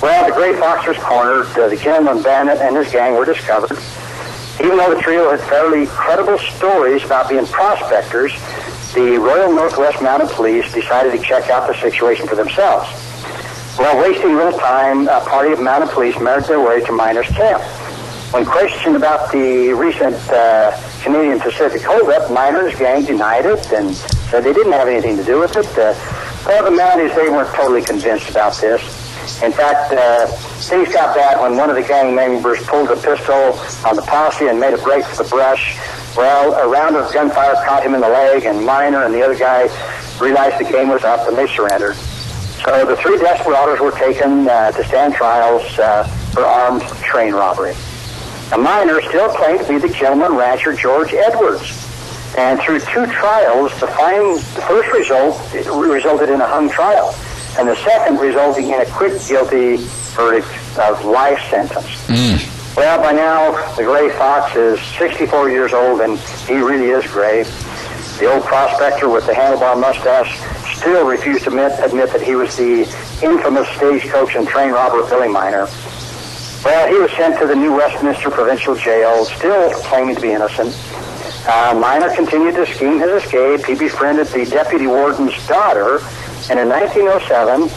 Speaker 19: Well, the Gray Fox was cornered. The gentleman bandit and his gang were discovered. Even though the trio had fairly credible stories about being prospectors, the Royal Northwest Mounted Police decided to check out the situation for themselves. Well, wasting little time, a party of mounted police made their way to Miner's camp. When questioned about the recent Canadian Pacific holdup, Miner and his gang denied it and said they didn't have anything to do with it. Well, the Mounties, they weren't totally convinced about this. In fact, things got bad when one of the gang members pulled a pistol on the posse and made a break for the brush. Well, a round of gunfire caught him in the leg, and Miner and the other guy realized the game was up, and they surrendered. So the 3 desperados were taken to stand trials for armed train robbery. Now, Miner still claimed to be the gentleman rancher George Edwards. And through 2 trials, the first result resulted in a hung trial, and the second resulting in a quick guilty verdict of life sentence. Well, by now, the Gray Fox is 64 years old, and he really is gray. The old prospector with the handlebar mustache still refused to admit that he was the infamous stagecoach and train robber Billy Miner. Well, he was sent to the New Westminster Provincial Jail, still claiming to be innocent. Miner continued to scheme his escape. He befriended the deputy warden's daughter, and in 1907,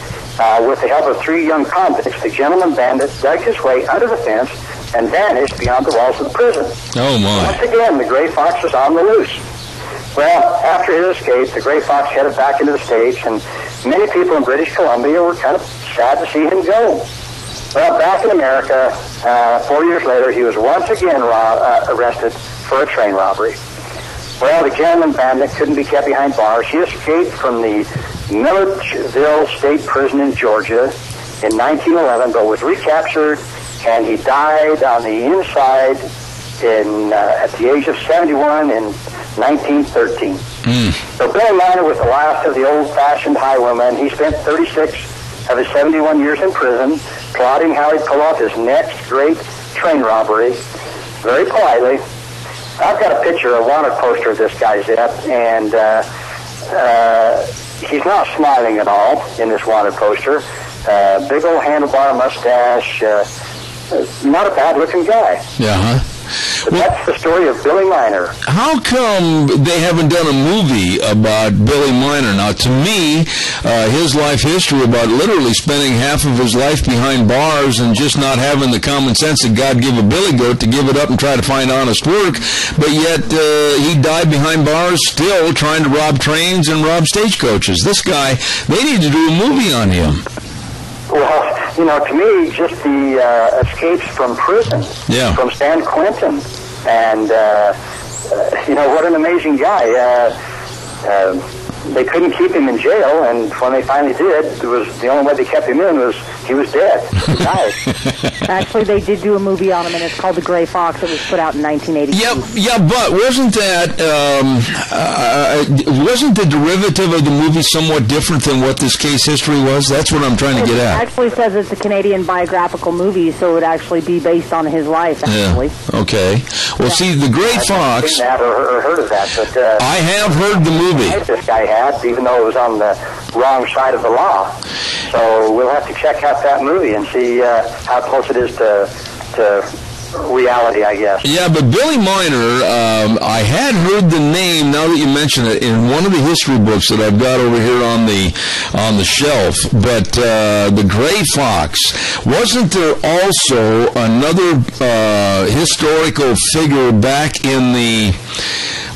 Speaker 19: with the help of 3 young convicts, the gentleman bandit dug his way under the fence and vanished beyond the walls of the prison.
Speaker 2: Oh, my.
Speaker 19: Once again, the Gray Fox was on the loose. Well, after his escape, the Gray Fox headed back into the States, and many people in British Columbia were kind of sad to see him go. Well, back in America, 4 years later, he was once again arrested for a train robbery. Well, the gentleman bandit couldn't be kept behind bars. He escaped from the Milledgeville State Prison in Georgia in 1911, but was recaptured, and he died on the inside at the age of 71 in 1913. So Billy Miner was the last of the old-fashioned highwaymen. He spent 36 of his 71 years in prison, plotting how he'd pull off his next great train robbery. Very politely, I've got a picture, a wanted poster of this guy, Zep, and he's not smiling at all in this wanted poster. Big old handlebar mustache. Not a bad-looking guy.
Speaker 2: Yeah,
Speaker 19: But that's the story of Billy Miner.
Speaker 2: How come they haven't done a movie about Billy Miner? Now, to me, his life history about literally spending half of his life behind bars and just not having the common sense that God gave a billy goat to give it up and try to find honest work, but yet he died behind bars still trying to rob trains and rob stagecoaches. This guy, they need to do a movie on him.
Speaker 19: Well, to me, just the escapes from prison, from San Quentin, and, what an amazing guy. They couldn't keep him in jail, and when they finally did, the only way they kept him in was he was dead. He died.
Speaker 3: Actually, they did do a movie on him, and it's called The Gray Fox. It was put out in 1982.
Speaker 2: Yeah, but wasn't that wasn't the derivative of the movie somewhat different than what this case history was? That's what I'm trying to get at.
Speaker 3: It actually says it's a Canadian biographical movie, so it would actually be based on his life, actually.
Speaker 2: Yeah. Okay. Well, see, The Gray Fox...
Speaker 19: I've seen that or heard of that, but...
Speaker 2: I have heard the movie.
Speaker 19: This guy had, even though it was on the wrong side of the law. So we'll have to check out that movie and see how close it is to reality, I guess.
Speaker 2: Yeah, but Billy Miner, I had heard the name, now that you mention it, in one of the history books that I've got over here on the shelf. But The Gray Fox, wasn't there also another historical figure back in the...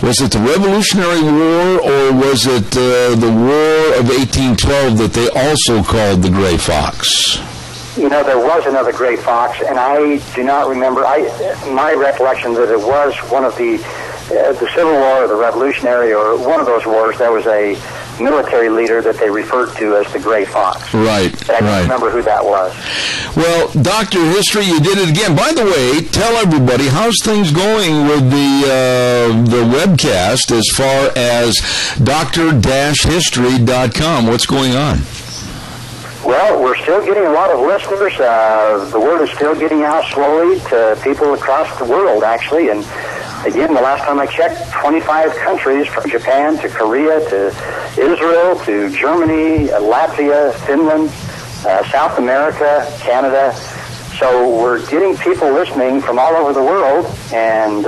Speaker 2: Was it the Revolutionary War, or was it the War of 1812 that they also called the Gray Fox?
Speaker 19: There was another Gray Fox, and I do not remember. My recollection that it was one of the Civil War or the Revolutionary or one of those wars. There was a military leader that they referred to as the Gray Fox.
Speaker 2: Right.
Speaker 19: I don't remember who that was.
Speaker 2: Well, Dr. History, you did it again. By the way, tell everybody, how's things going with the webcast as far as dr-history.com? What's going on?
Speaker 19: Well, we're still getting a lot of listeners. The word is still getting out slowly to people across the world, actually. And again, the last time I checked, 25 countries from Japan to Korea to Israel to Germany, Latvia, Finland, South America, Canada. So we're getting people listening from all over the world, and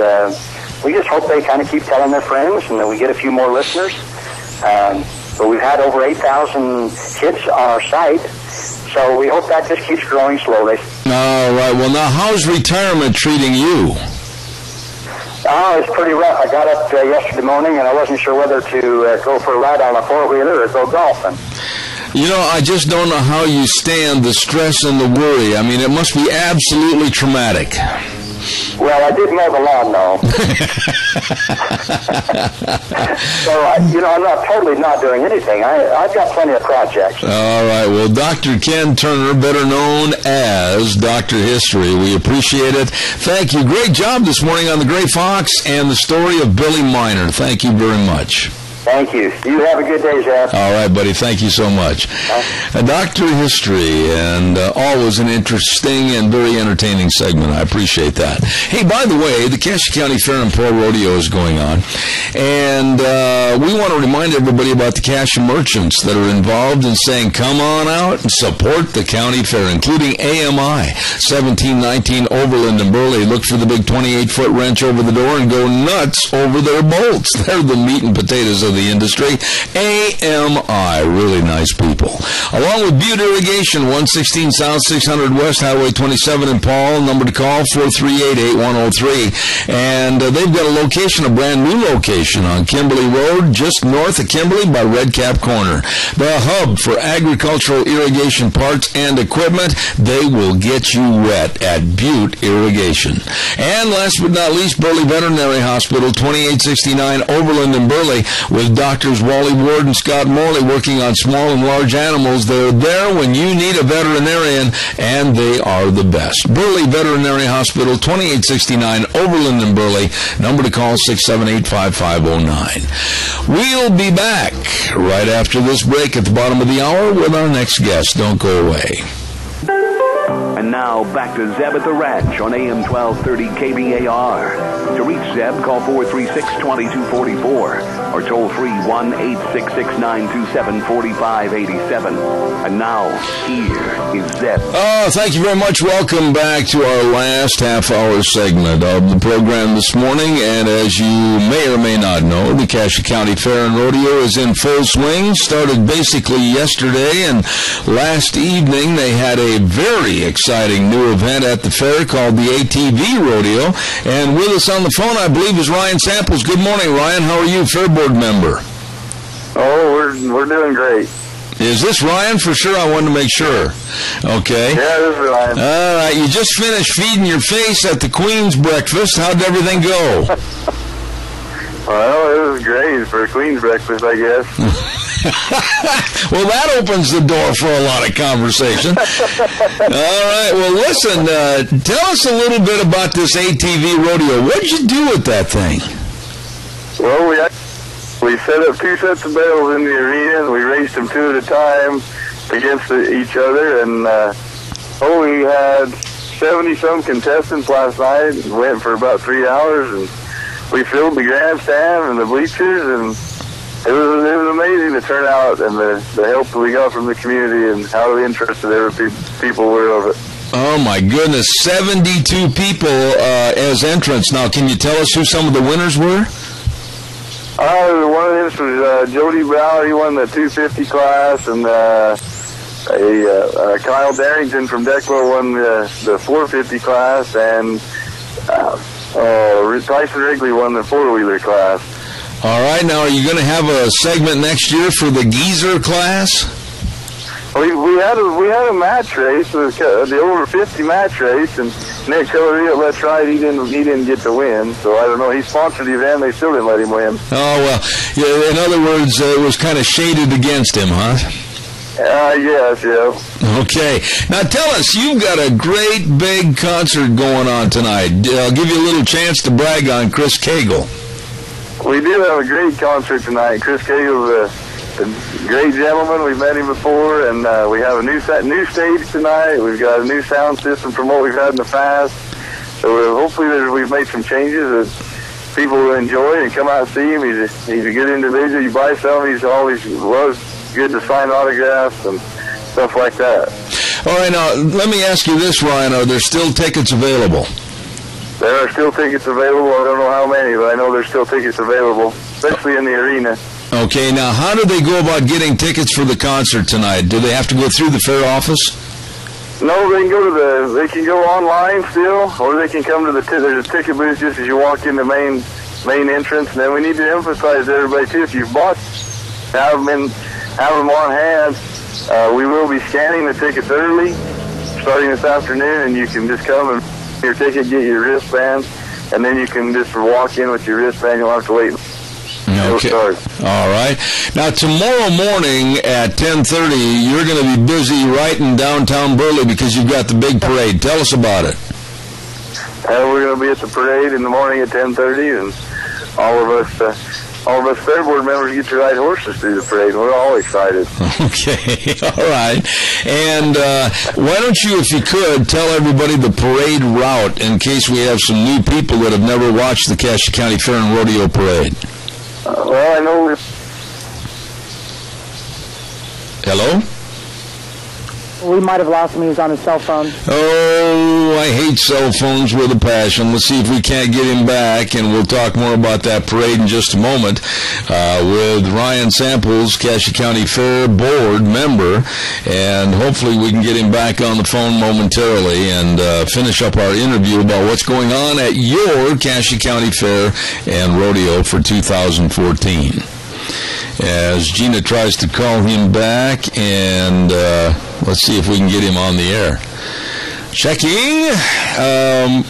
Speaker 19: we just hope they kind of keep telling their friends and that we get a few more listeners. But we've had over 8,000 hits on our site, so we hope that just keeps growing slowly.
Speaker 2: All right. Well, now, how's retirement treating you?
Speaker 19: Oh, it's pretty rough. I got up yesterday morning, and I wasn't sure whether to go for a ride on a four-wheeler or go golfing.
Speaker 2: I just don't know how you stand the stress and the worry. I mean, it must be absolutely traumatic.
Speaker 19: Well, I did mow the lawn, though. So, I'm not totally not doing anything. I've got plenty of projects.
Speaker 2: All right. Well, Dr. Ken Turner, better known as Dr. History, we appreciate it. Thank you. Great job this morning on The Gray Fox and the story of Billy Miner. Thank you very much.
Speaker 19: Thank you. You have a good day, Zach.
Speaker 2: All right, buddy. Thank you so much. Dr. History, and always an interesting and very entertaining segment. I appreciate that. Hey, by the way, the Cassia County Fair and Paul Rodeo is going on, and we want to remind everybody about the Cassia merchants that are involved in saying, come on out and support the county fair, including AMI, 1719 Overland and Burley. Look for the big 28-foot wrench over the door and go nuts over their bolts. They're the meat and potatoes of the industry. AMI, really nice people. Along with Butte Irrigation, 116 South, 600 West, Highway 27 in Paul. Number to call, 438-8103. And they've got a location, a brand new location on Kimberly Road, just north of Kimberly by Red Cap Corner. The hub for agricultural irrigation parts and equipment. They will get you wet at Butte Irrigation. And last but not least, Burley Veterinary Hospital, 2869 Overland and Burley, with Doctors Wally Ward and Scott Morley working on small and large animals. They're there when you need a veterinarian, and they are the best. Burley Veterinary Hospital, 2869 Overland and Burley. Number to call, 678-5509. We'll be back right after this break at the bottom of the hour with our next guest. Don't go away.
Speaker 1: And now, back to Zeb at the Ranch on AM 1230 KBAR. To reach Zeb, call 436-2244 or toll free 1-866-927-4587. And now, here is Zeb.
Speaker 2: Oh, thank you very much. Welcome back to our last half-hour segment of the program this morning. And as you may or may not know, the Cassia County Fair and Rodeo is in full swing. Started basically yesterday, and last evening they had a very exciting new event at the fair called the ATV Rodeo. And with us on the phone, I believe, is Ryan Samples. Good morning, Ryan. How are you, Fair Board member?
Speaker 20: Oh, we're doing great.
Speaker 2: Is this Ryan for sure? I wanted to make sure. Okay.
Speaker 20: Yeah, this is Ryan.
Speaker 2: All right. You just finished feeding your face at the Queen's breakfast. How'd everything go?
Speaker 20: Well, it was great for a Queen's breakfast, I guess.
Speaker 2: Well, that opens the door for a lot of conversation. All right. Well, listen, tell us a little bit about this ATV rodeo. What'd you do with that thing?
Speaker 20: Well, we set up 2 sets of bells in the arena, and we raced them 2 at a time against each other. And we had 70-some contestants last night. It went for about 3 hours, and we filled the grandstand and the bleachers, and it was amazing the turnout and the help that we got from the community and how interested people were of it.
Speaker 2: Oh, my goodness. 72 people as entrants. Now, can you tell us who some of the winners were?
Speaker 20: One of them was Jody Brower. He won the 250 class, and Kyle Darrington from Declo won the 450 class, and Tyson Wrigley won the 4-wheeler class.
Speaker 2: All right. Now, are you going to have a segment next year for the geezer class?
Speaker 20: We had a match race, the over 50 match race, and Nick Hillary, that's right, he didn't get to win. So I don't know. He sponsored the event, they still didn't let him win.
Speaker 2: Oh well. Yeah, in other words, it was kind of shaded against him, huh?
Speaker 20: Yes, yeah.
Speaker 2: Okay. Now tell us, you've got a great big concert going on tonight. I'll give you a little chance to brag on Chris Cagle.
Speaker 20: We do have a great concert tonight. Chris Cagle's a great gentleman. We've met him before, and we have a new stage tonight. We've got a new sound system from what we've had in the past. So hopefully we've made some changes that people will enjoy and come out and see him. He's a good individual. You buy some, he's always loves good to sign autographs and stuff like that.
Speaker 2: All right, now let me ask you this, Ryan. Are there still tickets available?
Speaker 20: There are still tickets available. I don't know how many, but I know there's still tickets available, especially in the arena.
Speaker 2: Okay, now how do they go about getting tickets for the concert tonight? Do they have to go through the fair office?
Speaker 20: No, they can go online still, or they can come to there's a ticket booth just as you walk in the main entrance. And then we need to emphasize to everybody too, if you've bought, have them on hand. We will be scanning the tickets early, starting this afternoon, and you can just come and your ticket, get your wristband, and then you can just walk in with your wristband. You'll have to wait.
Speaker 2: Okay. All right. Now, tomorrow morning at 10:30, you're going to be busy right in downtown Burley because you've got the big parade. Tell us about it.
Speaker 20: We're going to be at the parade in the morning at 10:30, and all of us Fair Board members get to ride horses through the parade. We're all excited.
Speaker 2: Okay. All right. And why don't you, if you could, tell everybody the parade route in case we have some new people that have never watched the Cassia County Fair and Rodeo Parade.
Speaker 20: Well, I know.
Speaker 2: Hello?
Speaker 3: We might have lost him. He was on his cell phone.
Speaker 2: Oh, I hate cell phones with a passion. Let's see if we can't get him back, and we'll talk more about that parade in just a moment with Ryan Samples, Cassia County Fair Board member, and hopefully we can get him back on the phone momentarily and finish up our interview about what's going on at your Cassia County Fair and Rodeo for 2014. As Gina tries to call him back, and let's see if we can get him on the air. Checking.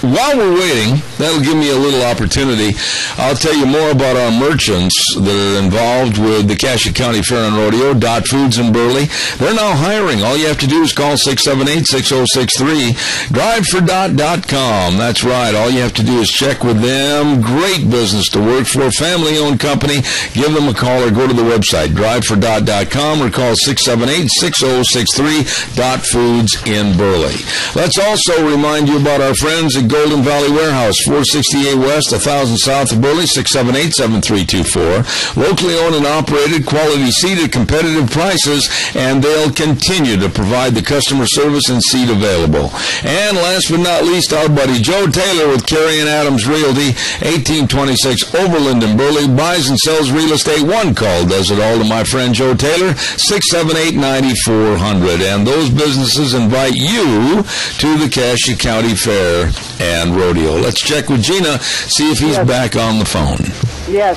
Speaker 2: While we're waiting, That'll give me a little opportunity. I'll tell you more about our merchants that are involved with the Cassia County Fair and Rodeo, Dot Foods in Burley. They're now hiring. All you have to do is call 678-6063, drivefor.com. That's right. All you have to do is check with them. Great business to work for, family-owned company. Give them a call or go to the website, drivefor.com, or call 678-6063, Dot Foods in Burley. Let's also remind you about our friends at Golden Valley Warehouse, 468 West, 1000 South of Burley, 678-7324. Locally owned and operated, quality seed at competitive prices, and they'll continue to provide the customer service and seed available. And last but not least, our buddy Joe Taylor with Carey and Adams Realty, 1826 Overland in Burley, buys and sells real estate. One call does it all to my friend Joe Taylor, 678-9400. And those businesses invite you to the Cassia County Fair and Rodeo. Let's check with Gina, see if he's back on the phone.
Speaker 3: Yes.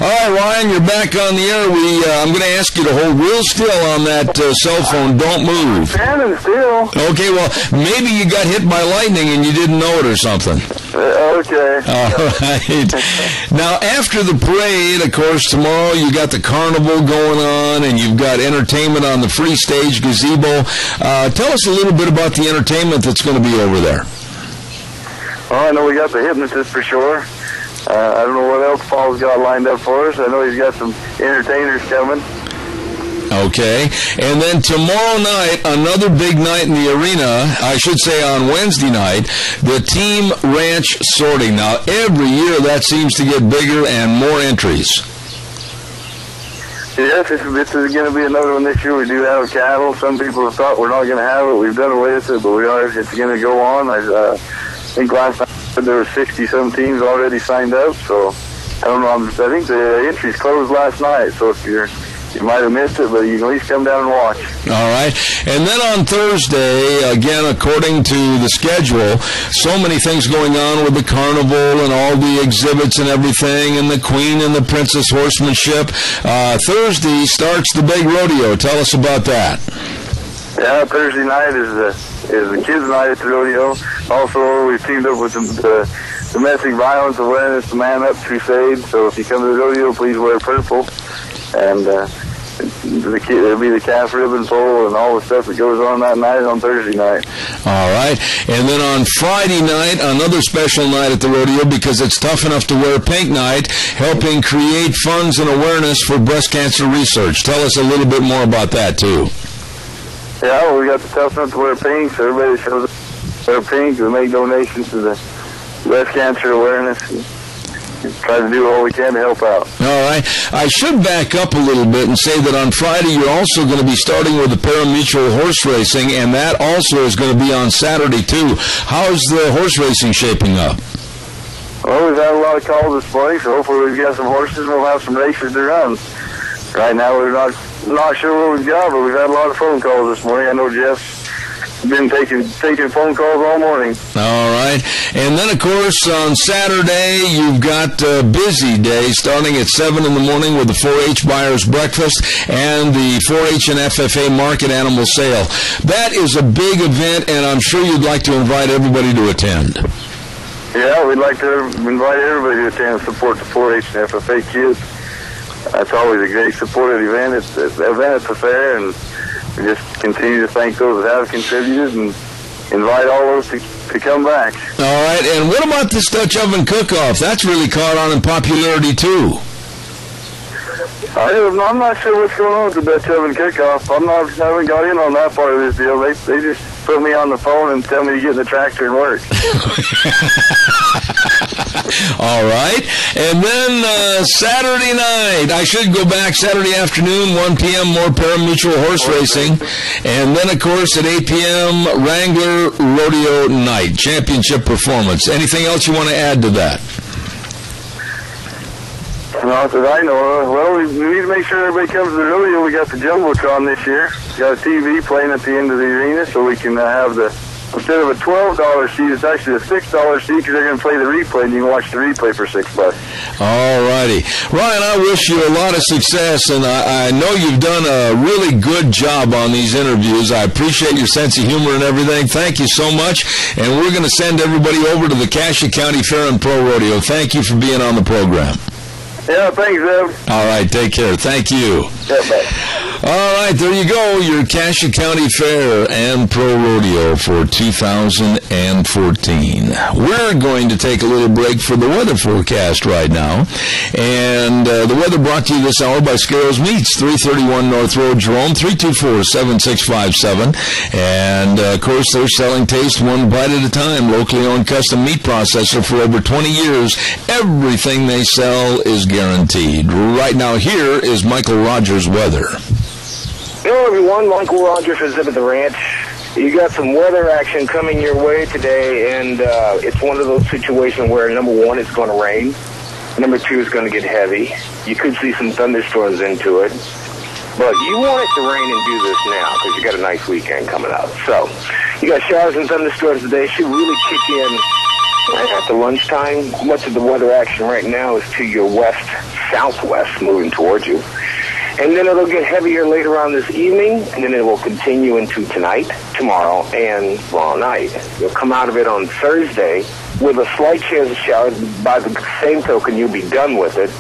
Speaker 2: All right, Ryan, you're back on the air. I'm going to ask you to hold real still on that cell phone. Don't move.
Speaker 20: Standing still.
Speaker 2: Okay, well, maybe you got hit by lightning and you didn't know it or something.
Speaker 20: Okay.
Speaker 2: All right. Now, after the parade, of course, tomorrow you got the carnival going on and you've got entertainment on the free stage gazebo. Tell us a little bit about the entertainment that's going to be over there.
Speaker 20: Well, I know we got the hypnotist for sure. I don't know what else Paul's got lined up for us. I know he's got some entertainers coming.
Speaker 2: Okay. And then tomorrow night, another big night in the arena, I should say on Wednesday night, the Team Ranch Sorting. Now, every year that seems to get bigger and more entries.
Speaker 20: Yes, this is going to be another one this year. We do have cattle. Some people have thought we're not going to have it. We've done away with it, but we are. It's going to go on. I think last night there were 60-some teams already signed up, so I don't know. I think the entries closed last night, so if you might have missed it, but you can at least come down and watch.
Speaker 2: All right. And then on Thursday, again, according to the schedule, so many things going on with the carnival and all the exhibits and everything, and the Queen and the Princess horsemanship. Thursday starts the big rodeo. Tell us about that.
Speaker 20: Yeah, Thursday night is the kids' night at the rodeo. Also, we've teamed up with the Domestic Violence Awareness, the Man Up Crusade. So if you come to the rodeo, please wear purple. And there'll be the calf ribbon pull and all the stuff that goes on that night on Thursday night.
Speaker 2: All right. And then on Friday night, another special night at the rodeo because it's tough enough to wear pink night, helping create funds and awareness for breast cancer research. Tell us a little bit more about that, too.
Speaker 20: Yeah, well, we got the tough enough to wear pink, so everybody shows up to wear pink. We make donations to the breast cancer awareness. Try to do all we can to help out.
Speaker 2: All right. I should back up a little bit and say that on Friday you're also going to be starting with the pari-mutuel horse racing, and that also is going to be on Saturday, too. How's the horse racing shaping up?
Speaker 20: Well, we've had a lot of calls this morning, so hopefully we've got some horses and we'll have some races to run. Right now we're not sure what we've got, but we've had a lot of phone calls this morning. I know Jeff's been taking phone calls all morning. All
Speaker 2: right. And then, of course, on Saturday, you've got a busy day starting at 7 in the morning with the 4-H Buyers Breakfast and the 4-H and FFA Market Animal Sale. That is a big event, and I'm sure you'd like to invite everybody to attend.
Speaker 20: Yeah, we'd like to invite everybody to attend and support the 4-H and FFA kids. That's always a great supported event. It's an event at the fair, and we just continue to thank those that have contributed and invite all those to come back.
Speaker 2: All right, and what about this Dutch oven cook-off? That's really caught on in popularity, too.
Speaker 20: I'm not sure what's going on with the Dutch oven cook-off. I haven't got in on that part of this deal. They just put me on the phone and tell me to get in the tractor and work.
Speaker 2: All right. And then Saturday night, I should go back Saturday afternoon, 1 p.m., more pari-mutuel horse racing. And then, of course, at 8 p.m., Wrangler Rodeo Night, championship performance. Anything else you want to add to that?
Speaker 20: Not that I know of. Well, we need to make sure everybody comes to the rodeo. We got the Jumbotron this year. We got a TV playing at the end of the arena so we can have the instead of a $12 seat, it's actually a $6 seat because they're going to play the replay, and you can watch the replay for $6.
Speaker 2: All righty. Ryan, I wish you a lot of success, and I know you've done a really good job on these interviews. I appreciate your sense of humor and everything. Thank you so much, and we're going to send everybody over to the Cassia County Fair and Pro Rodeo. Thank you for being on the program.
Speaker 20: Yeah, thanks, Ev.
Speaker 2: All right, take care. Thank you.
Speaker 20: Yeah, bye.
Speaker 2: All right, there you go, your Cassia County Fair and Pro Rodeo for 2014. We're going to take a little break for the weather forecast right now. And the weather brought to you this hour by Scarrows Meats, 331 North Road, Jerome, 324-7657. And, of course, they're selling Taste one bite at a time, locally owned custom meat processor for over 20 years. Everything they sell is guaranteed. Right now, here is Michael Rogers' weather.
Speaker 4: Hello, everyone. Michael Rogers is up at the ranch. You got some weather action coming your way today, and it's one of those situations where, number one, it's going to rain. Number two, it's going to get heavy. You could see some thunderstorms into it. But you want it to rain and do this now because you got a nice weekend coming up. So you got showers and thunderstorms today. Should really kick in right after lunchtime. Much of the weather action right now is to your west-southwest, moving towards you. And then it'll get heavier later on this evening, and then it will continue into tonight, tomorrow, and tomorrow night. You'll come out of it on Thursday with a slight chance of showers. By the same token, you'll be done with it,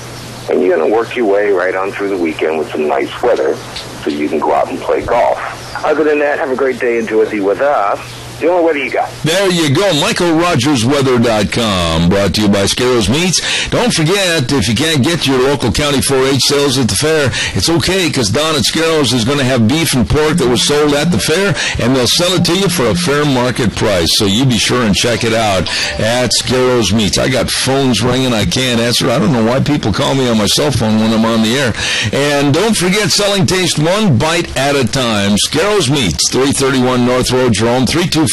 Speaker 4: and you're going to work your way right on through the weekend with some nice weather so you can go out and play golf. Other than that, have a great day. Enjoy the weather. The only weather you got.
Speaker 2: There you go. MichaelRogersWeather.com, brought to you by Scarrows Meats. Don't forget, if you can't get to your local county 4-H sales at the fair, it's okay, because Don at Scarrows is going to have beef and pork that was sold at the fair, and they'll sell it to you for a fair market price. So you be sure and check it out at Scarrows Meats. I got phones ringing I can't answer. I don't know why people call me on my cell phone when I'm on the air. And don't forget, selling Taste one bite at a time. Scarrows Meats, 331 North Road, Jerome, 324-7657.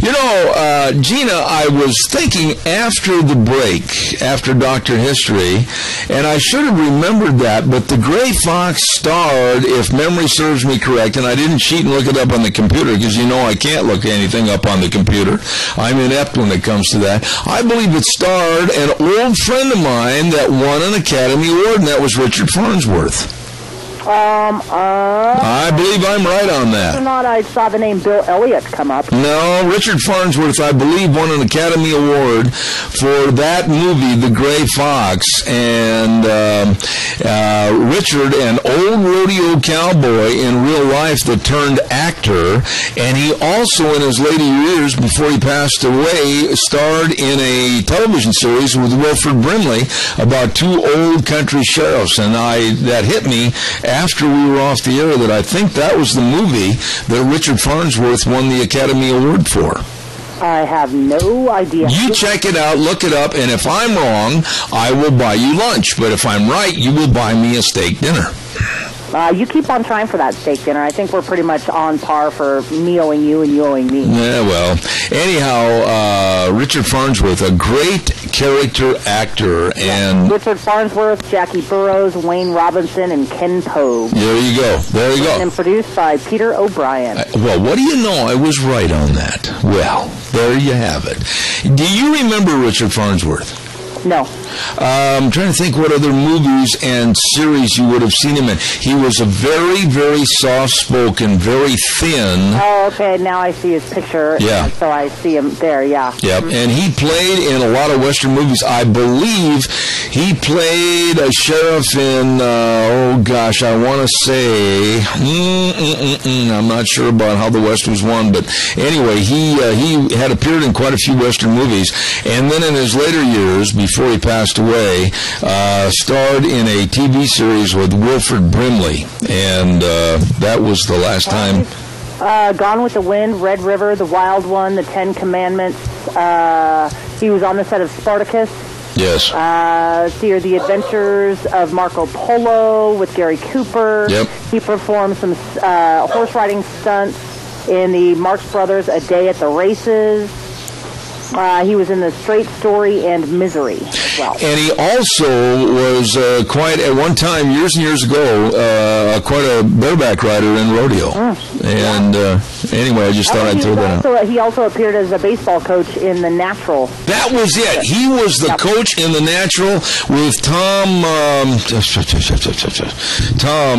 Speaker 2: You know, Gina, I was thinking after the break, after Dr. History, and I should have remembered that, but the Gray Fox starred, if memory serves me correct, and I didn't cheat and look it up on the computer, because you know I can't look anything up on the computer. I'm inept when it comes to that. I believe it starred an old friend of mine that won an Academy Award, and that was Richard Farnsworth. I believe I'm right on that.
Speaker 3: Whether or not I saw the name Bill Elliott come up.
Speaker 2: No, Richard Farnsworth, I believe, won an Academy Award for that movie, The Gray Fox. And Richard, an old rodeo cowboy in real life that turned actor, and he also, in his later years, before he passed away, starred in a television series with Wilford Brimley about two old country sheriffs. And that hit me after we were off the air that I think that was the movie that Richard Farnsworth won the Academy Award for.
Speaker 3: I have no idea.
Speaker 2: You check it out, look it up, and if I'm wrong, I will buy you lunch. But if I'm right, you will buy me a steak dinner.
Speaker 3: You keep on trying for that steak dinner. I think we're pretty much on par for me owing you and you owing me.
Speaker 2: Yeah, well, anyhow, Richard Farnsworth, a great character actor. And
Speaker 3: Richard Farnsworth, Jackie Burroughs, Wayne Robinson, and Ken Pogue.
Speaker 2: There you go. There you go.
Speaker 3: And produced by Peter O'Brien.
Speaker 2: Well, what do you know? I was right on that. Well, there you have it. Do you remember Richard Farnsworth?
Speaker 3: No.
Speaker 2: I'm trying to think what other movies and series you would have seen him in. He was a very, very soft-spoken, very thin.
Speaker 3: Oh, okay. Now I see his picture.
Speaker 2: Yeah.
Speaker 3: So I see him there, yeah.
Speaker 2: Yep. And he played in a lot of Western movies. I believe he played a sheriff in, I want to say, I'm not sure about how the West was won, but anyway, he had appeared in quite a few Western movies. And then in his later years, before he passed away, starred in a TV series with Wilford Brimley, and that was the last time.
Speaker 3: Gone with the Wind, Red River, The Wild One, The Ten Commandments. He was on the set of Spartacus.
Speaker 2: Yes.
Speaker 3: See The Adventures of Marco Polo with Gary Cooper.
Speaker 2: Yep.
Speaker 3: He performed some horse riding stunts in the Marx Brothers, A Day at the Races. He was in The Straight Story and Misery as well.
Speaker 2: And he also was quite, at one time, years and years ago, quite a bareback rider in rodeo. And anyway, I just thought I'd throw that out.
Speaker 3: He also appeared as a baseball coach in The Natural.
Speaker 2: That was it. He was the coach in The Natural with Tom,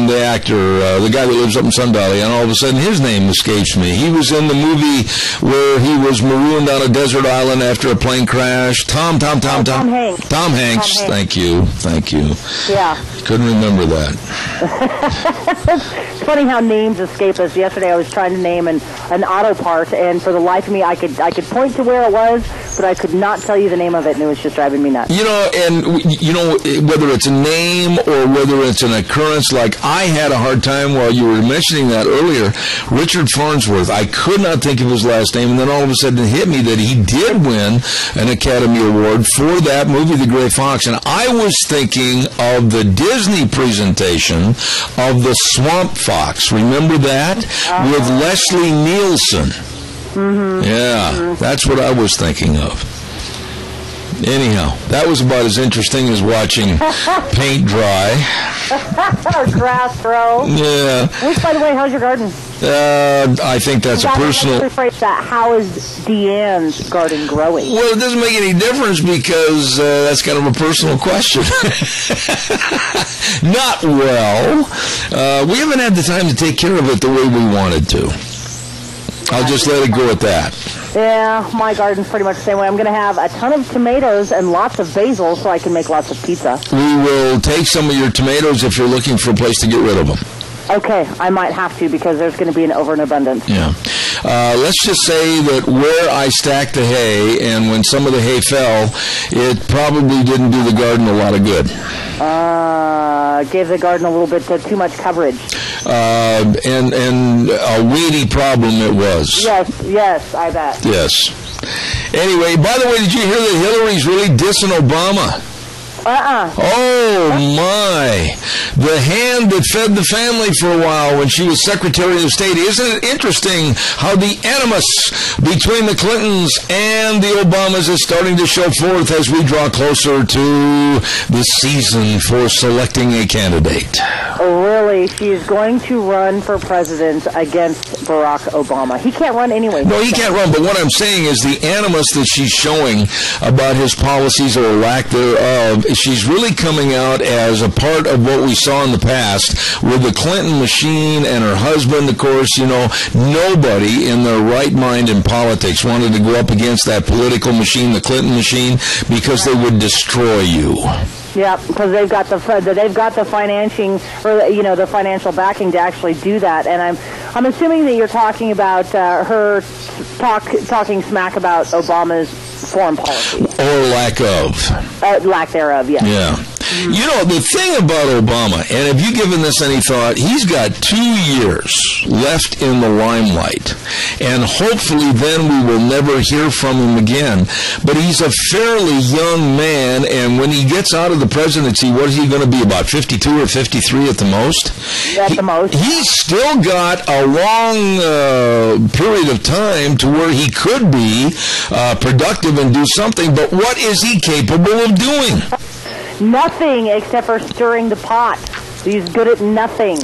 Speaker 2: the actor, the guy that lives up in Sun Valley, and all of a sudden his name escapes me. He was in the movie where he was marooned on a desert island after a plane crash. Tom Hanks. Tom Hanks. Thank you.
Speaker 3: Yeah.
Speaker 2: Couldn't remember that.
Speaker 3: It's funny how names escape us. Yesterday I was trying to name an auto part, and for the life of me, I could point to where it was, but I could not tell you the name of it, and it was just driving me nuts.
Speaker 2: Whether it's a name or whether it's an occurrence, like I had a hard time while you were mentioning that earlier, Richard Farnsworth, I could not think of his last name, and then all of a sudden it hit me that he did win an Academy Award for that movie, The Gray Fox, and I was thinking of the Disney presentation of The Swamp Fox. Remember that? With Leslie Nielsen. That's what I was thinking of. Anyhow, that was about as interesting as watching paint dry.
Speaker 3: Or grass grow.
Speaker 2: Yeah.
Speaker 3: Which, by the way, how's your garden?
Speaker 2: I think that's a personal...
Speaker 3: Rephrase that. How is Deanne's garden growing?
Speaker 2: Well, it doesn't make any difference because that's kind of a personal question. Not well. We haven't had the time to take care of it the way we wanted to. I'll just let it go at that.
Speaker 3: Yeah, my garden's pretty much the same way. I'm going to have a ton of tomatoes and lots of basil so I can make lots of pizza.
Speaker 2: We will take some of your tomatoes if you're looking for a place to get rid of them.
Speaker 3: Okay, I might have to because there's going to be an overabundance.
Speaker 2: Yeah. Let's just say that where I stacked the hay and when some of the hay fell, it probably didn't do the garden a lot of good.
Speaker 3: Gave the garden a little bit too much coverage.
Speaker 2: And a weedy problem it was.
Speaker 3: Yes, I bet.
Speaker 2: Yes. Anyway, by the way, did you hear that Hillary's really dissing Obama? Oh, my. The hand that fed the family for a while when she was Secretary of State. Isn't it interesting how the animus between the Clintons and the Obamas is starting to show forth as we draw closer to the season for selecting a candidate?
Speaker 3: Oh, really? She's going to run for president against Barack Obama. He can't run anyway.
Speaker 2: No, he can't run, but what I'm saying is the animus that she's showing about his policies or lack thereof, she's really coming out as a part of what we saw in the past with the Clinton machine and her husband, of course. Nobody in their right mind in politics wanted to go up against that political machine, the Clinton machine, because they would destroy you.
Speaker 3: Yeah, because they've got the financing, or the financial backing to actually do that. And I'm assuming that you're talking about her talking smack about Obama's foreign policy
Speaker 2: or lack
Speaker 3: thereof. Yes.
Speaker 2: Yeah. The thing about Obama, and have you given this any thought, he's got 2 years left in the limelight, and hopefully then we will never hear from him again. But he's a fairly young man, and when he gets out of the presidency, what is he going to be, about 52 or 53 at the most?
Speaker 3: At the most.
Speaker 2: He's still got a long period of time to where he could be productive and do something, but what is he capable of doing?
Speaker 3: Nothing except for stirring the pot. He's good at nothing.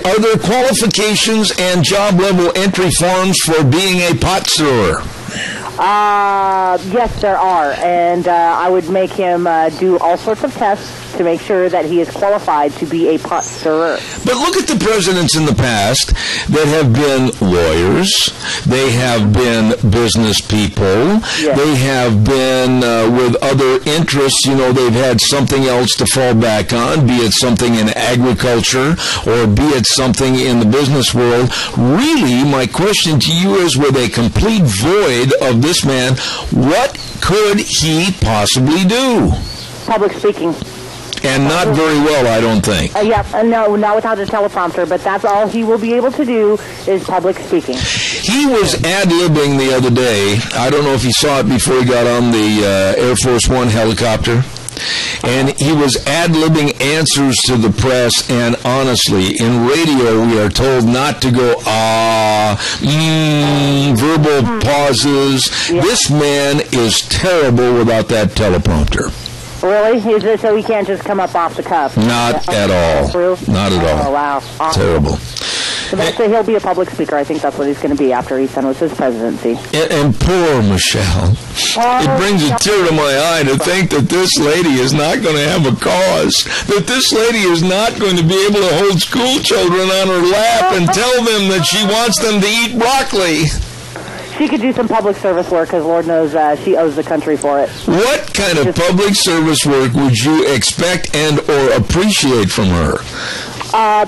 Speaker 2: Are there qualifications and job level entry forms for being a pot stirrer?
Speaker 3: Yes, there are. And I would make him do all sorts of tests to make sure that he is qualified to be a pot stirrer.
Speaker 2: But look at the presidents in the past that have been lawyers. They have been business people. Yes. They have been with other interests. They've had something else to fall back on, be it something in agriculture or be it something in the business world. Really, my question to you is, with a complete void of this man, what could he possibly do?
Speaker 3: Public speaking.
Speaker 2: And not very well, I don't think.
Speaker 3: No, not without a teleprompter, but that's all he will be able to do is public speaking.
Speaker 2: He was ad-libbing the other day. I don't know if he saw it before he got on the Air Force One helicopter. and he was ad-libbing answers to the press, and honestly, in radio we are told not to go, verbal pauses. This man is terrible without that teleprompter.
Speaker 3: Really? Is it so he can't just come up off the cuff?
Speaker 2: Not at all. Not at all.
Speaker 3: Oh, wow. Awesome.
Speaker 2: Terrible.
Speaker 3: So he'll be a public speaker. I think that's what he's going to be after he's done with his presidency.
Speaker 2: And poor Michelle. It brings a tear to my eye to think that this lady is not going to have a cause, that this lady is not going to be able to hold school children on her lap and tell them that she wants them to eat broccoli.
Speaker 3: She could do some public service work because Lord knows she owes the country for it.
Speaker 2: What kind of public service work would you expect and or appreciate from her?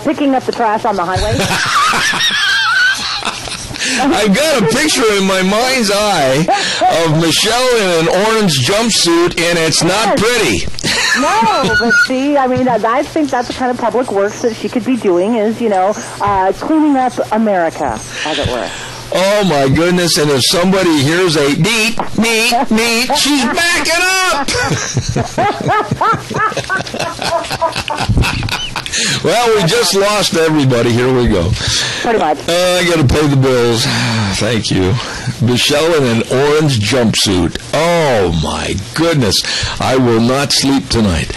Speaker 3: Picking up the trash on the highway.
Speaker 2: I've got a picture in my mind's eye of Michelle in an orange jumpsuit, and it's not pretty.
Speaker 3: No, but see, I mean, I think that's the kind of public works that she could be doing is, cleaning up America, as it were.
Speaker 2: Oh, my goodness, and if somebody hears a neat, she's backing up! Well, we just lost everybody. Here we go.
Speaker 3: Pretty much.
Speaker 2: I got to pay the bills. Thank you. Michelle in an orange jumpsuit. Oh, my goodness. I will not sleep tonight.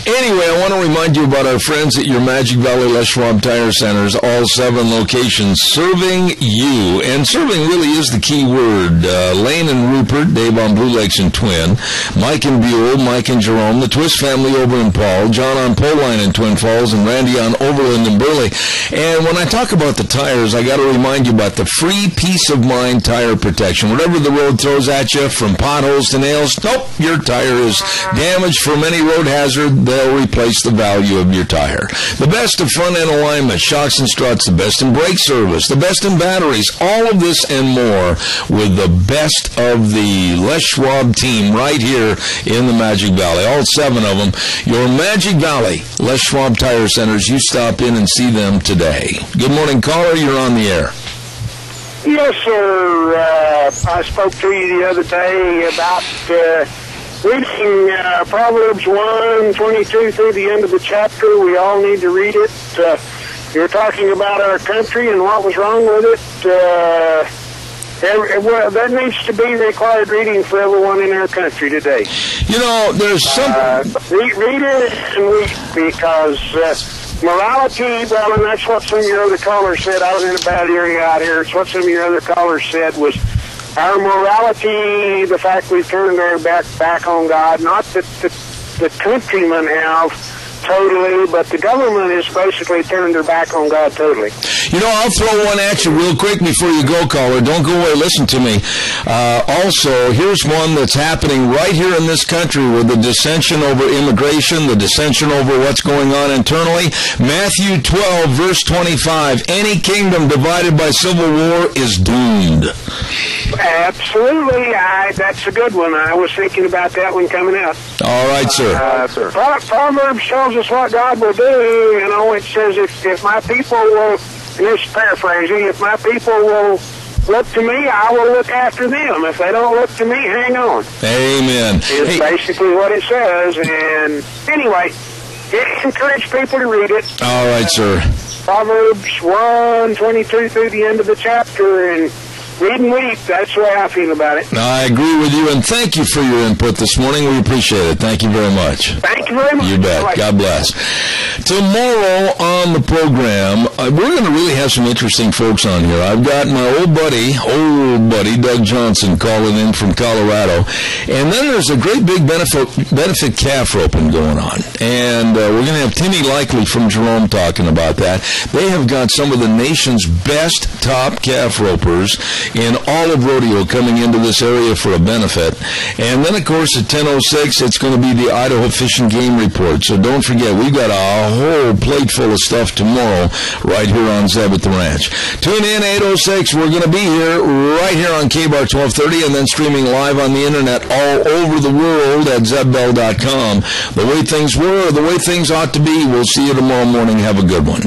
Speaker 2: Anyway, I want to remind you about our friends at your Magic Valley Les Schwab Tire Centers, all 7 locations, serving you. And serving really is the key word. Lane and Rupert, Dave on Blue Lakes and Twin, Mike and Buell, Mike and Jerome, the Twist family over in Paul, John on Poline in Twin Falls, and Randy on Overland and Burley. And when I talk about the tires, I got to remind you about the free peace of mind tire protection. Whatever the road throws at you, from potholes to nails, nope, your tire is damaged from any road hazard. They'll replace the value of your tire. The best of front-end alignment, shocks and struts, the best in brake service, the best in batteries, all of this and more with the best of the Les Schwab team right here in the Magic Valley. All 7 of them. Your Magic Valley Les Schwab Tire Centers. You stop in and see them today. Good morning, caller. You're on the air.
Speaker 6: Yes, sir. I spoke to you the other day about reading Proverbs 1:22 through the end of the chapter. We all need to read it. You're talking about our country and what was wrong with it. That needs to be required reading for everyone in our country today.
Speaker 2: There's some...
Speaker 6: read it and weep, because morality, well, and that's what some of your other callers said. I was in a bad area out here. It's what some of your other callers said was our morality, the fact we've turned our back on God, not that the countrymen have totally, but the government has basically turned their back on God totally.
Speaker 2: I'll throw one at you real quick before you go, caller. Don't go away. Listen to me. Also, here's one that's happening right here in this country with the dissension over immigration, the dissension over what's going on internally. Matthew 12, verse 25. Any kingdom divided by civil war is doomed.
Speaker 6: Absolutely. That's a good one. I was thinking about that one coming out.
Speaker 2: All right, sir.
Speaker 6: Proverbs tells us what God will do. It says if my people will, and this is paraphrasing, if my people will look to me, I will look after them. If they don't look to me, hang on.
Speaker 2: Amen.
Speaker 6: It's basically what it says. And anyway, encourage people to read it.
Speaker 2: All right, sir.
Speaker 6: Proverbs 1:22 through the end of the chapter, and read and weep. That's the way I feel about it.
Speaker 2: I agree with you, and thank you for your input this morning. We appreciate it. Thank you very much.
Speaker 6: Thank you very much.
Speaker 2: You bet.
Speaker 6: Bye.
Speaker 2: God bless. Tomorrow on the program, we're going to really have some interesting folks on here. I've got my old buddy, Doug Johnson, calling in from Colorado. And then there's a great big benefit calf roping going on. And we're going to have Timmy Likely from Jerome talking about that. They have got some of the nation's best top calf ropers in all of rodeo coming into this area for a benefit. And then, of course, at 10:06, it's going to be the Idaho Fish and Game Report. So don't forget, we've got a whole plate full of stuff tomorrow right here on Zeb at the Ranch. Tune in, 8:06. We're going to be here, right here on KBAR 1230, and then streaming live on the Internet all over the world at ZebBell.com. The way things were, the way things ought to be. We'll see you tomorrow morning. Have a good one.